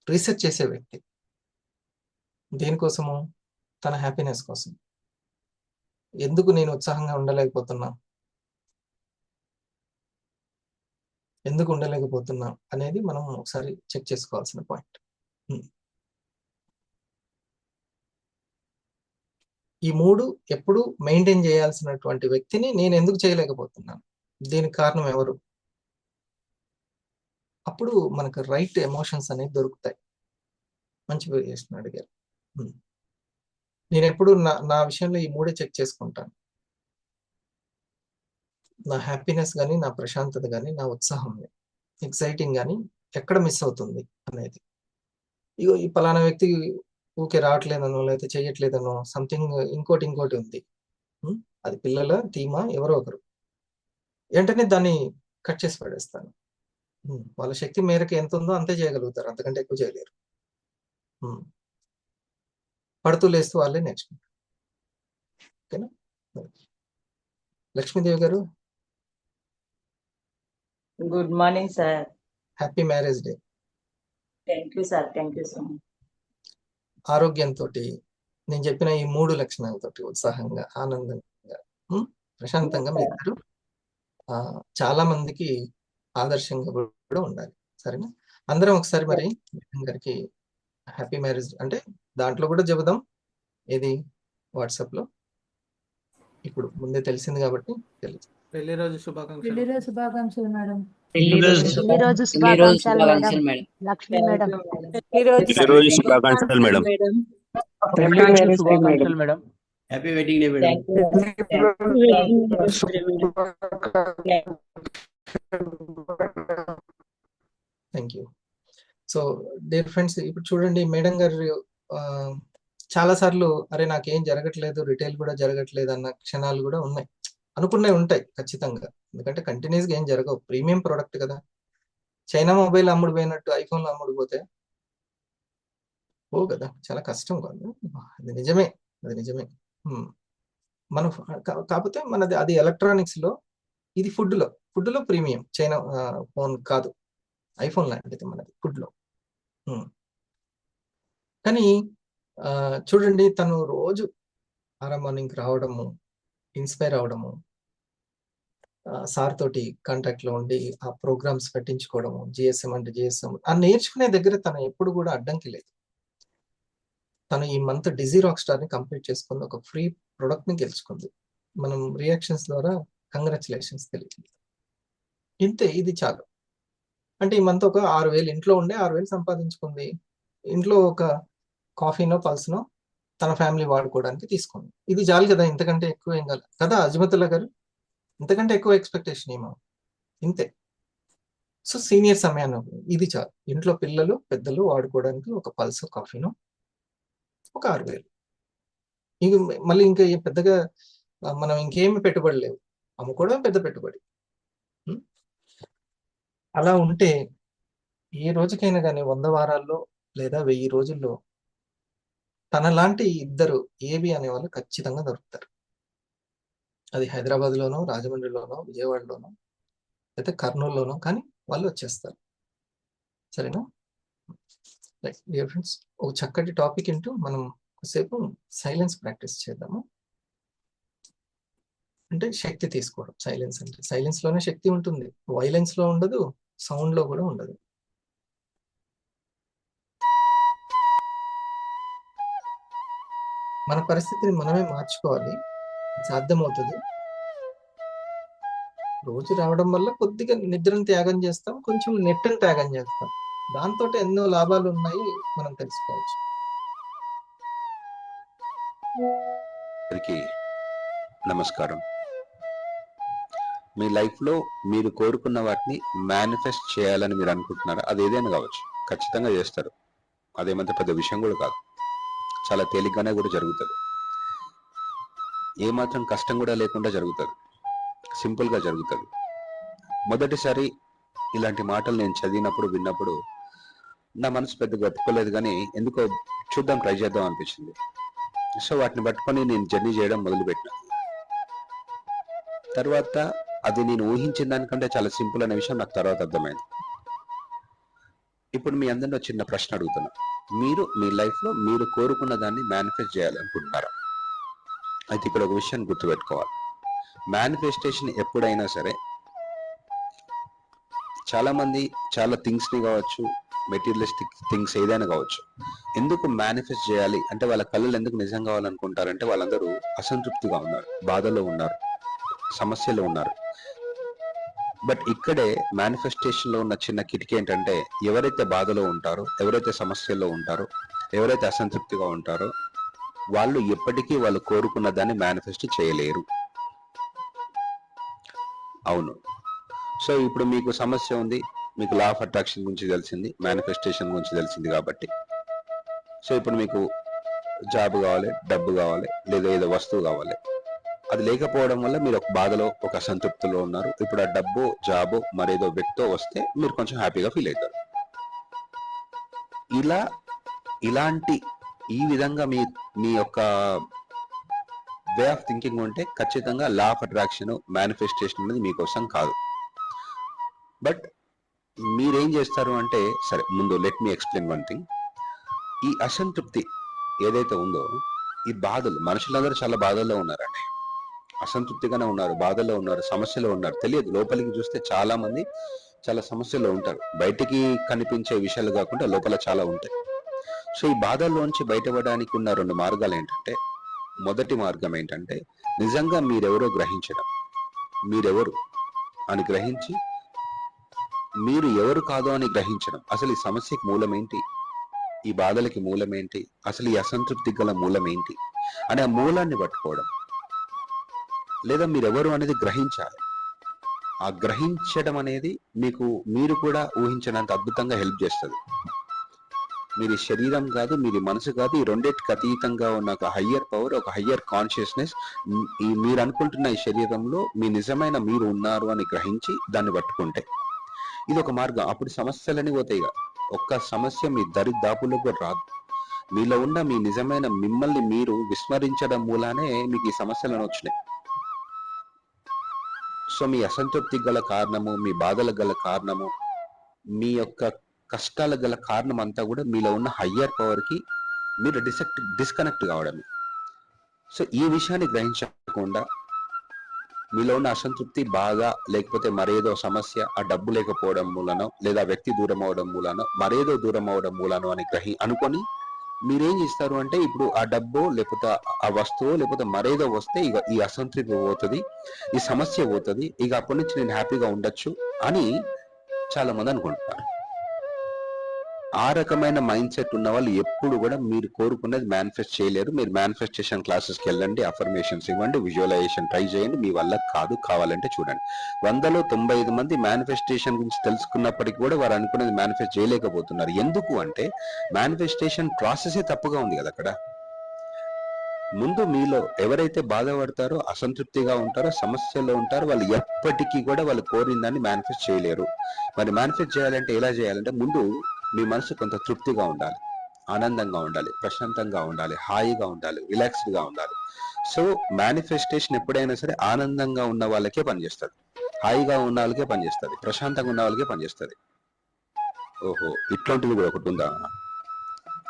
రీసెర్చ్ చేసే వ్యక్తి. దేనికోసము? తన హ్యాపీనెస్ కోసం. ఎందుకు నేను ఉత్సాహంగా ఉండలేకపోతున్నా, ఎందుకు ఉండలేకపోతున్నా అనేది మనం ఒకసారి చెక్ చేసుకోవాల్సిన పాయింట్. ఈ 3 ఎప్పుడు మెయింటైన్ చేయాల్సినటువంటి వ్యక్తిని నేను ఎందుకు చేయలేకపోతున్నాను? దీనికి కారణం ఎవరు? అప్పుడు మనకు రైట్ ఎమోషన్స్ అనేవి దొరుకుతాయి. మంచి ప్రశ్న అడిగారు. నేను ఎప్పుడు నా విషయంలో ఈ 3 చెక్ చేసుకుంటాను. నా హ్యాపీనెస్ కానీ, నా ప్రశాంతత కానీ, నా ఉత్సాహం ఎక్సైటింగ్ కానీ ఎక్కడ మిస్ అవుతుంది అనేది. ఇగో ఈ పలానా వ్యక్తి ఊకే రావట్లేదనో లేకపోతే చేయట్లేదనో సంథింగ్ ఇంకోటి ఉంది. అది పిల్లల టీమా ఎవరో ఒకరు. వెంటనే దాన్ని కట్ చేసి పడేస్తాను. వాళ్ళ శక్తి మేరకు ఎంత ఉందో అంతే చేయగలుగుతారు, అంతకంటే ఎక్కువ చేయలేరు. పడుతూ లేస్తూ వాళ్ళే నేర్చుకుంటారు. ఓకేనా? లక్ష్మీదేవి గారు, good morning sir. Happy marriage day. Thank you sir, thank you so much. ఆరోగ్యంతో నేను చెప్పిన ఈ 3 లక్షణాలతోటి ఉత్సాహంగా, ఆనందంగా, ప్రశాంతంగా మీ ఇద్దరు చాలా మందికి ఆదర్శంగా కూడా ఉండాలి. సరేనా? అందరం ఒకసారి మరి మేడం గారికి హ్యాపీ మ్యారేజ్ అంటే దాంట్లో కూడా చెబుదాం. ఏది వాట్సాప్ లో ఇప్పుడు ముందే తెలిసింది కాబట్టి తెలుసు. పెళ్లి రోజు శుభాకాంక్షలు. పెళ్లి రోజు శుభాకాంక్షలు మేడం. పెళ్లి రోజు శుభాకాంక్షలు మేడం. లక్ష్మీ మేడం. పెళ్లి రోజు శుభాకాంక్షలు మేడం. శుభాకాంక్షలు madam. Happy wedding day madam. Thank you. So dear friends, ఇప్పుడు చూడండి మేడం గారు చాలా సార్లు అరే నాకేం జరగట్లేదు, రిటైల్ కూడా జరగట్లేదు అన్న క్షణాలు కూడా ఉన్నాయి. అనుకున్నవి ఉంటాయి ఖచ్చితంగా, ఎందుకంటే కంటిన్యూస్ గా ఏం జరగవు. ప్రీమియం ప్రోడక్ట్ కదా. చైనా మొబైల్ అమ్ముడు పోయినట్టు ఐఫోన్లు అమ్ముడు పోతే ఓ కదా, చాలా కష్టం కాదు. అది నిజమే, అది నిజమే. మనం కాకపోతే మనది అది ఎలక్ట్రానిక్స్ లో, ఇది ఫుడ్ లో ప్రీమియం. చైనా ఫోన్ కాదు, ఐఫోన్ లాంటిది మనది ఫుడ్ లో. కానీ చూడండి, తను రోజు మార్నింగ్ రావడము, ఇన్స్పైర్ అవడము, సార్ తోటి కాంటాక్ట్ లో ఉండి ఆ ప్రోగ్రామ్స్ పెట్టించుకోవడము, జిఎస్ఎం అంటే జిఎస్ఎం ఆ నేర్చుకునే దగ్గర తను ఎప్పుడు కూడా అడ్డంకి లేదు. తను ఈ మంత్ డిజీ రాక్ స్టార్ ని కంప్లీట్ చేసుకుంది, ఒక ఫ్రీ ప్రొడక్ట్ ని గెలుచుకుంది. మనం రియాక్షన్స్ ద్వారా కంగ్రాచులేషన్స్ తెలియదు. ఇంతే, ఇది చాలు. అంటే ఈ మంత్ ఒక 6,000 ఇంట్లో ఉండే 6,000 సంపాదించుకుంది. ఇంట్లో ఒక కాఫీనో పల్స్నో తన ఫ్యామిలీ వాడుకోవడానికి తీసుకుంది. ఇది చాలు కదా, ఇంతకంటే ఎక్కువ ఏం కాదు కదా అజ్మతుల్లా గారు? ఇంతకంటే ఎక్కువ ఎక్స్పెక్టేషన్ ఏమో, ఇంతే. సో సీనియర్ సమయాన్ని ఇది చాలు. ఇంట్లో పిల్లలు పెద్దలు వాడుకోవడానికి ఒక పల్స్ కాఫీనో ఒక 6,000. ఇంక మళ్ళీ ఇంకా పెద్దగా మనం ఇంకేమి పెట్టుబడి లేవు, అమ్ముకోవడం పెద్ద పెట్టుబడి. అలా ఉంటే ఏ రోజుకైనా కానీ 100 వారాల్లో లేదా 1000 రోజుల్లో తనలాంటి ఇద్దరు ఏబి అనే వాళ్ళు ఖచ్చితంగా దొరుకుతారు. అది హైదరాబాద్లోనో, రాజమండ్రిలోనో, విజయవాడలోనో, లేకపోతే కర్నూలులోనో, కానీ వాళ్ళు వచ్చేస్తారు. సరేనా? రైట్ డియర్ ఫ్రెండ్స్, ఒక చక్కటి టాపిక్ ఇంటూ మనం కొద్దిసేపు సైలెన్స్ ప్రాక్టీస్ చేద్దాము. అంటే శక్తి తీసుకోవడం. సైలెన్స్ అంటే సైలెన్స్ లోనే శక్తి ఉంటుంది, వైలెన్స్ లో ఉండదు, సౌండ్ లో కూడా ఉండదు. మన పరిస్థితిని మనమే మార్చుకోవాలి, సాధ్యమవుతుంది. రోజు రావడం వల్ల కొద్దిగా నిద్రను త్యాగం చేస్తాం, కొంచెం నెట్ను త్యాగం చేస్తాం. దాంతో ఎన్నో లాభాలు ఉన్నాయి మనం తెలుసుకోవచ్చు. నమస్కారం. మీ లైఫ్లో మీరు కోరుకున్న వాటిని మేనిఫెస్ట్ చేయాలని మీరు అనుకుంటున్నారా? అది ఏదైనా కావచ్చు, ఖచ్చితంగా చేస్తారు. అదేమంత పెద్ద విషయం కూడా కాదు, చాలా తేలిగ్గానే కూడా జరుగుతుంది. ఏమాత్రం కష్టం కూడా లేకుండా జరుగుతుంది, సింపుల్గా జరుగుతుంది. మొదటిసారి ఇలాంటి మాటలు నేను చదివినప్పుడు, విన్నప్పుడు నా మనసు పెద్దగా ఒప్పుకోలేదు, కానీ ఎందుకో చూద్దాం, ట్రై చేద్దాం అనిపించింది. సో వాటిని పట్టుకొని నేను జర్నీ చేయడం మొదలుపెట్టిన తర్వాత అది నేను ఊహించిన దానికంటే చాలా సింపుల్ అనే విషయం నాకు తర్వాత అర్థమైంది. ఇప్పుడు మీ అందరిలో చిన్న ప్రశ్న అడుగుతున్నా. మీరు మీ లైఫ్లో మీరు కోరుకున్న దాన్ని మేనిఫెస్ట్ చేయాలనుకుంటున్నారా? అయితే ఇక్కడ ఒక విషయాన్ని గుర్తుపెట్టుకోవాలి. మేనిఫెస్టేషన్ ఎప్పుడైనా సరే చాలా మంది చాలా థింగ్స్ ని కావచ్చు, మెటీరియలిస్టిక్ థింగ్స్ ఏదైనా కావచ్చు, ఎందుకు మేనిఫెస్ట్ చేయాలి అంటే వాళ్ళ కళలు ఎందుకు నిజం కావాలనుకుంటారంటే వాళ్ళందరూ అసంతృప్తిగా ఉన్నారు, బాధలో ఉన్నారు, సమస్యలో ఉన్నారు. బట్ ఇక్కడే మేనిఫెస్టేషన్ లో ఉన్న చిన్న కిటికీ ఏంటంటే, ఎవరైతే బాధలో ఉంటారో, ఎవరైతే సమస్యల్లో ఉంటారో, ఎవరైతే అసంతృప్తిగా ఉంటారో వాళ్ళు ఎప్పటికీ వాళ్ళు కోరుకున్న దాన్ని మేనిఫెస్ట్ చేయలేరు. అవును. సో ఇప్పుడు మీకు సమస్య ఉంది, మీకు లా ఆఫ్ అట్రాక్షన్ గురించి తెలిసింది, మేనిఫెస్టేషన్ గురించి తెలిసింది కాబట్టి, సో ఇప్పుడు మీకు జాబ్ కావాలి, డబ్బు కావాలి, లేదా ఏదో వస్తువు కావాలి. అది లేకపోవడం వల్ల మీరు ఒక బాధలో, ఒక అసంతృప్తిలో ఉన్నారు. ఇప్పుడు ఆ డబ్బు, జాబు, మరేదో వ్యక్తో వస్తే మీరు కొంచెం హ్యాపీగా ఫీల్ అవుతారు. ఇలాంటి ఈ విధంగా మీ యొక్క వే ఆఫ్ థింకింగ్ ఉంటే ఖచ్చితంగా లా ఆఫ్ అట్రాక్షన్, మేనిఫెస్టేషన్ అనేది మీకోసం కాదు. బట్ మీరేం చేస్తారు అంటే, సరే ముందు let me explain one thing. ఈ అసంతృప్తి ఏదైతే ఉందో, ఈ బాధలు, మనుషులందరూ చాలా బాధల్లో ఉన్నారండి, అసంతృప్తిగానే ఉన్నారు, బాధల్లో ఉన్నారు, సమస్యలో ఉన్నారు. తెలియదు, లోపలికి చూస్తే చాలా మంది చాలా సమస్యల్లో ఉంటారు. బయటికి కనిపించే విషయాలు కాకుండా లోపల చాలా ఉంటాయి. సో ఈ బాధల్లోంచి బయటపడడానికి ఉన్న 2 మార్గాలు ఏంటంటే, మొదటి మార్గం ఏంటంటే నిజంగా మీరెవరో గ్రహించడం, మీరెవరు అని గ్రహించి, మీరు ఎవరు కాదో అని గ్రహించడం. అసలు ఈ సమస్యకి మూలం ఏంటి, ఈ బాధలకి మూలం ఏంటి, అసలు ఈ అసంతృప్తి గల మూలం ఏంటి అనే ఆ మూలాన్ని పట్టుకోవడం, లేదా మీరెవరు అనేది గ్రహించాలి. ఆ గ్రహించడం అనేది మీరు కూడా ఊహించడానికి అద్భుతంగా హెల్ప్ చేస్తుంది. మీది శరీరం కాదు, మీది మనసు కాదు, ఈ రెండింటికి అతీతంగా ఉన్న ఒక హయ్యర్ పవర్, ఒక హయ్యర్ కాన్షియస్నెస్ మీరు అనుకుంటున్న ఈ శరీరంలో మీ నిజమైన మీరు ఉన్నారు అని గ్రహించి దాన్ని పట్టుకుంటే ఇది ఒక మార్గం. అప్పుడు సమస్యలని పోతాయి. ఒక్క సమస్య మీ దరిదాపుల్లో కూడా రాదు. మీలో ఉన్న మీ నిజమైన మిమ్మల్ని మీరు విస్మరించడం మూలానే మీకు ఈ సమస్యలను వచ్చినాయి. సో మీ అసంతృప్తి గల కారణము, మీ బాధల గల కారణము, మీ యొక్క కష్టాల గల కారణం అంతా కూడా మీలో ఉన్న హయ్యర్ పవర్ కి మీరు డిస్కనెక్ట్ కావడమే. సో ఈ విషయాన్ని గ్రహించకుండా మీలో ఉన్న అసంతృప్తి, బాధ, లేకపోతే మరేదో సమస్య, ఆ డబ్బు లేకపోవడం మూలనో, లేదా వ్యక్తి దూరం అవడం మూలనో, మరేదో దూరం అవడం మూలనో అని అనుకొని మీరేం చేస్తారు అంటే, ఇప్పుడు ఆ డబ్బు లేకపోతే ఆ వస్తువు లేకపోతే మరేదో వస్తే ఇక ఈ అసంతృప్తి పోతుంది, ఈ సమస్య పోతుంది, ఇక అప్పటి నుంచి నేను హ్యాపీగా ఉండొచ్చు అని చాలా మంది అనుకుంటున్నారు. ఆ రకమైన మైండ్ సెట్ ఉన్న వాళ్ళు ఎప్పుడు కూడా మీరు కోరుకున్నది మేనిఫెస్ట్ చేయలేరు. మీరు మేనిఫెస్టేషన్ క్లాసెస్కి వెళ్ళండి, అఫర్మేషన్స్ ఇవ్వండి, విజువలైజేషన్ ట్రై చేయండి, మీ వల్ల కాదు. కావాలంటే చూడండి, 100లో 95 మంది మేనిఫెస్టేషన్ గురించి తెలుసుకున్నప్పటికీ కూడా వారు అనుకున్నది మేనిఫెస్ట్ చేయలేకపోతున్నారు. ఎందుకు అంటే మేనిఫెస్టేషన్ ప్రాసెసే తప్పుగా ఉంది కదా. అక్కడ ముందు మీలో ఎవరైతే బాధపడతారో, అసంతృప్తిగా ఉంటారో, సమస్యలో ఉంటారో, వాళ్ళు ఎప్పటికీ కూడా వాళ్ళు కోరిన దాన్ని మేనిఫెస్ట్ చేయలేరు. మరి మేనిఫెస్ట్ చేయాలంటే ఎలా చేయాలంటే, ముందు మీ మనసు కొంత తృప్తిగా ఉండాలి, ఆనందంగా ఉండాలి, ప్రశాంతంగా ఉండాలి, హాయిగా ఉండాలి, రిలాక్స్డ్ గా ఉండాలి. సో మేనిఫెస్టేషన్ ఎప్పుడైనా సరే ఆనందంగా ఉన్న వాళ్ళకే పనిచేస్తుంది, హాయిగా ఉన్న వాళ్ళకే పనిచేస్తుంది, ప్రశాంతంగా ఉన్న వాళ్ళకే పనిచేస్తుంది. ఓహో, ఇట్లాంటిది కూడా ఒకటి ఉందా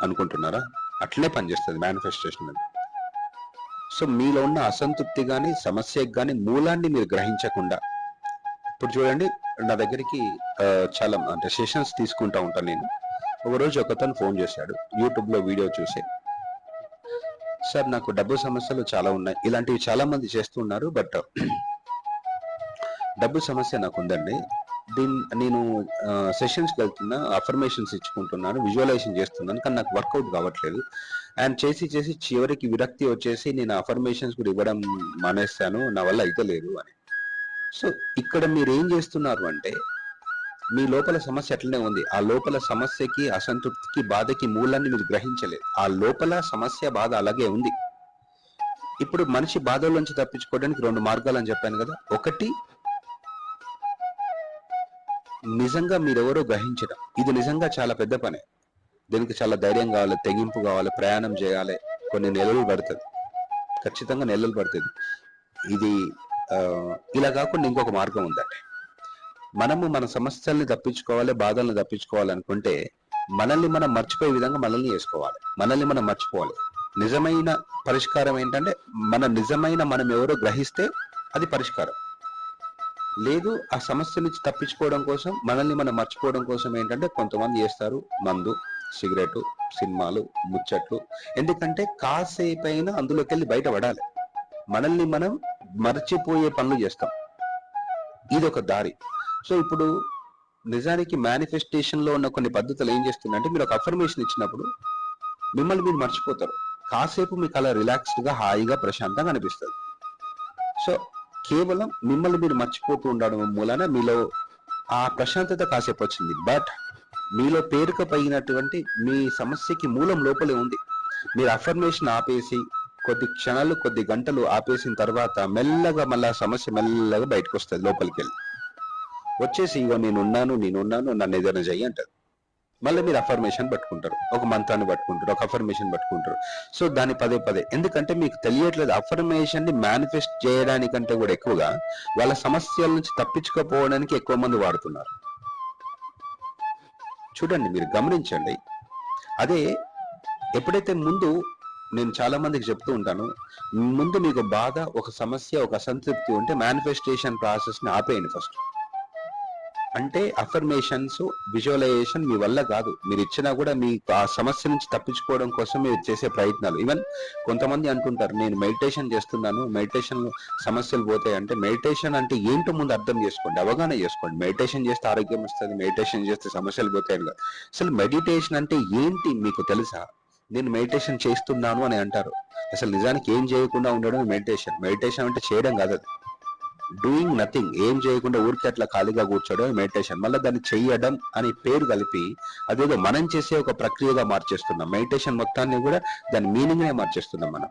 అనుకుంటున్నారా? అట్లనే పనిచేస్తుంది మేనిఫెస్టేషన్ అది. సో మీలో ఉన్న అసంతృప్తి కానీ, సమస్యకి కానీ మూలాన్ని మీరు గ్రహించకుండా, ఇప్పుడు చూడండి, నా దగ్గరికి చాలా అంటే సెషన్స్ తీసుకుంటా ఉంటాను నేను. ఒకరోజు ఒకతను ఫోన్ చేశాడు, యూట్యూబ్ లో వీడియో చూసి, సార్ నాకు డబ్బు సమస్యలు చాలా ఉన్నాయి, ఇలాంటివి చాలా మంది చేస్తున్నారు, బట్ డబ్బు సమస్య నాకు ఉందండి, నేను సెషన్స్కి వెళ్తున్నా, అఫర్మేషన్స్ ఇచ్చుకుంటున్నాను, విజువలైజేషన్ చేస్తున్నాను, కానీ నాకు వర్కౌట్ కావట్లేదు. అండ్ చేసి చివరికి విరక్తి వచ్చేసి నేను అఫర్మేషన్స్ కూడా ఇవ్వడం మానేస్తాను, నా వల్ల అయితే లేదు అని. సో ఇక్కడ మీరు ఏం చేస్తున్నారు అంటే, మీ లోపల సమస్య అట్లనే ఉంది, ఆ లోపల సమస్యకి, అసంతృప్తికి, బాధకి మూలాన్ని మీరు గ్రహించలేదు. ఆ లోపల సమస్య, బాధ అలాగే ఉంది. ఇప్పుడు మనిషి బాధల్లోంచి తప్పించుకోవడానికి 2 మార్గాలు అని చెప్పాను కదా. ఒకటి, నిజంగా మీరెవరో గ్రహించడం. ఇది నిజంగా చాలా పెద్ద పనే, దీనికి చాలా ధైర్యం కావాలి, తెగింపు కావాలి, ప్రయాణం చేయాలి, కొన్ని నెలలు పడుతుంది, ఖచ్చితంగా నెలలు పడుతుంది. ఇది ఇలా కాకుండా ఇంకొక మార్గం ఉందండి. మనము మన సమస్యల్ని తప్పించుకోవాలి, బాధల్ని తప్పించుకోవాలనుకుంటే మనల్ని మనం మర్చిపోయే విధంగా మనల్ని చేసుకోవాలి, మనల్ని మనం మర్చిపోవాలి. నిజమైన పరిష్కారం ఏంటంటే, మనం ఎవరో గ్రహిస్తే అది పరిష్కారం. లేదు ఆ సమస్య నుంచి తప్పించుకోవడం కోసం, మనల్ని మనం మర్చిపోవడం కోసం ఏంటంటే కొంతమంది చేస్తారు మందు, సిగరెట్, సినిమాలు, ముచ్చట్లు. ఎందుకంటే కాసేపు అయినా అందులోకి వెళ్ళి బయటపడాలి. మనల్ని మనం మర్చిపోయే పనులు చేస్తాం. ఇది ఒక దారి. సో ఇప్పుడు నిజానికి మేనిఫెస్టేషన్ లో ఉన్న కొన్ని పద్ధతులు ఏం చేస్తుందంటే, మీరు ఒక అఫర్మేషన్ ఇచ్చినప్పుడు మిమ్మల్ని మీరు మర్చిపోతారు. కాసేపు మీకు అలా రిలాక్స్డ్ గా, హాయిగా, ప్రశాంతంగా అనిపిస్తుంది. సో కేవలం మిమ్మల్ని మీరు మర్చిపోతూ ఉండడం మూలన మీలో ఆ ప్రశాంతత కాసేపు వచ్చింది. బట్ మీలో పేరుకపోయినటువంటి మీ సమస్యకి మూలం లోపలే ఉంది. మీరు అఫర్మేషన్ ఆపేసి కొద్ది క్షణాలు, కొద్ది గంటలు ఆపేసిన తర్వాత మెల్లగా మళ్ళా సమస్య మెల్లగా బయటకు వస్తుంది. లోపలికి వెళ్ళి వచ్చేసి ఇగో నేనున్నాను, నన్ను ఏదైనా చెయ్యి అంటారు. మళ్ళీ మీరు అఫర్మేషన్ పట్టుకుంటారు, ఒక మంత్రాన్ని పట్టుకుంటారు, ఒక అఫర్మేషన్ పట్టుకుంటారు. సో దాన్ని పదే పదే, ఎందుకంటే మీకు తెలియట్లేదు అఫర్మేషన్ ని మేనిఫెస్ట్ చేయడానికంటే కూడా ఎక్కువగా వాళ్ళ సమస్యల నుంచి తప్పించుకోపోవడానికి ఎక్కువ మంది వాడుతున్నారు. చూడండి, మీరు గమనించండి. అదే ఎప్పుడైతే ముందు, నేను చాలా మందికి చెప్తూ ఉంటాను, ముందు మీకు బాగా ఒక సమస్య, ఒక అసంతృప్తి ఉంటే మేనిఫెస్టేషన్ ప్రాసెస్ ని ఆపేయండి ఫస్ట్. అంటే అఫర్మేషన్స్, విజువలైజేషన్ మీ వల్ల కాదు. మీరు ఇచ్చినా కూడా మీకు ఆ సమస్య నుంచి తప్పించుకోవడం కోసం మీరు చేసే ప్రయత్నాలు. ఈవెన్ కొంతమంది అంటుంటారు, నేను మెడిటేషన్ చేస్తున్నాను, మెడిటేషన్ లో సమస్యలు పోతాయి. అంటే మెడిటేషన్ అంటే ఏంటో ముందు అర్థం చేసుకోండి, అవగాహన చేసుకోండి. మెడిటేషన్ చేస్తే ఆరోగ్యం వస్తుంది, మెడిటేషన్ చేస్తే సమస్యలు పోతాయి కాదు. అసలు మెడిటేషన్ అంటే ఏంటి మీకు తెలుసా? నేను మెడిటేషన్ చేస్తున్నాను అని అంటారు. అసలు నిజానికి ఏం చేయకుండా ఉండడం మెడిటేషన్. మెడిటేషన్ అంటే చేయడం కాదు, అది డూయింగ్ నథింగ్. ఏం చేయకుండా ఊరికే అట్లా ఖాళీగా కూర్చోవడం మెడిటేషన్. మళ్ళీ దాన్ని చెయ్యడం అని పేరు కలిపి అదేదో మనం చేసే ఒక ప్రక్రియగా మార్చేస్తున్నాం. మెడిటేషన్ మొత్తాన్ని కూడా దాని మీనింగ్ నే మార్చేస్తున్నాం మనం.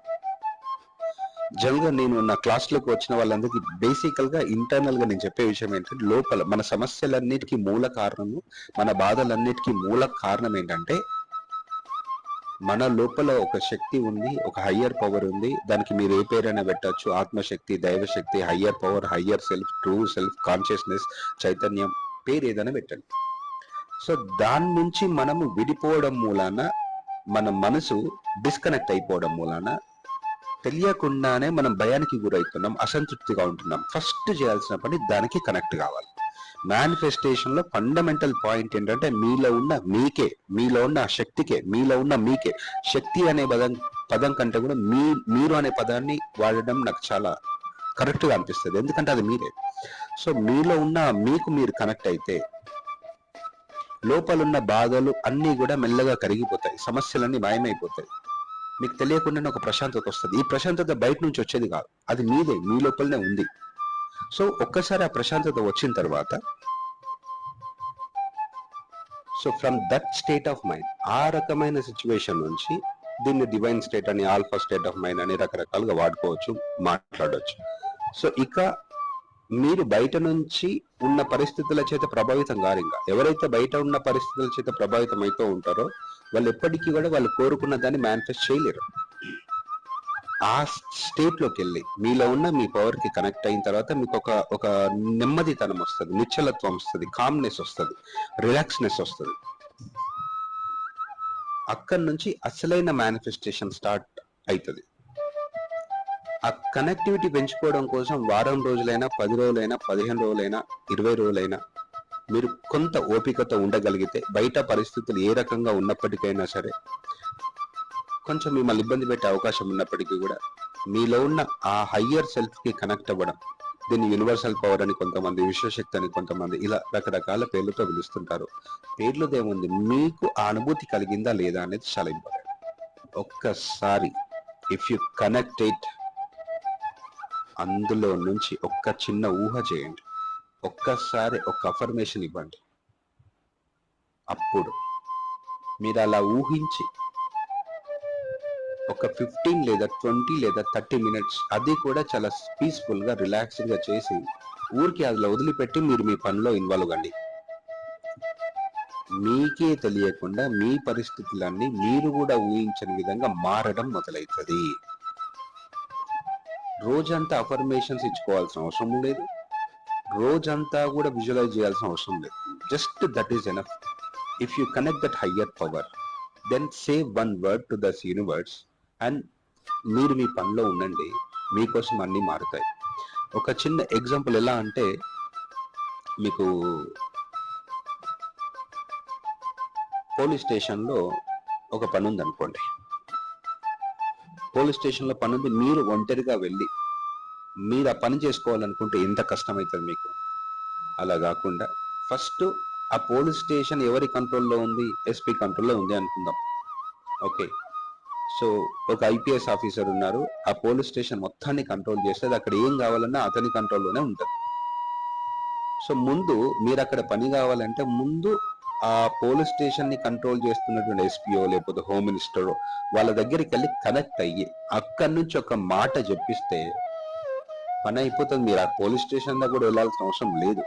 జనరల్గా నేను నా క్లాస్లోకి వచ్చిన వాళ్ళందరికీ బేసికల్ గా, ఇంటర్నల్ గా నేను చెప్పే విషయం ఏంటంటే, లోపల మన సమస్యలన్నిటికీ మూల కారణము, మన బాధలన్నిటికీ మూల కారణం ఏంటంటే, మన లోపల ఒక శక్తి ఉంది, ఒక హయ్యర్ పవర్ ఉంది. దానికి మీరు ఏ పేరైనా పెట్టచ్చు, ఆత్మశక్తి, దైవశక్తి, higher power, higher self, true self, consciousness, చైతన్యం, పేరు ఏదైనా పెట్టండి. సో దాని నుంచి మనము విడిపోవడం మూలాన, మన మనసు డిస్కనెక్ట్ అయిపోవడం మూలాన తెలియకుండానే మనం భయానికి గురవుతున్నాం, అసంతృప్తిగా ఉంటున్నాం. ఫస్ట్ చేయాల్సిన పని దానికి కనెక్ట్ కావాలి. మేనిఫెస్టేషన్ లో ఫండమెంటల్ పాయింట్ ఏంటంటే, మీలో ఉన్న మీకే, మీలో ఉన్న శక్తికే, మీలో ఉన్న మీకే. శక్తి అనే పదం కంటే కూడా మీరు అనే పదాన్ని వాడడం నాకు చాలా కరెక్ట్ గా అనిపిస్తుంది. ఎందుకంటే అది మీరే. సో మీలో ఉన్న మీకు మీరు కనెక్ట్ అయితే లోపలున్న బాధలు అన్నీ కూడా మెల్లగా కరిగిపోతాయి, సమస్యలన్నీ మాయమైపోతాయి. మీకు తెలియకుండానే ఒక ప్రశాంతత వస్తుంది. ఈ ప్రశాంతత బయట నుంచి వచ్చేది కాదు, అది మీదే, మీ లోపలనే ఉంది. సో ఒక్కసారి ఆ ప్రశాంతత వచ్చిన తర్వాత, so from that state of mind, ఆ రకమైన సిచ్యువేషన్ నుంచి, దీన్ని డివైన్ స్టేట్ అని, ఆల్ఫా స్టేట్ ఆఫ్ మైండ్ అని రకరకాలుగా వాడుకోవచ్చు, మాట్లాడవచ్చు. సో ఇక మీరు బయట నుంచి ఉన్న పరిస్థితుల చేత ప్రభావితం కారు. ఇంకా ఎవరైతే బయట ఉన్న పరిస్థితుల చేత ప్రభావితం అవుతూ ఉంటారో వాళ్ళు ఎప్పటికీ కూడా వాళ్ళు కోరుకున్న దాన్ని మేనిఫెస్ట్ చేయలేరు. ఆ స్టేట్ లోకి వెళ్ళి మీలో ఉన్న మీ పవర్ కి కనెక్ట్ అయిన తర్వాత మీకు ఒక నెమ్మదితనం వస్తుంది, నిశ్చలత్వం వస్తుంది, కామ్నెస్ వస్తుంది, రిలాక్స్నెస్ వస్తుంది. అక్కడి నుంచి అసలైన మేనిఫెస్టేషన్ స్టార్ట్ అవుతుంది. ఆ కనెక్టివిటీ పెంచుకోవడం కోసం వారం రోజులైనా, 10 రోజులైనా, 15 రోజులైనా, 20 రోజులైనా మీరు కొంత ఓపికతో ఉండగలిగితే, బయట పరిస్థితులు ఏ రకంగా ఉన్నప్పటికైనా సరే, కొంచెం మిమ్మల్ని ఇబ్బంది పెట్టే అవకాశం ఉన్నప్పటికీ కూడా మీలో ఉన్న ఆ హయ్యర్ సెల్ఫ్ కి కనెక్ట్ అవ్వడం, దీన్ని యూనివర్సల్ పవర్ అని కొంతమంది, విశ్వశక్తి అని కొంతమంది, ఇలా రకరకాల పేర్లతో పిలుస్తుంటారు. పేర్లుదేముంది, మీకు ఆ అనుభూతి కలిగిందా లేదా అనేది చాలా ఇంపార్టెంట్. ఒక్కసారి ఇఫ్ యు కనెక్ట్ ఇట్, అందులో నుంచి ఒక్క చిన్న ఊహ చేయండి, ఒక్కసారి ఒక అఫర్మేషన్ ఇవ్వండి. అప్పుడు మీరు అలా ఊహించి ఒక 15 లేదా 20 లేదా 30 మినిట్స్, అది కూడా చాలా పీస్ఫుల్ గా, రిలాక్స్డ్ గా చేసి ఊరికి అదిలో వదిలిపెట్టి మీరు మీ పనిలో ఇన్వాల్వ్ కండి. మీకే తెలియకుండా మీ పరిస్థితులన్నీ మీరు కూడా ఊహించని విధంగా మారడం మొదలవుతుంది. రోజంతా అఫర్మేషన్స్ ఇచ్చుకోవాల్సిన అవసరం లేదు, రోజంతా కూడా విజువలైజ్ చేయాల్సిన అవసరం లేదు. Just that is enough. If you connect that higher power, then say one word to this universe and మీరు మీ పనిలో ఉండండి, మీకోసం అన్ని మారుతాయి. ఒక చిన్న ఎగ్జాంపుల్ ఎలా అంటే, మీకు పోలీస్ స్టేషన్లో ఒక పని ఉంది అనుకోండి. పోలీస్ స్టేషన్లో పని ఉంది, మీరు ఒంటరిగా వెళ్ళి మీరు ఆ పని చేసుకోవాలనుకుంటే ఎంత కష్టమవుతుంది మీకు. అలా కాకుండా ఫస్ట్ ఆ పోలీస్ స్టేషన్ ఎవరి కంట్రోల్లో ఉంది? ఎస్పీ కంట్రోల్లో ఉంది అనుకుందాం. ఓకే, సో ఒక ఐపీఎస్ ఆఫీసర్ ఉన్నారు, ఆ పోలీస్ స్టేషన్ మొత్తాన్ని కంట్రోల్ చేస్తే అక్కడ ఏం కావాలన్నా అతని కంట్రోల్లోనే ఉంటుంది. సో ముందు మీరు అక్కడ పని కావాలంటే ముందు ఆ పోలీస్ స్టేషన్ ని కంట్రోల్ చేస్తున్నటువంటి ఎస్పీఓ లేకపోతే హోమ్ మినిస్టర్ వాళ్ళ దగ్గరికి వెళ్ళి కనెక్ట్ అయ్యి అక్కడి నుంచి ఒక మాట చెప్పిస్తే పని అయిపోతుంది. మీరు ఆ పోలీస్ స్టేషన్ దగ్గర కూడా వెళ్ళాల్సిన అవసరం లేదు.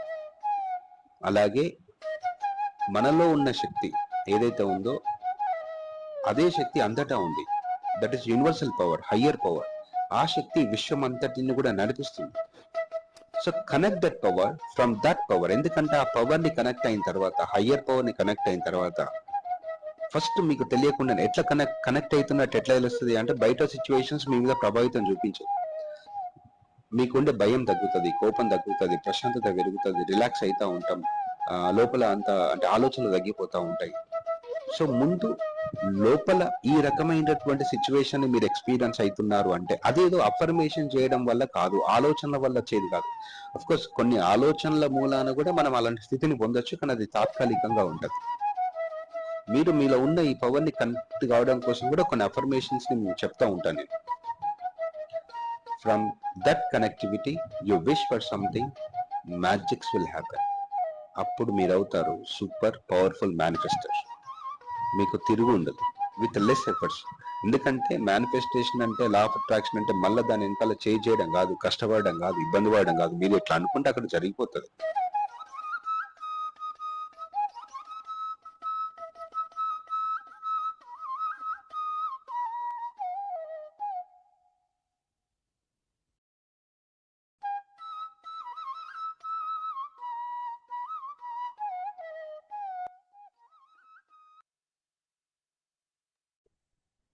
అలాగే మనలో ఉన్న శక్తి ఏదైతే ఉందో అదే శక్తి అంతటా ఉంది. That is universal power, higher power. ఆ శక్తి విశ్వం అంతటిని కూడా నడిపిస్తుంది. So connect that power from that power. ఎందుకంటే ఆ పవర్ ని కనెక్ట్ అయిన తర్వాత, హయ్యర్ పవర్ ని కనెక్ట్ అయిన తర్వాత ఫస్ట్ మీకు తెలియకుండా ఎట్లా కనెక్ట్ అవుతున్నట్టు ఎట్లా తెలుస్తుంది అంటే బయట సిచ్యువేషన్స్ మీ మీద ప్రభావితం చూపించదు. మీకుండే భయం తగ్గుతుంది, కోపం తగ్గుతుంది, ప్రశాంతత పెరుగుతుంది, రిలాక్స్ అవుతూ ఉంటాం, లోపల అంత అంటే ఆలోచనలు తగ్గిపోతూ ఉంటాయి. సో ముందు లోపల ఈ రకమైనటువంటి సిచ్యువేషన్ ని మీరు ఎక్స్పీరియన్స్ అవుతున్నారు అంటే అదేదో అఫర్మేషన్ చేయడం వల్ల కాదు, ఆలోచనల వల్ల వచ్చేది కాదు. అఫ్ కోర్స్ కొన్ని ఆలోచనల మూలాన కూడా మనం అలాంటి స్థితిని పొందొచ్చు, కానీ అది తాత్కాలికంగా ఉంటుంది. మీరు మీలో ఉన్న ఈ పవర్ ని కనెక్ట్ కావడం కోసం కూడా కొన్ని అఫర్మేషన్స్ ని నేను చెప్తా ఉంటాను నేను. From that connectivity you wish for something, magics will happen. అప్పుడు మీరు అవుతారు సూపర్ పవర్ఫుల్ మేనిఫెస్టర్. మీకు తిరుగు ఉండదు విత్ లెస్ ఎఫర్ట్స్. ఎందుకంటే మేనిఫెస్టేషన్ అంటే, లా ఆఫ్ అట్రాక్షన్ అంటే మళ్ళీ దాని వెనకాల చేంజ్ చేయడం కాదు, కష్టపడడం కాదు, ఇబ్బంది పడడం కాదు. మీరు ఎట్లా అనుకుంటే అక్కడ జరిగిపోతుంది.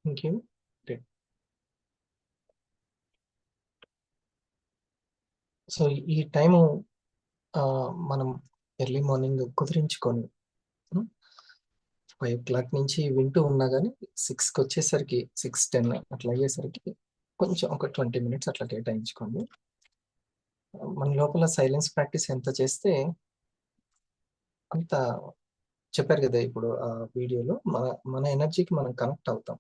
Thank you. సో ఈ టైము మనం ఎర్లీ మార్నింగ్ కుదిరించుకొని 5 o'clock నుంచి వింటూ ఉన్నా కానీ 6కి వచ్చేసరికి 6:10 అట్లా అయ్యేసరికి కొంచెం ఒక 20 minutes అట్లా కేటాయించుకోండి. మన లోపల సైలెన్స్ ప్రాక్టీస్ ఎంత చేస్తే అంత, చెప్పారు కదా ఇప్పుడు ఆ వీడియోలో, మన మన ఎనర్జీకి మనం కనెక్ట్ అవుతాం.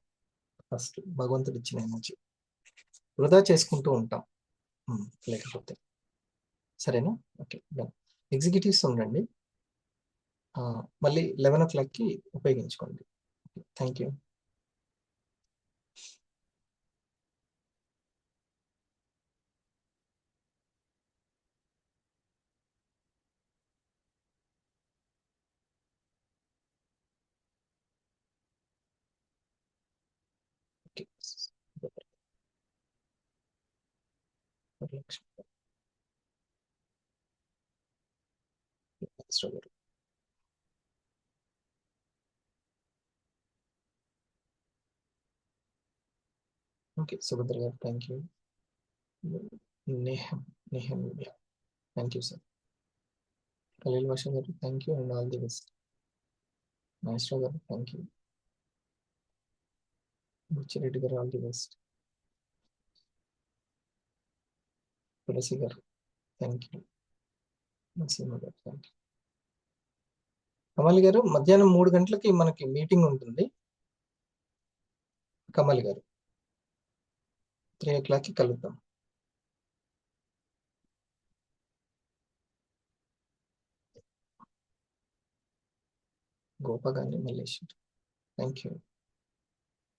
ఫస్ట్ భగవంతుడు ఇచ్చిన ఎనర్జీ వృధా చేసుకుంటూ ఉంటాం లేకపోతే. సరేనా? ఓకే, ఎగ్జిక్యూటివ్స్ ఉండండి, మళ్ళీ 11 o'clockకి ఉపయోగించుకోండి. Thank you. Okay, Subhadra garu thank you. Neham thank you sir. Khaleel Basha garu thank you and all the best. Nageswara garu thank you. Buchi Reddy గారు ఆల్ ది బెస్ట్. తులసి గారు థ్యాంక్ యూ. నసీమ గారు థ్యాంక్ యూ. కమల్ గారు మధ్యాహ్నం 3 గంటలకి మనకి మీటింగ్ ఉంటుంది. కమల్ గారు 3 o'clockకి కలుద్దాం. గోపా గారిని Mallesh thank you.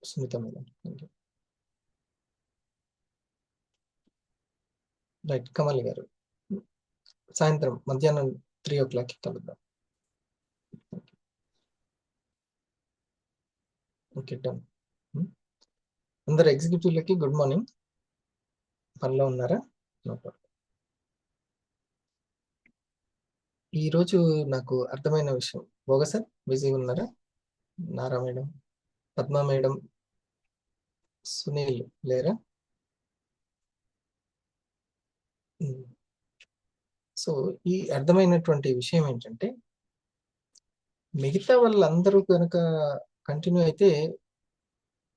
Sunitha madam thank you. Right, Kamal గారు సాయంత్రం మధ్యాహ్నం 3 o'clockకి కలుద్దాం. Okay done. అందరు ఎగ్జిక్యూటివ్లకి గుడ్ మార్నింగ్. పనిలో ఉన్నారా? ఈరోజు నాకు అర్థమైన విషయం, భోగ సార్ బిజీగా ఉన్నారా? నారా మేడం, పద్మా మేడం, సునీల్ లేరా? సో ఈ అర్థమైనటువంటి విషయం ఏంటంటే, మిగతా వాళ్ళందరూ కనుక కంటిన్యూ అయితే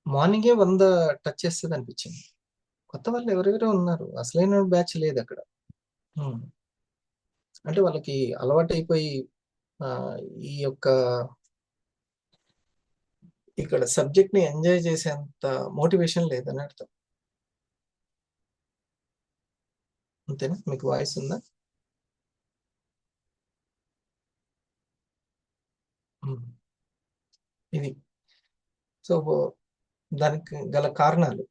మార్నింగే 100 టచ్ చేస్తుంది అనిపించింది. కొత్త వాళ్ళు ఎవరెవరో ఉన్నారు, అసలైన బ్యాచ్ లేదు అక్కడ. అంటే వాళ్ళకి అలవాటైపోయి ఈ యొక్క ఇక్కడ సబ్జెక్ట్ ని ఎంజాయ్ చేసేంత మోటివేషన్ లేదని అర్థం. అంతేనా? మీకు వాయిస్ ఉందా? ఇది సో దానికి గల కారణాలు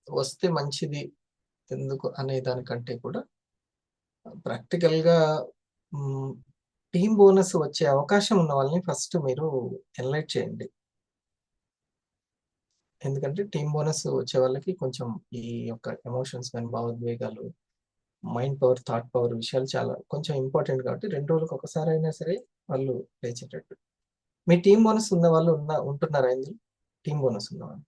వస్తే మంచిది ఎందుకు అనే దానికంటే కూడా ప్రాక్టికల్ గా టీమ్ బోనస్ వచ్చే అవకాశం ఉన్న వాళ్ళని ఫస్ట్ మీరు ఎన్లైట్ చేయండి. ఎందుకంటే టీమ్ బోనస్ వచ్చే వాళ్ళకి కొంచెం ఈ యొక్క ఎమోషన్స్ కానీ భావోద్వేగాలు, మైండ్ పవర్, థాట్ పవర్ విషయాలు చాలా కొంచెం ఇంపార్టెంట్ కాబట్టి 2 రోజులకు ఒకసారి అయినా సరే వాళ్ళు లేచేటట్టు. మీ టీమ్ బోనస్ ఉన్న వాళ్ళు ఉంటున్నారా ఇందులో? టీమ్ బోనస్ ఉన్నవాళ్ళు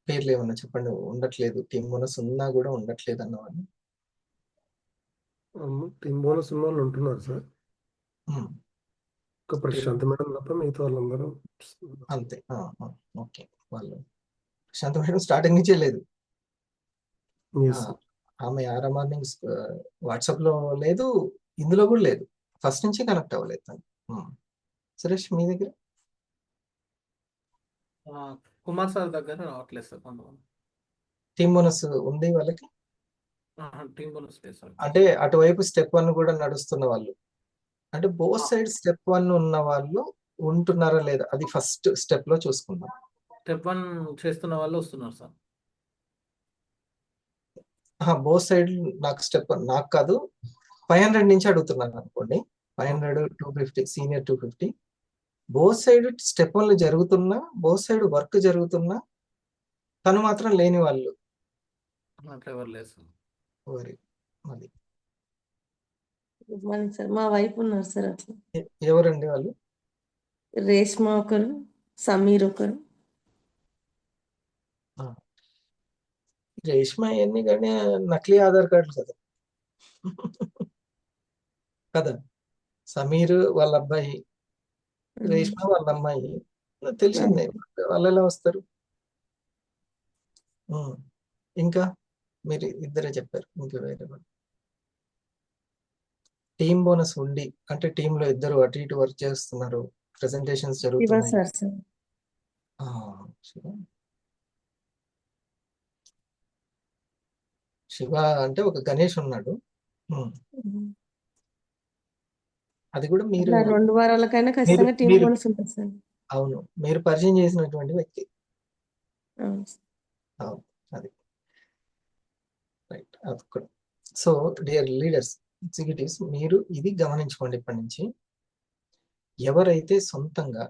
పేర్లు ఏమన్నా చెప్పండి. ఉండట్లేదు, టీమ్ బోనస్ ఉన్నా కూడా ఉండట్లేదు అన్నవాళ్ళు. టీమ్ బోనస్ ఉన్న వాళ్ళు ఉంటున్నారు సార్. ఒక ప్రశాంత్ మేడం తప్ప మిగతా వాళ్ళందరూ అంతే. ఓకే, వాళ్ళు ప్రశాంత్ మేడం స్టార్టింగ్ నుంచే లేదు. ఆమె ఆరా మార్నింగ్స్ వాట్సాప్ లో లేదు, ఇందులో కూడా లేదు, ఫస్ట్ నుంచి కనెక్ట్ అవ్వలేదు తను. సురేష్ మీ దగ్గర? కుమార్ సార్ దగ్గర రావట్లేదు సార్ కొంతమంది. టీమ్ బోనస్ ఉంది వాళ్ళకి? టీమ్ బోనస్ లేదు సార్. అంటే అటువైపు స్టెప్ 1 కూడా నడుస్తున్న వాళ్ళు, అంటే బోత్ సైడ్ స్టెప్ 1 ఉన్న వాళ్ళు ఉంటున్నారా లేదా, అది ఫస్ట్ స్టెప్ లో చూసుకుందాం. స్టెప్ 1 చేస్తున్న వాళ్ళు వస్తున్నారు సార్. బోత్ సైడ్ నాకు స్టెప్ 1 నాకు కాదు, 500 నుంచి అడుగుతున్నాను అనుకోండి. 500, 250, సీనియర్ 250, బోత్ సైడ్ స్టెప్ 1 జరుగుతున్నా, బోత్ సైడ్ వర్క్ జరుగుతున్నా తను మాత్రం లేని వాళ్ళు ఎవరు లేదు సార్. అది గుడ్ మార్నింగ్ సార్. మా వైపు ఉన్నారు సార్ అట్లా. ఎవరండి వాళ్ళు? రేష్మ ఒకరు, సమీర్ ఒకరు. రేష్మ అవన్నీ కానీ నకిలీ ఆధార్ కార్డులు కదా కదా. సమీర్ వాళ్ళ అబ్బాయి, రేష్మ వాళ్ళ అమ్మాయి, తెలిసిందే. వాళ్ళు ఎలా వస్తారు? ఇంకా మీరు ఇద్దరే చెప్పారు, ఇంకా వేరే వాళ్ళు. టీమ్ బోనస్ ఉండి అంటే టీమ్ లో ఇద్దరు అటు ఇటు వర్క్ చేస్తున్నారు, ప్రెజెంటేషన్స్ జరుగుతున్నాయి. శివ అంటే ఒక గణేష్ ఉన్నాడు. అది కూడా మీరు 2 వారాలకైనా ఖచ్చితంగా టీమ్ బోనస్ ఉంటుంది సార్. అవును, మీరు పరిచయం చేసినటువంటి వ్యక్తి. అది రైట్. అది కూడా. సో డియర్ లీడర్స్, ఎగ్జిక్యూటివ్స్, మీరు ఇది గమనించుకోండి ఇప్పటి నుంచి. ఎవరైతే సొంతంగా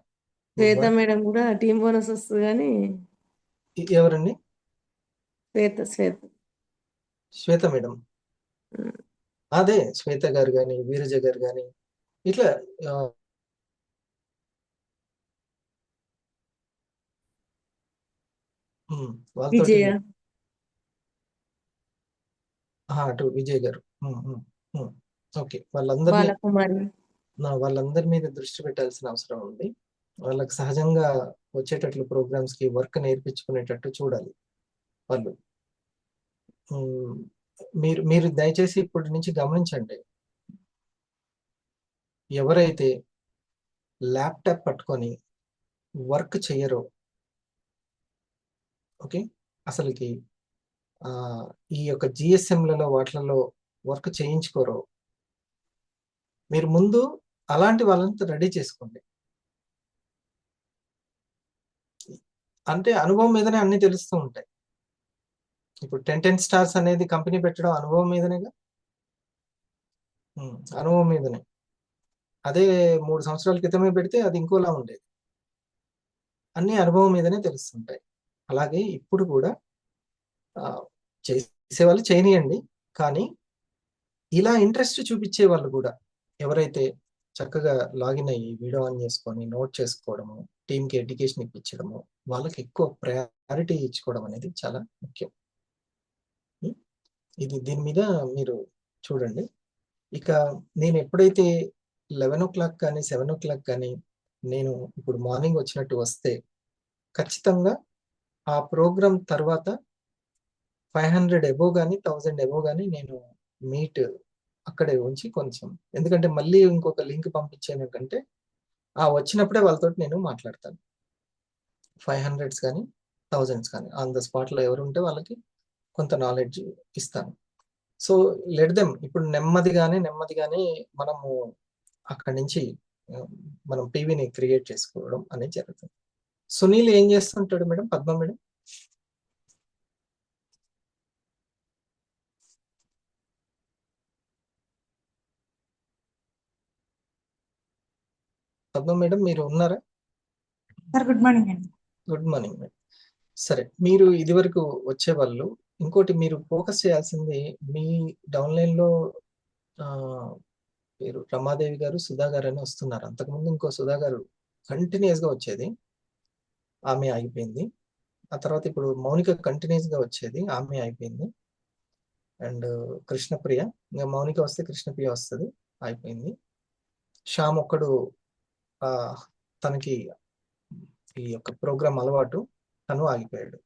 శ్వేత మేడం కూడా టీమ్ బోనస్ వస్తుంది కానీ. ఎవరండి? శ్వేత మేడం, అదే శ్వేత గారు కానీ, వీరజ గారు కానీ, ఇట్లా వాళ్ళతో అటు విజయ్ గారు. ఓకే, వాళ్ళందరి మీద దృష్టి పెట్టాల్సిన అవసరం ఉంది. వాళ్ళకి సహజంగా వచ్చేటట్లు ప్రోగ్రామ్స్ కి వర్క్ నేర్పించుకునేటట్టు చూడాలి వాళ్ళు. మీరు దయచేసి ఇప్పటి నుంచి గమనించండి, ఎవరైతే ల్యాప్టాప్ పట్టుకొని వర్క్ చెయ్యరో, ఓకే, అసలుకి ఈ యొక్క జిఎస్ఎంలలో వాటిలలో వర్క్ చేయించుకోరో, మీరు ముందు అలాంటి వాళ్ళని రెడీ చేసుకోండి. అంటే అనుభవం మీదనే అన్ని తెలుస్తూ ఉంటాయి. ఇప్పుడు 10 స్టార్స్ అనేది కంపెనీ పెట్టడం అనుభవం మీదనేగా, అనుభవం మీదనే. అదే 3 సంవత్సరాల క్రితమే పెడితే అది ఇంకోలా ఉండేది. అన్ని అనుభవం మీదనే తెలుస్తుంటాయి. అలాగే ఇప్పుడు కూడా చేసే వాళ్ళు చేయనియండి, కానీ ఇలా ఇంట్రెస్ట్ చూపించే వాళ్ళు కూడా ఎవరైతే చక్కగా లాగిన్ అయ్యి వీడియో ఆన్ చేసుకొని నోట్ చేసుకోవడము, టీంకి ఎడ్యుకేషన్ ఇప్పించడము, వాళ్ళకి ఎక్కువ ప్రయారిటీ ఇచ్చుకోవడం అనేది చాలా ముఖ్యం. ఇది దీని మీద మీరు చూడండి. ఇక నేను ఎప్పుడైతే 11:00 కానీ 7:00 కానీ నేను ఇప్పుడు మార్నింగ్ వచ్చినట్టు వస్తే ఖచ్చితంగా ఆ ప్రోగ్రామ్ తర్వాత 500 అబోవ్ కానీ 1000 అబోవ్ కానీ నేను మీట్ అక్కడే ఉంచి కొంచెం, ఎందుకంటే మళ్ళీ ఇంకొక లింక్ పంపించాను కంటే వచ్చినప్పుడే వాళ్ళతో నేను మాట్లాడతాను. 500s కానీ 1000s కానీ ఆన్ ద స్పాట్లో ఎవరు ఉంటే వాళ్ళకి కొంత నాలెడ్జ్ ఇస్తాను. సో లెట్ దెమ్ ఇప్పుడు నెమ్మదిగానే మనము అక్కడి నుంచి మనం పీవీని క్రియేట్ చేసుకోవడం అనేది జరుగుతుంది. సునీల్ ఏం చేస్తుంటాడు మేడం? పద్మ మేడం మీరు ఉన్నారా? గుడ్ మార్నింగ్ అండి. Good morning madam. సరే, మీరు ఇది వరకు వచ్చే వాళ్ళు ఇంకోటి మీరు ఫోకస్ చేయాల్సింది మీ డౌన్లైన్ లో మీరు రమాదేవి గారు, సుధా గారు అని వస్తున్నారు. అంతకుముందు ఇంకో సుధా గారు కంటిన్యూస్ గా వచ్చేది, ఆమె ఆగిపోయింది. ఆ తర్వాత ఇప్పుడు మౌనిక కంటిన్యూస్ గా వచ్చేది, ఆమె అయిపోయింది. అండ్ కృష్ణప్రియ, ఇంకా మౌనిక వస్తే కృష్ణప్రియ వస్తుంది, అయిపోయింది. శ్యామ్ ఒక్కడు తనకి ఈ యొక్క ప్రోగ్రామ్ అలవాటు, తను ఆగిపోయాడు.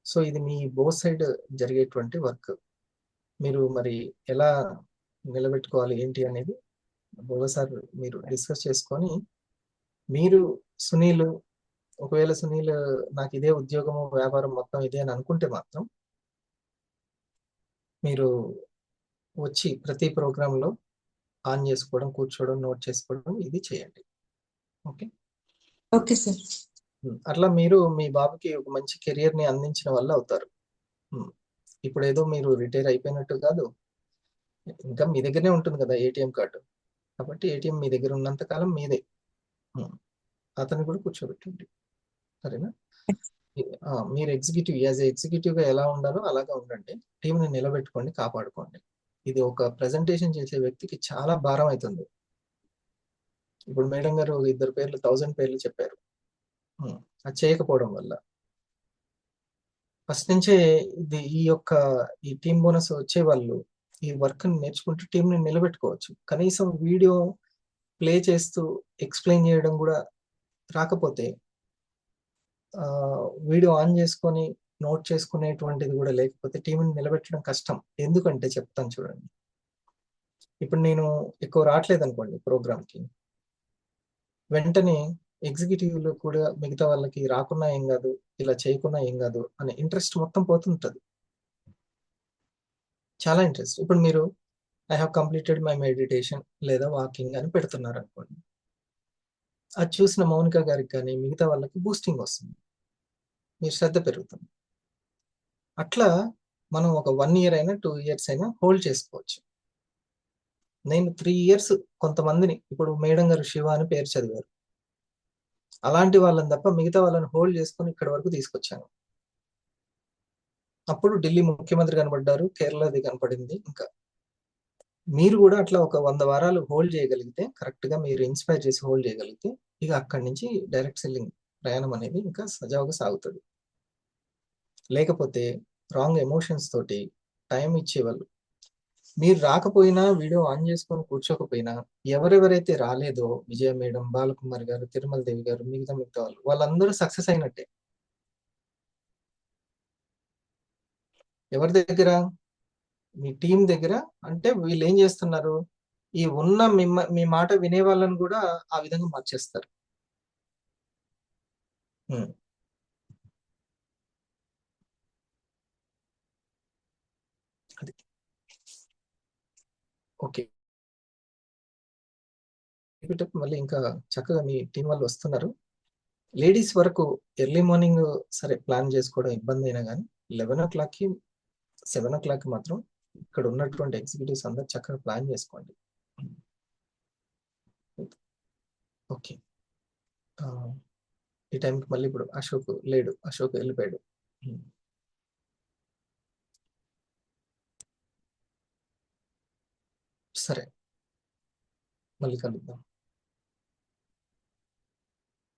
సో ఇది మీ బోత్ సైడ్ జరిగేటువంటి వర్క్. మీరు మరి ఎలా నిలబెట్టుకోవాలి ఏంటి అనేది ఒకసారి మీరు డిస్కస్ చేసుకొని, మీరు సునీల్ ఒకవేళ సునీల్ నాకు ఇదే ఉద్యోగము వ్యాపారం మొత్తం ఇదే అని అనుకుంటే మాత్రం మీరు వచ్చి ప్రతి ప్రోగ్రాంలో ఆన్ చేసుకోవడం, కూర్చోవడం, నోట్ చేసుకోవడం ఇది చేయండి. Okay okay sir. అట్లా మీరు మీ బాబుకి ఒక మంచి కెరియర్ ని అందించిన వల్ల అవుతారు. ఇప్పుడు ఏదో మీరు రిటైర్ అయిపోయినట్టు కాదు, ఇంకా మీ దగ్గరనే ఉంటుంది కదా ఏటీఎం కార్డు, కాబట్టి ఏటీఎం మీ దగ్గర ఉన్నంత కాలం మీదే. అతన్ని కూడా కూర్చోబెట్టండి, సరేనా? మీరు ఎగ్జిక్యూటివ్ ఎగ్జిక్యూటివ్ గా ఎలా ఉండాలో అలాగా ఉండండి. టీంని నిలబెట్టుకోండి, కాపాడుకోండి. ఇది ఒక ప్రెజెంటేషన్ చేసే వ్యక్తికి చాలా భారం అవుతుంది. ఇప్పుడు మేడం గారు 2 పేర్లు 1000 పేర్లు చెప్పారు, అది చేయకపోవడం వల్ల ఫస్ట్ నుంచే ఈ టీం బోనస్ వచ్చే వాళ్ళు ఈ వర్క్ నేర్చుకుంటూ టీంని నిలబెట్టుకోవచ్చు. కనీసం వీడియో ప్లే చేస్తూ ఎక్స్ప్లెయిన్ చేయడం కూడా రాకపోతే వీడియో ఆన్ చేసుకొని నోట్ చేసుకునేటువంటిది కూడా లేకపోతే టీంని నిలబెట్టడం కష్టం. ఎందుకంటే చెప్తాను చూడండి. ఇప్పుడు నేను ఎక్కువ రావట్లేదు అనుకోండి ప్రోగ్రామ్కి, వెంటనే ఎగ్జిక్యూటివ్లు కూడా మిగతా వాళ్ళకి రాకున్నా ఏం కాదు, ఇలా చేయకున్నా ఏం కాదు అనే ఇంట్రెస్ట్ మొత్తం పోతుంటుంది, చాలా ఇంట్రెస్ట్. ఇప్పుడు మీరు I have completed my meditation లేదా వాకింగ్ అని పెడుతున్నారు అనుకోండి, అది చూసిన మౌనిక గారికి కానీ మిగతా వాళ్ళకి బూస్టింగ్ వస్తుంది, మీరు శ్రద్ధ పెరుగుతుంది. అట్లా మనం ఒక 1 year అయినా 2 years అయినా హోల్డ్ చేసుకోవచ్చు. నేను 3 years కొంతమందిని, ఇప్పుడు మేడం గారు శివ అని పేరు చదివారు, అలాంటి వాళ్ళని తప్ప మిగతా వాళ్ళని హోల్డ్ చేసుకొని ఇక్కడ వరకు తీసుకొచ్చాను. అప్పుడు ఢిల్లీ ముఖ్యమంత్రి కనబడ్డారు, కేరళది కనపడింది. ఇంకా మీరు కూడా అట్లా ఒక 100 వారాలు హోల్డ్ చేయగలిగితే, కరెక్ట్ గా మీరు ఇన్స్పైర్ చేసి హోల్డ్ చేయగలిగితే, ఇక అక్కడి నుంచి డైరెక్ట్ సెల్లింగ్ ప్రయాణం అనేది ఇంకా సజావుగా సాగుతుంది. లేకపోతే రాంగ్ ఎమోషన్స్ తోటి టైం ఇచ్చేవాళ్ళు, మీరు రాకపోయినా వీడియో ఆన్ చేసుకొని కూర్చోకపోయినా ఎవరెవరైతే రాలేదో, విజయ మేడం, బాలకుమార్ గారు, తిరుమల దేవి గారు, మిగతా వాళ్ళందరూ సక్సెస్ అయినట్టే. ఎవరి దగ్గర? మీ టీం దగ్గర. అంటే వీళ్ళు ఏం చేస్తున్నారు, ఈ ఉన్న మీ మాట వినే వాళ్ళని కూడా ఆ విధంగా మార్చేస్తారు. అది ఓకే. మళ్ళీ ఇంకా చక్కగా మీ టీం వాళ్ళు వస్తున్నారు. లేడీస్ వరకు ఎర్లీ మార్నింగ్ సరే ప్లాన్ చేసుకోవడం ఇబ్బంది అయినా కానీ 11 o'clockకి 7 o'clock మాత్రం ఇక్కడ ఉన్నటువంటి ఎగ్జిక్యూటివ్స్ అందరు చక్కగా ప్లాన్ చేసుకోండి. ఓకే, ఈ టైంకి మళ్ళీ ఇప్పుడు అశోక్ లేడు, అశోక్ వెళ్ళిపోయాడు. సరే, మళ్ళీ కలుద్దాం.